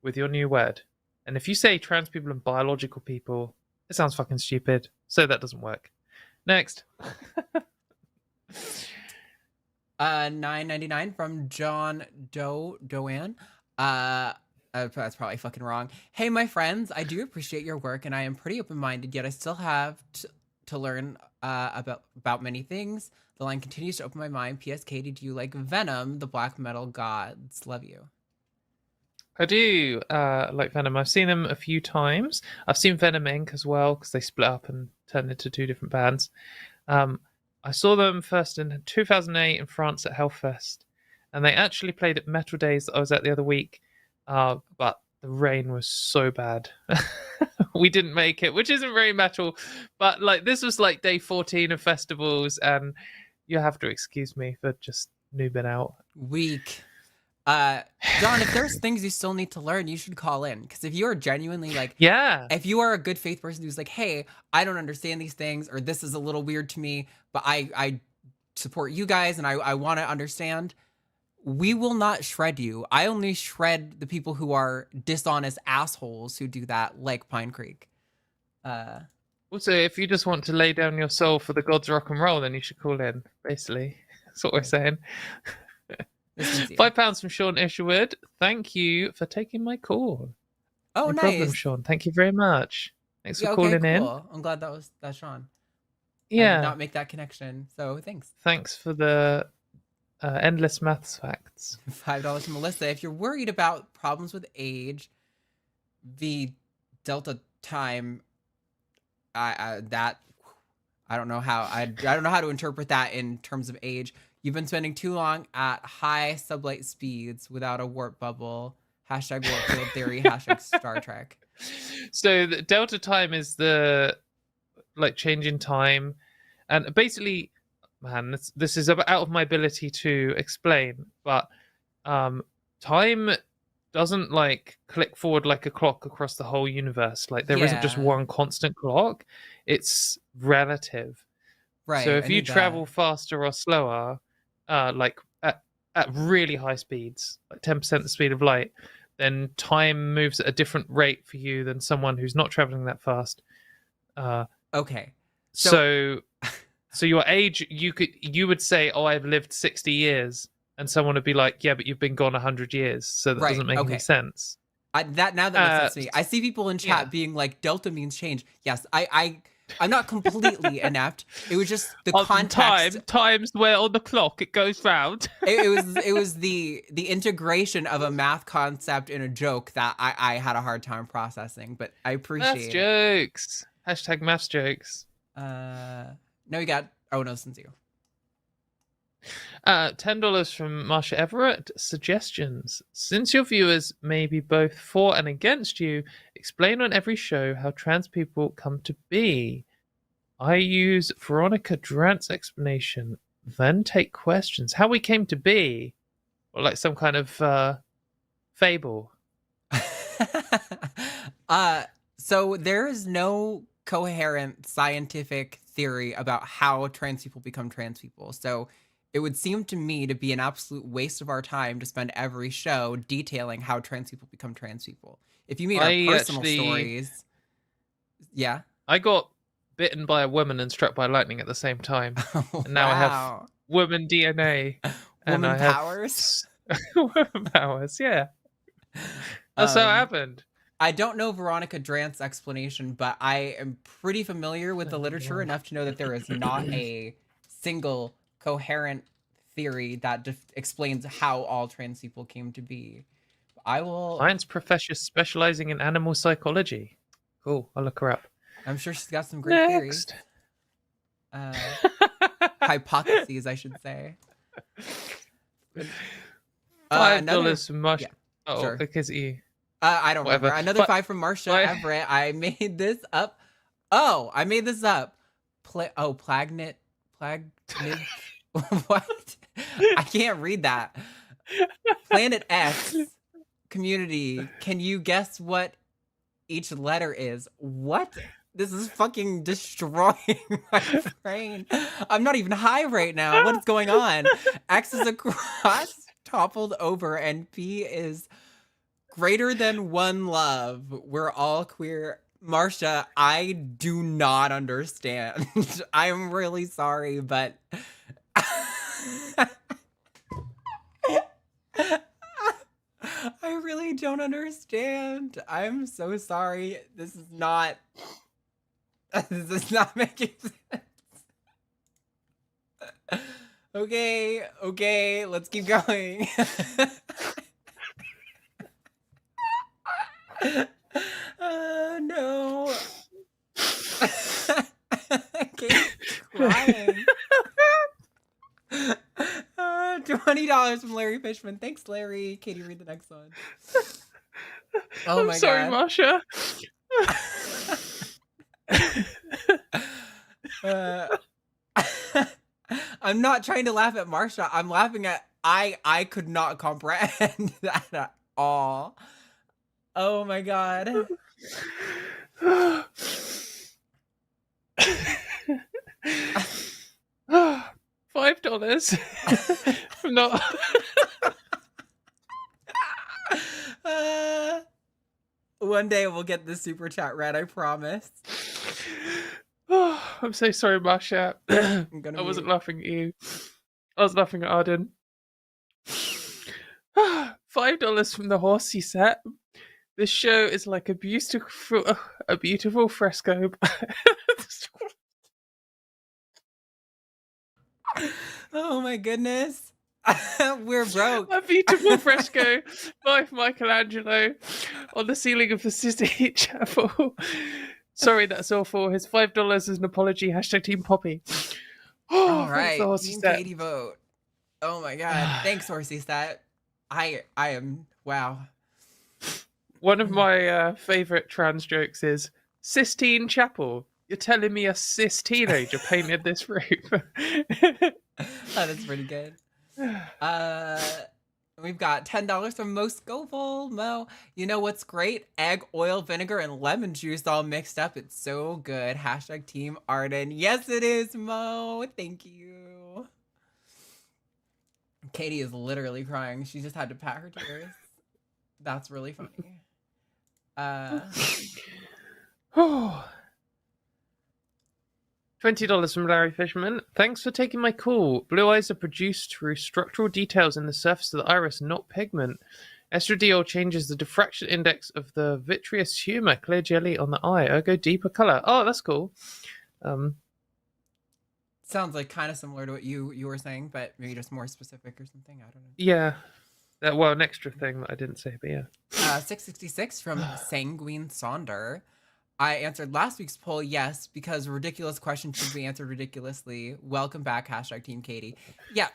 with your new word. And if you say trans people and biological people, it sounds fucking stupid. So that doesn't work. Next. $9.99 from John Doan. That's probably fucking wrong. Hey, my friends, I do appreciate your work, and I am pretty open-minded, yet I still have to learn about many things. The line continues to open my mind. P.S. Katy, do you like Venom, the black metal gods? Love you. I do like Venom. I've seen them a few times. I've seen Venom Inc. as well, because they split up and turned into 2 different bands. I saw them first in 2008 in France at Hellfest, and they actually played at Metal Days that I was at the other week, but the rain was so bad we didn't make it, which isn't very metal. But like this was like day 14 of festivals, and you have to excuse me for just noobing out. Weak. John, if there's things you still need to learn, you should call in. Because if you are genuinely like, if you are a good faith person who's like, hey, I don't understand these things, or this is a little weird to me, but I support you guys and I want to understand, we will not shred you. I only shred the people who are dishonest assholes who do that, like Pine Creek. Also, if you just want to lay down your soul for the gods rock and roll, then you should call in, basically. That's what we're saying. £5 from Sean Isherwood. Thank you for taking my call. Oh, no nice. problem, Sean. Thank you very much. Thanks for calling in. I'm glad that's Sean. Yeah. I did not make that connection, so thanks. Thanks for the endless maths facts. $5 from Melissa. If you're worried about problems with age, the Delta time, I don't know how I don't know how to interpret that in terms of age. You've been spending too long at high sublight speeds without a warp bubble. Hashtag warp field theory. Hashtag Star Trek. So the Delta time is the like change in time, and basically, man, this is out of my ability to explain, but time doesn't like click forward like a clock across the whole universe. Like there isn't just one constant clock. It's relative. Right. So if you travel faster or slower, like at really high speeds, like 10% the speed of light, then time moves at a different rate for you than someone who's not traveling that fast. Okay. So your age, you would say, oh, I've lived 60 years, and someone would be like, yeah, but you've been gone 100 years, so that doesn't make any sense. That makes sense to me. I see people in chat being like, Delta means change. Yes, I'm not completely inept. It was just the context. Times where on the clock it goes round. it was the integration of a math concept in a joke that I had a hard time processing, but I appreciate maths jokes. Hashtag maths jokes. No, you got since you. $10 from Marsha Everett. Suggestions. Since your viewers may be both for and against you, explain on every show how trans people come to be. I use Veronica Drant's explanation, then take questions. How we came to be? Or like some kind of fable. So there is no coherent scientific theory about how trans people become trans people. So it would seem to me to be an absolute waste of our time to spend every show detailing how trans people become trans people. If you mean our personal stories, yeah. I got bitten by a woman and struck by lightning at the same time, and now I have woman DNA. Woman powers. Woman powers, yeah. That's how it happened. I don't know Veronica Drant's explanation, but I am pretty familiar with the literature enough to know that there is not a single coherent theory that explains how all trans people came to be. Science professor specializing in animal psychology. Cool, I'll look her up. I'm sure she's got some great theories. Hypotheses, I should say. $5 from Marsha. Yeah, oh, sure. Because you. I don't remember. Another 5 from Marsha Everett. I made this up. Oh, I made this up. Plagnit. What? I can't read that. Planet X community. Can you guess what each letter is? What? This is fucking destroying my brain. I'm not even high right now. What is going on? X is across, toppled over, and P is greater than one love. We're all queer. Marsha, I do not understand. I'm really sorry, but I really don't understand. I'm so sorry. This is not making sense. Okay, let's keep going. No. I keep crying. $20 from Larry Fishman. Thanks, Larry. Katie, read the next one. Oh, I'm sorry, Marsha. I'm not trying to laugh at Marsha. I'm laughing at I could not comprehend that at all. Oh my god. $5 from the One day we'll get the super chat read, I promise. I'm so sorry, Marsha. I wasn't laughing at you. I was laughing at Arden. $5 from the Horsey set. This show is like a beautiful fresco. Oh my goodness. We're broke. A beautiful fresco by Michelangelo on the ceiling of the Sistine Chapel. Sorry, that's awful. His $5 is an apology. # Team Poppy. All right, Team Katy vote. Oh my god. Thanks, Horsey Stat. I am, wow. One of my favorite trans jokes is Sistine Chapel. You're telling me a cis teenager painted this room? That is pretty good. We've got $10 from Mo Scoville. Mo, you know what's great? Egg, oil, vinegar, and lemon juice all mixed up. It's so good. # Team Arden. Yes, it is, Mo. Thank you. Katie is literally crying. She just had to pat her tears. That's really funny. $20 from Larry Fisherman. Thanks for taking my call. Blue eyes are produced through structural details in the surface of the iris, not pigment. Estradiol changes the diffraction index of the vitreous humor, clear jelly on the eye. Ergo deeper color. Oh, that's cool. Sounds like kind of similar to what you were saying, but maybe just more specific or something. I don't know. Yeah. Well, an extra thing that I didn't say, but yeah. 666 from Sanguine Sonder. I answered last week's poll, yes, because a ridiculous question should be answered ridiculously. Welcome back, # Team Katy. Yeah,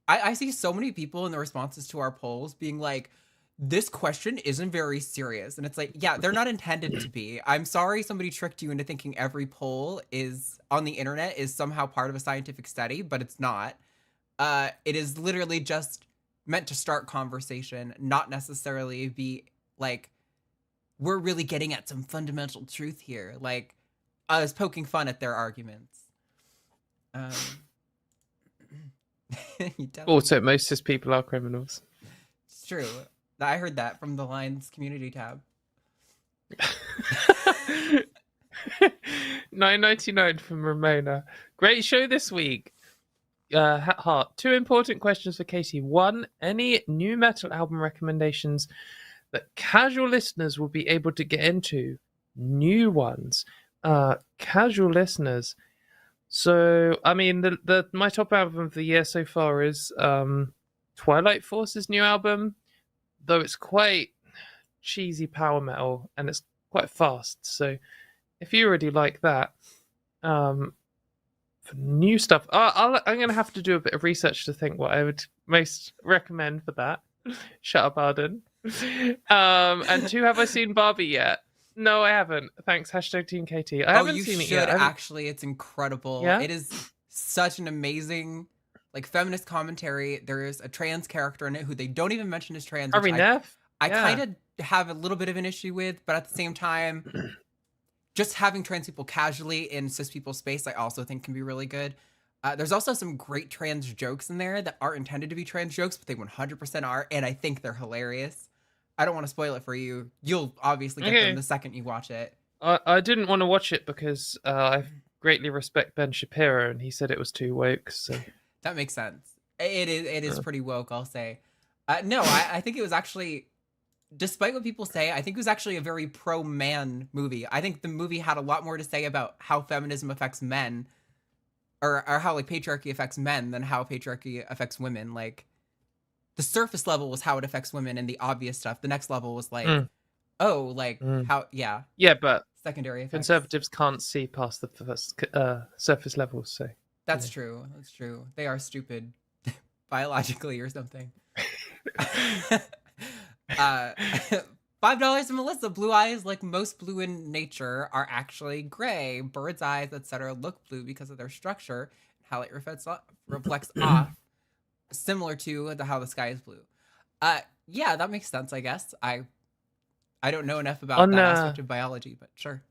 I see so many people in the responses to our polls being like, this question isn't very serious. And it's like, yeah, they're not intended to be. I'm sorry somebody tricked you into thinking every poll is on the internet is somehow part of a scientific study, but it's not. It is literally just meant to start conversation, not necessarily be like, we're really getting at some fundamental truth here. Like, I was poking fun at their arguments. Also, most cis people are criminals. It's true. I heard that from the Lines community tab. $9.99 from Ramona. Great show this week. Heart. 2 important questions for Katy. 1, any new metal album recommendations that casual listeners will be able to get into? New ones. Casual listeners. So, I mean, my top album of the year so far is Twilight Force's new album, though it's quite cheesy power metal and it's quite fast. So, if you already like that, for new stuff, I'm going to have to do a bit of research to think what I would most recommend for that. Shut up, Arden. And 2, have I seen Barbie yet? No, I haven't. Thanks, # Team Katy. I haven't seen it yet. Actually, it's incredible. Yeah? It is such an amazing, like, feminist commentary. There is a trans character in it who they don't even mention as trans. Harvey Neff? I kind of have a little bit of an issue with, but at the same time, just having trans people casually in cis people's space, I also think can be really good. There's also some great trans jokes in there that aren't intended to be trans jokes, but they 100% are, and I think they're hilarious. I don't want to spoil it for you. You'll obviously get them the second you watch it. I didn't want to watch it because I greatly respect Ben Shapiro, and he said it was too woke. So that makes sense. It is pretty woke, I'll say. No, I think it was actually, despite what people say, I think it was actually a very pro-man movie. I think the movie had a lot more to say about how feminism affects men, or how like patriarchy affects men than how patriarchy affects women. Like, the surface level was how it affects women and the obvious stuff. The next level was like, how, yeah. Yeah, but secondary effects. Conservatives can't see past the first surface levels, so. That's true. That's true. They are stupid biologically or something. $5 $5 from Melissa. Blue eyes, like most blue in nature, are actually gray. Birds' eyes, etc., look blue because of their structure. How light reflects off, similar to how the sky is blue. Yeah, that makes sense, I guess. I don't know enough about that aspect of biology, but sure.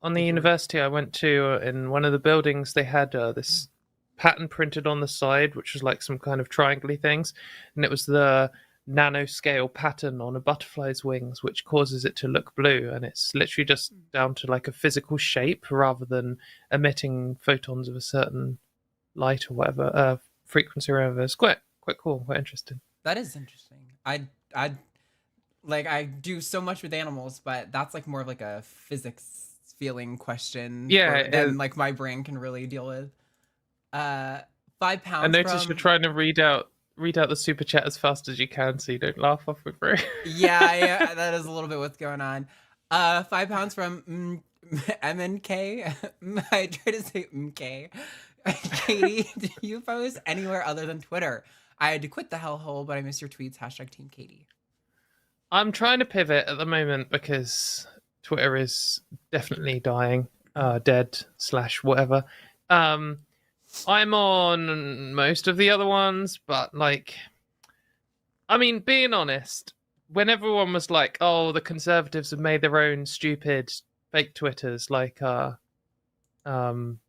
On the university I went to, in one of the buildings, they had this pattern printed on the side, which was like some kind of triangle-y things, and it was the nanoscale pattern on a butterfly's wings, which causes it to look blue, and it's literally just down to like a physical shape rather than emitting photons of a certain light or whatever frequency or whatever. It's quite cool, quite interesting. That is interesting. I do so much with animals, but that's like more of like a physics feeling question than like my brain can really deal with. 5 pounds. I noticed you're trying to read out the super chat as fast as you can, so you don't laugh off with through. yeah, that is a little bit what's going on. 5 pounds from MNK. I try to say MK. Katie, do you post anywhere other than Twitter? I had to quit the hellhole, but I miss your tweets. # Team Katie. I'm trying to pivot at the moment because Twitter is definitely dying, dead / whatever. I'm on most of the other ones, but like, I mean, being honest, when everyone was like, "Oh, the conservatives have made their own stupid fake Twitters," like, what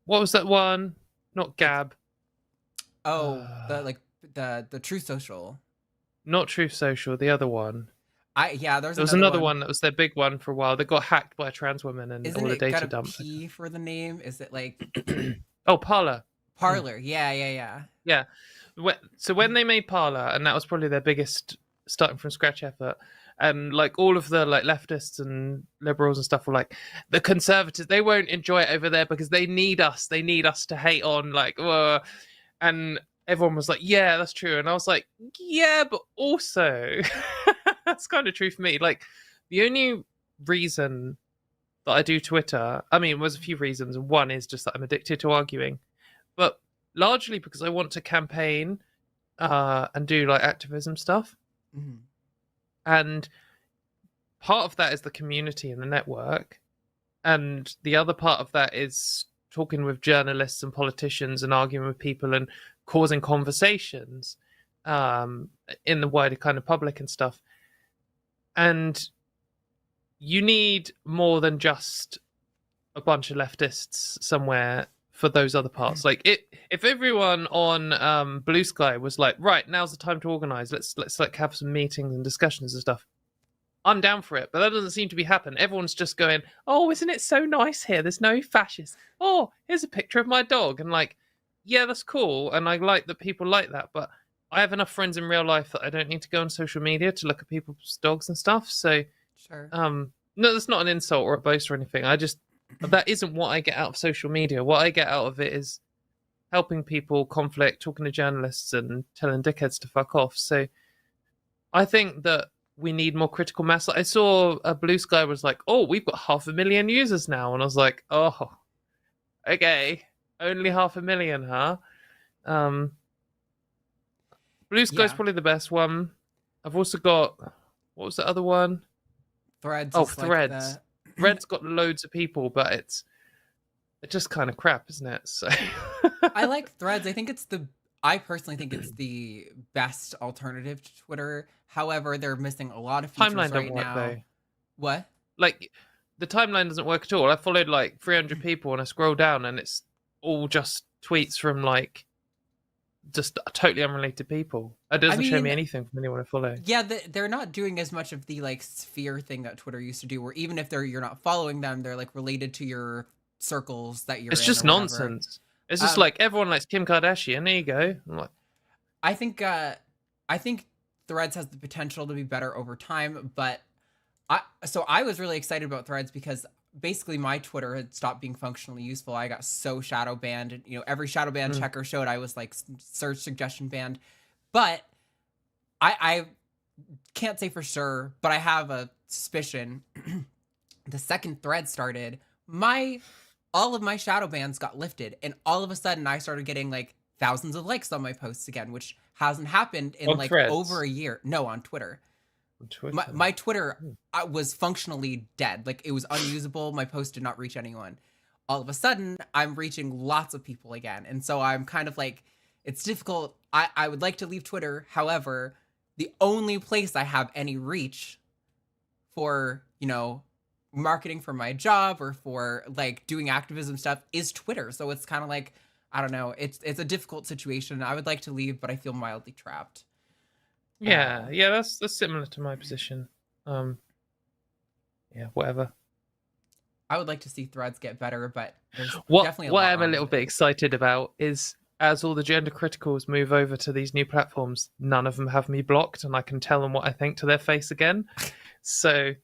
was that one? Not Gab. Oh, the True Social. Not True Social. The other one. There was another one that was their big one for a while. They got hacked by a trans woman and all the data dumped. Isn't it got a P for the name? Is it like? Oh, Parler. Parler, yeah. So when they made Parler, and that was probably their biggest starting from scratch effort, and like all of the like leftists and liberals and stuff were like, the conservatives, they won't enjoy it over there because they need us to hate on, like, and everyone was like, yeah, that's true, and I was like, yeah, but also that's kind of true for me. Like, the only reason that I do Twitter, I mean, there's a few reasons. One is just that I'm addicted to arguing, but largely because I want to campaign and do like activism stuff. Mm-hmm. And part of that is the community and the network. And the other part of that is talking with journalists and politicians and arguing with people and causing conversations in the wider kind of public and stuff. And you need more than just a bunch of leftists somewhere for those other parts. Like, if everyone on Blue Sky was like, right, now's the time to organize, let's like have some meetings and discussions and stuff, I'm down for it. But that doesn't seem to be happening. Everyone's just going, oh, isn't it so nice here? There's no fascists. Oh, here's a picture of my dog. And like, yeah, that's cool. And I like that people like that. But I have enough friends in real life that I don't need to go on social media to look at people's dogs and stuff. So, sure. No, that's not an insult or a boast or anything. That isn't what I get out of social media. What I get out of it is helping people conflict, talking to journalists and telling dickheads to fuck off. So I think that we need more critical mass. I saw a Blue Sky was like, oh, we've got 500,000 users now. And I was like, oh, okay. Only 500,000, huh? Blue Sky's probably the best one. I've also got, what was the other one? Threads. Oh, Threads. Threads got loads of people, but it's just kind of crap, isn't it? So I like Threads. I personally think it's the best alternative to Twitter. However, they're missing a lot of features timeline right now. Though. What? Like, the timeline doesn't work at all. I followed like 300 people and I scroll down and it's all just tweets from like just totally unrelated people. It doesn't show me anything from anyone I follow. Yeah, they're not doing as much of the like sphere thing that Twitter used to do, where even if you're not following them, they're like related to your circles that you're in. It's just nonsense. It's just like everyone likes Kim Kardashian. There you go. I'm like, I think Threads has the potential to be better over time, but I was really excited about Threads because basically my Twitter had stopped being functionally useful. I got so shadow banned, and every shadow ban checker showed I was like search suggestion banned. But I can't say for sure, but I have a suspicion. The second Thread started, all of my shadow bans got lifted, and all of a sudden I started getting like thousands of likes on my posts again, which hasn't happened in like Threads. over a year. No, on Twitter. On Twitter. My Twitter was functionally dead. Like, it was unusable. My post did not reach anyone. All of a sudden, I'm reaching lots of people again. And so I'm kind of like, it's difficult. I would like to leave Twitter. However, the only place I have any reach for, you know, marketing for my job or for like doing activism stuff is Twitter. So it's kind of like, I don't know. It's a difficult situation. I would like to leave, but I feel mildly trapped. Yeah, that's similar to my position. Yeah, whatever. I would like to see Threads get better, but there's What definitely what lot I'm a wrong little with bit it. excited about is as all the gender criticals move over to these new platforms, none of them have me blocked, and I can tell them what I think to their face again. So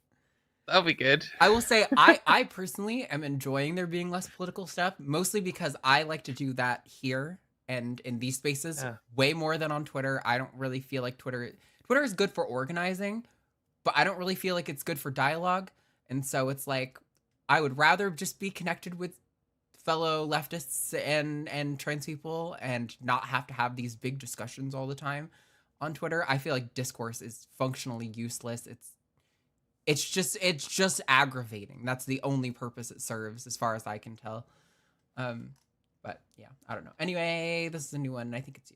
that'll be good. I will say I personally am enjoying there being less political stuff, mostly because I like to do that here and in these spaces way more than on Twitter. I don't really feel like Twitter is good for organizing, but I don't really feel like it's good for dialogue. And so it's like I would rather just be connected with fellow leftists and trans people and not have to have these big discussions all the time on Twitter. I feel like discourse is functionally useless. It's just aggravating. That's the only purpose it serves, as far as I can tell. But yeah, I don't know. Anyway, this is a new one, and I think it's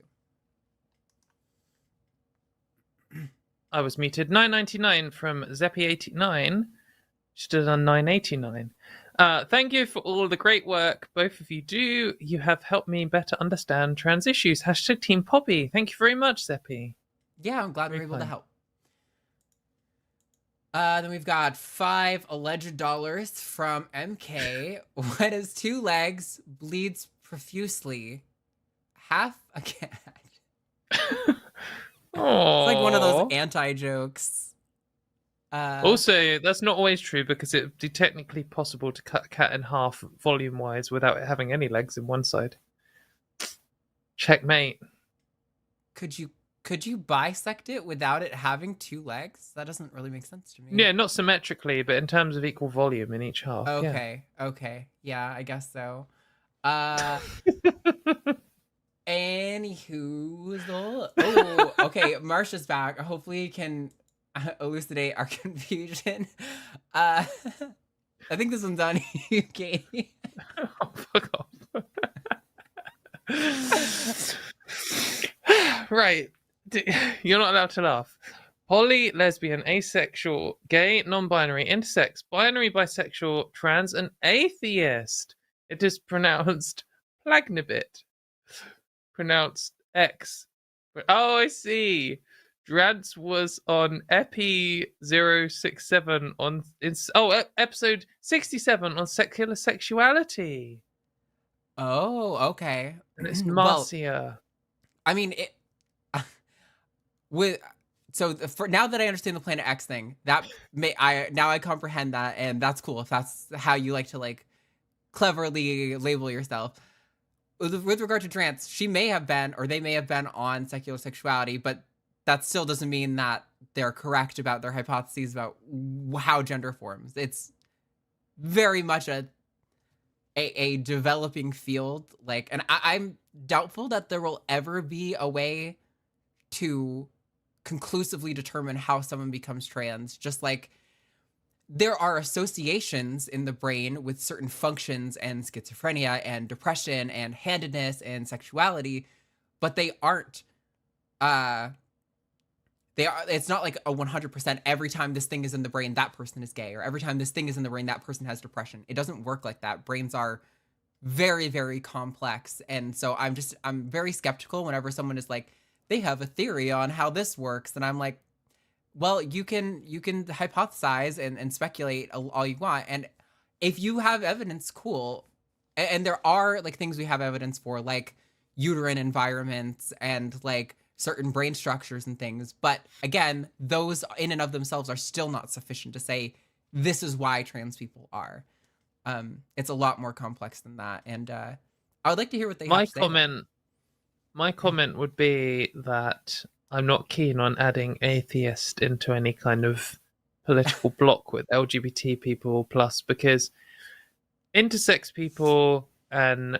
you. I was muted. 9.99 from Zeppy89. She did on 9.89. Thank you for all the great work both of you do. You have helped me better understand trans issues. # Team Poppy. Thank you very much, Zeppy. Yeah, I'm glad we're able to help. Then we've got $5 alleged from MK. What is 2 legs, bleeds profusely, half a cat. It's like one of those anti-jokes. Also, that's not always true because it would be technically possible to cut a cat in half volume-wise without it having any legs in one side. Checkmate. Could you bisect it without it having 2 legs? That doesn't really make sense to me. Yeah, not symmetrically, but in terms of equal volume in each half. Okay. Yeah, I guess so. Anywho, oh, okay, Marsha's back. Hopefully you can elucidate our confusion. I think this one's on you, Katie. Oh, fuck off. Right. You're not allowed to laugh. Poly, lesbian, asexual, gay, non-binary, intersex, binary, bisexual, trans, and atheist. It is pronounced plagnibit. Pronounced X. Oh, I see. Drads was on Epi 067 on episode 67 on secular sexuality. Oh, okay. And it's Marcia. Well, I mean, for now that I understand the Planet X thing, I comprehend that, and that's cool if that's how you like to like cleverly label yourself. With regard to trans, she may have been, or they may have been on secular sexuality, but that still doesn't mean that they're correct about their hypotheses about how gender forms. It's very much a developing field, like, and I'm doubtful that there will ever be a way to conclusively determine how someone becomes trans. Just like there are associations in the brain with certain functions and schizophrenia and depression and handedness and sexuality, but they aren't it's not like a 100% every time this thing is in the brain that person is gay, or every time this thing is in the brain that person has depression. It doesn't work like that. Brains are very, very complex, and so I'm very skeptical whenever someone is like, they have a theory on how this works, and I'm like, well, you can hypothesize and speculate all you want, and if you have evidence, cool. And there are like things we have evidence for, like uterine environments and like certain brain structures and things. But again, those in and of themselves are still not sufficient to say this is why trans people are. It's a lot more complex than that, and I would like to hear what they have to say. My comment would be that I'm not keen on adding atheist into any kind of political block with LGBT people plus, because intersex people and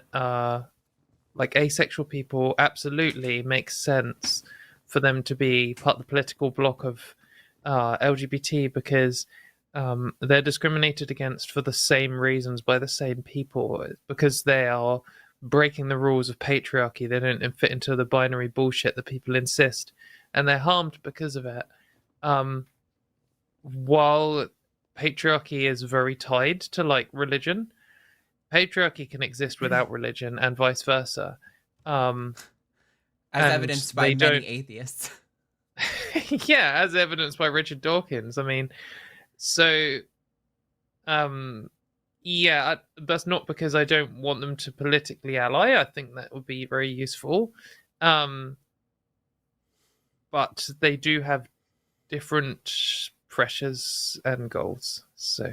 like asexual people absolutely makes sense for them to be part of the political block of LGBT because they're discriminated against for the same reasons by the same people, because they are breaking the rules of patriarchy. They don't fit into the binary bullshit that people insist, and they're harmed because of it. While patriarchy is very tied to like religion, patriarchy can exist without religion and vice versa. As evidenced by many atheists. Yeah, as evidenced by Richard Dawkins. I mean, so yeah, that's not because I don't want them to politically ally. I think that would be very useful. But they do have different pressures and goals. So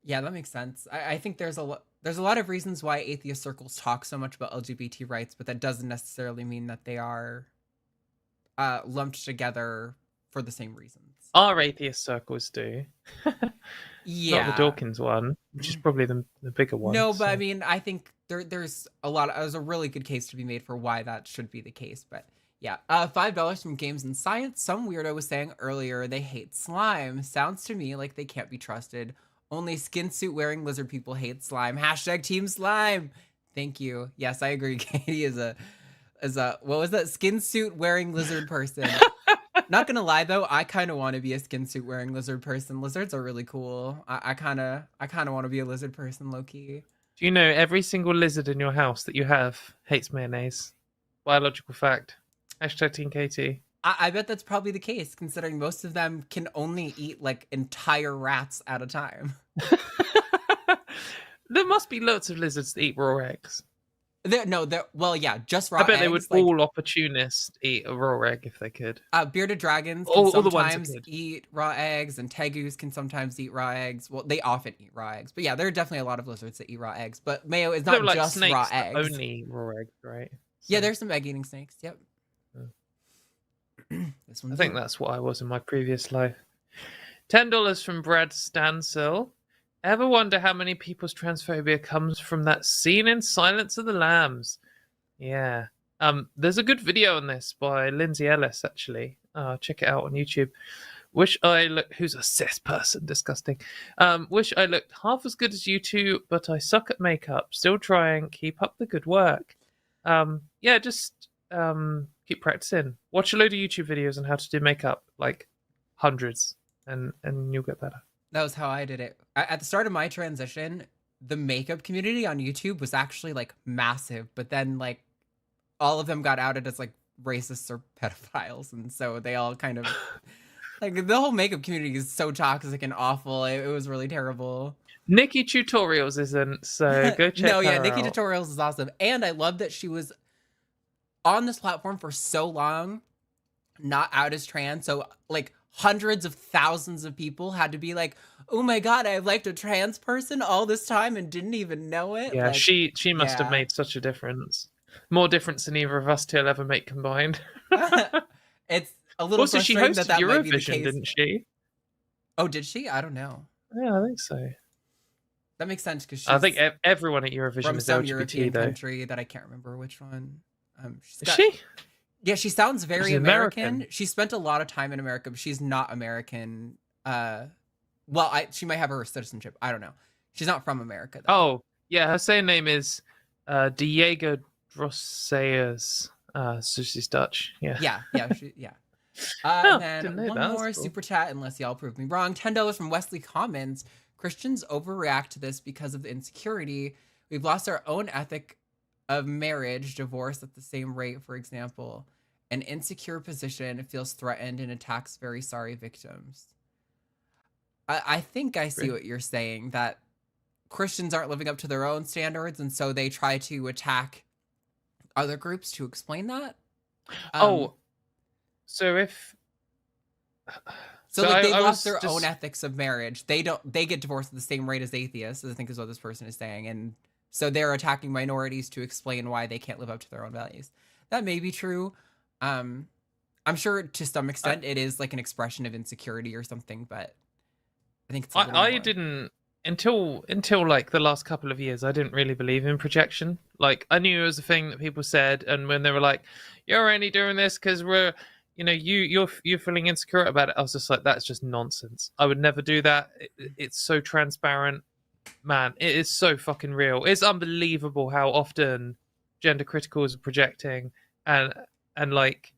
yeah, that makes sense. I think there's a lot of reasons why atheist circles talk so much about LGBT rights, but that doesn't necessarily mean that they are lumped together for the same reasons. Our atheist circles do. Yeah. Not the Dawkins one, which is probably the bigger one. No, but I mean, I think there's a really good case to be made for why that should be the case. But yeah, $5 from Games and Science. Some weirdo was saying earlier they hate slime. Sounds to me like they can't be trusted. Only skin suit wearing lizard people hate slime. Hashtag Team Slime. Thank you. Yes, I agree. Katie is a what was that? Skin suit wearing lizard person. Not gonna lie though, I kind of want to be a skin suit wearing lizard person. Lizards are really cool. I kind of want to be a lizard person, low key. Do you know every single lizard in your house that you have hates mayonnaise? Biological fact. Hashtag Team Katie. I bet that's probably the case, considering most of them can only eat like entire rats at a time. There must be lots of lizards that eat raw eggs. Well, yeah, just raw eggs. I bet they would all opportunists eat a raw egg if they could. Bearded dragons can sometimes eat raw eggs, and tegus can sometimes eat raw eggs. Well, they often eat raw eggs, but yeah, there are definitely a lot of lizards that eat raw eggs. But Mayo is not like just snakes raw that eggs. Only raw eggs, right? So. Yeah, there's some egg-eating snakes. Yep. I think that's what I was in my previous life. $10 from Brad Stansel. Ever wonder how many people's transphobia comes from that scene in Silence of the Lambs? Yeah. There's a good video on this by Lindsay Ellis, actually. Check it out on YouTube. Who's a cis person, disgusting. Wish I looked half as good as you two, but I suck at makeup. Still trying. Keep up the good work. Yeah, just keep practicing. Watch a load of YouTube videos on how to do makeup, like hundreds, and you'll get better. That was how I did it. At the start of my transition, the makeup community on YouTube was actually like massive, but then like all of them got outed as like racists or pedophiles, and so they all kind of like the whole makeup community is so toxic and awful. It was really terrible. Nikki Tutorials isn't, so go check her out. Nikki Tutorials is awesome, and I love that she was on this platform for so long, not out as trans. So like hundreds of thousands of people had to be like, oh my god, I've liked a trans person all this time and didn't even know it. Yeah, like, she must have made such a difference. More difference than either of us two will ever make combined. It's a little also, she hosted that might be the Eurovision, case. didn't she? Oh, did she? I don't know. Yeah, I think so. That makes sense because I think everyone at Eurovision from is some LGBT, European though. country that I can't remember which one. Is she? Yeah, she sounds very She's American. She spent a lot of time in America, but she's not American. Well, she might have her citizenship. I don't know. She's not from America, though. Oh, yeah, her same name is Diego Drosseers. So she's Dutch. Yeah. Yeah. Oh, And then one more super chat, unless y'all prove me wrong. $10 from Wesley Commons. Christians overreact to this because of the insecurity. We've lost our own ethic of marriage, divorce at the same rate, for example. An insecure position feels threatened and attacks very sorry victims. I think I see what you're saying, that Christians aren't living up to their own standards, and so they try to attack other groups to explain that. So if... So like they lost their own ethics of marriage. They get divorced at the same rate as atheists, I think is what this person is saying. And so they're attacking minorities to explain why they can't live up to their own values. That may be true. I'm sure to some extent it is like an expression of insecurity or something, but I think it's I didn't until like the last couple of years, I didn't really believe in projection. Like I knew it was a thing that people said, and when they were like, "You're only doing this because you're feeling insecure about it. I was just like, that's just nonsense. I would never do that. It's so transparent, man. It is so fucking real. It's unbelievable how often gender criticals are projecting, and like,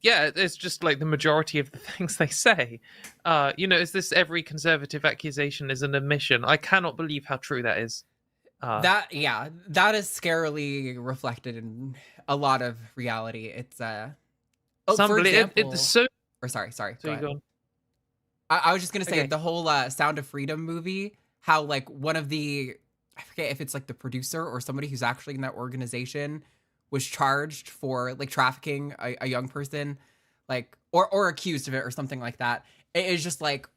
yeah, it's just like the majority of the things they say. Is this every conservative accusation is an admission? I cannot believe how true that is. That is scarily reflected in a lot of reality. It's for example, it's so. Or sorry. So go you ahead. go on. I was just gonna say Okay. the whole Sound of Freedom movie. How like one of the, I forget if it's like the producer or somebody who's actually in that organization was charged for like trafficking a young person, like or accused of it or something like that. It is just like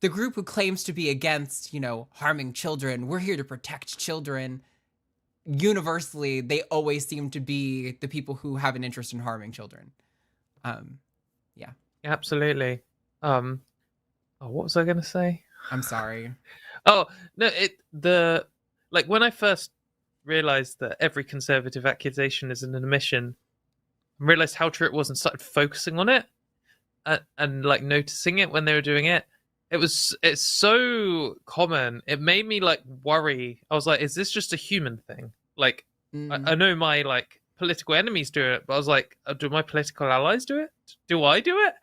the group who claims to be against, harming children. We're here to protect children. Universally, they always seem to be the people who have an interest in harming children. Absolutely. What was I gonna say? I'm sorry. Oh no! When I first realized that every conservative accusation is an admission, I realized how true it was and started focusing on it, and like noticing it when they were doing it. It's so common. It made me like worry. I was like, is this just a human thing? Like, I know my like political enemies do it, but I was like, do my political allies do it? Do I do it?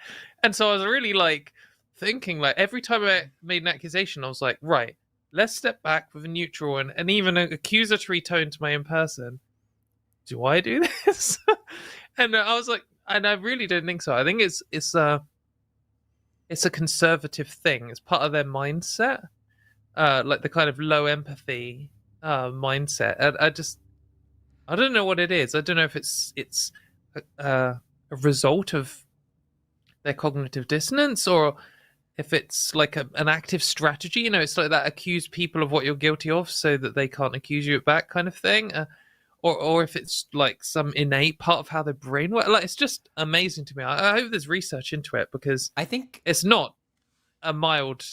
And so I was really like thinking, like, every time I made an accusation, I was like, right, let's step back with a neutral and even an accusatory tone to my own person. Do I do this? And I was like, and I really don't think so. I think it's a conservative thing. It's part of their mindset, like the kind of low empathy mindset. I don't know what it is. I don't know if it's a result of their cognitive dissonance or if it's like an active strategy. It's like that accuse people of what you're guilty of so that they can't accuse you back kind of thing. Or if it's like some innate part of how their brain works. Like, it's just amazing to me. I hope there's research into it because I think it's not a mild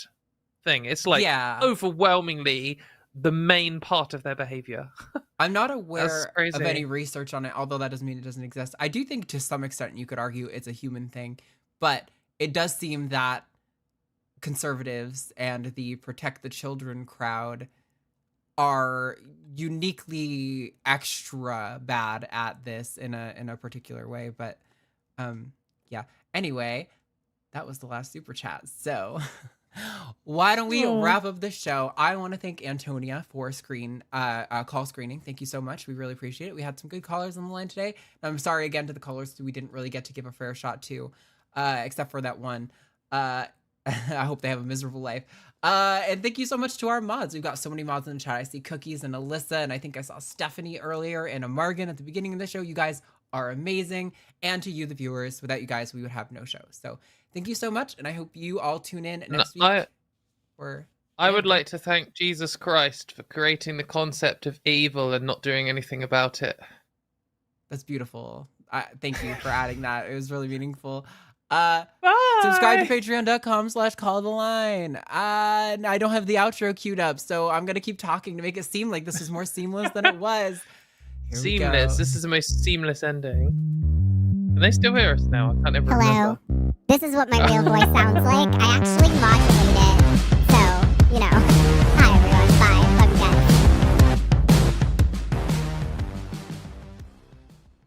thing. It's like overwhelmingly the main part of their behavior. I'm not aware of any research on it, although that doesn't mean it doesn't exist. I do think to some extent you could argue it's a human thing, but it does seem that conservatives and the Protect the Children crowd are uniquely extra bad at this in a particular way. But anyway, that was the last super chat. So why don't we wrap up the show? I want to thank Antonia for call screening. Thank you so much. We really appreciate it. We had some good callers on the line today. I'm sorry again to the callers we didn't really get to give a fair shot to, except for that one. I hope they have a miserable life. And thank you so much to our mods. We've got so many mods in the chat. I see Cookies and Alyssa, and I think I saw Stephanie earlier and Amargan at the beginning of the show. You guys are amazing. And to you, the viewers, without you guys, we would have no show. So thank you so much, and I hope you all tune in next week. I would like to thank Jesus Christ for creating the concept of evil and not doing anything about it. That's beautiful. Thank you for adding that. It was really meaningful. Subscribe to patreon.com/calltheline. I don't have the outro queued up, so I'm gonna keep talking to make it seem like this is more seamless than it was. Seamless. This is the most seamless ending. Can they still hear us now? I can't ever remember. Hello. This is what my real voice sounds like. I actually modulated it.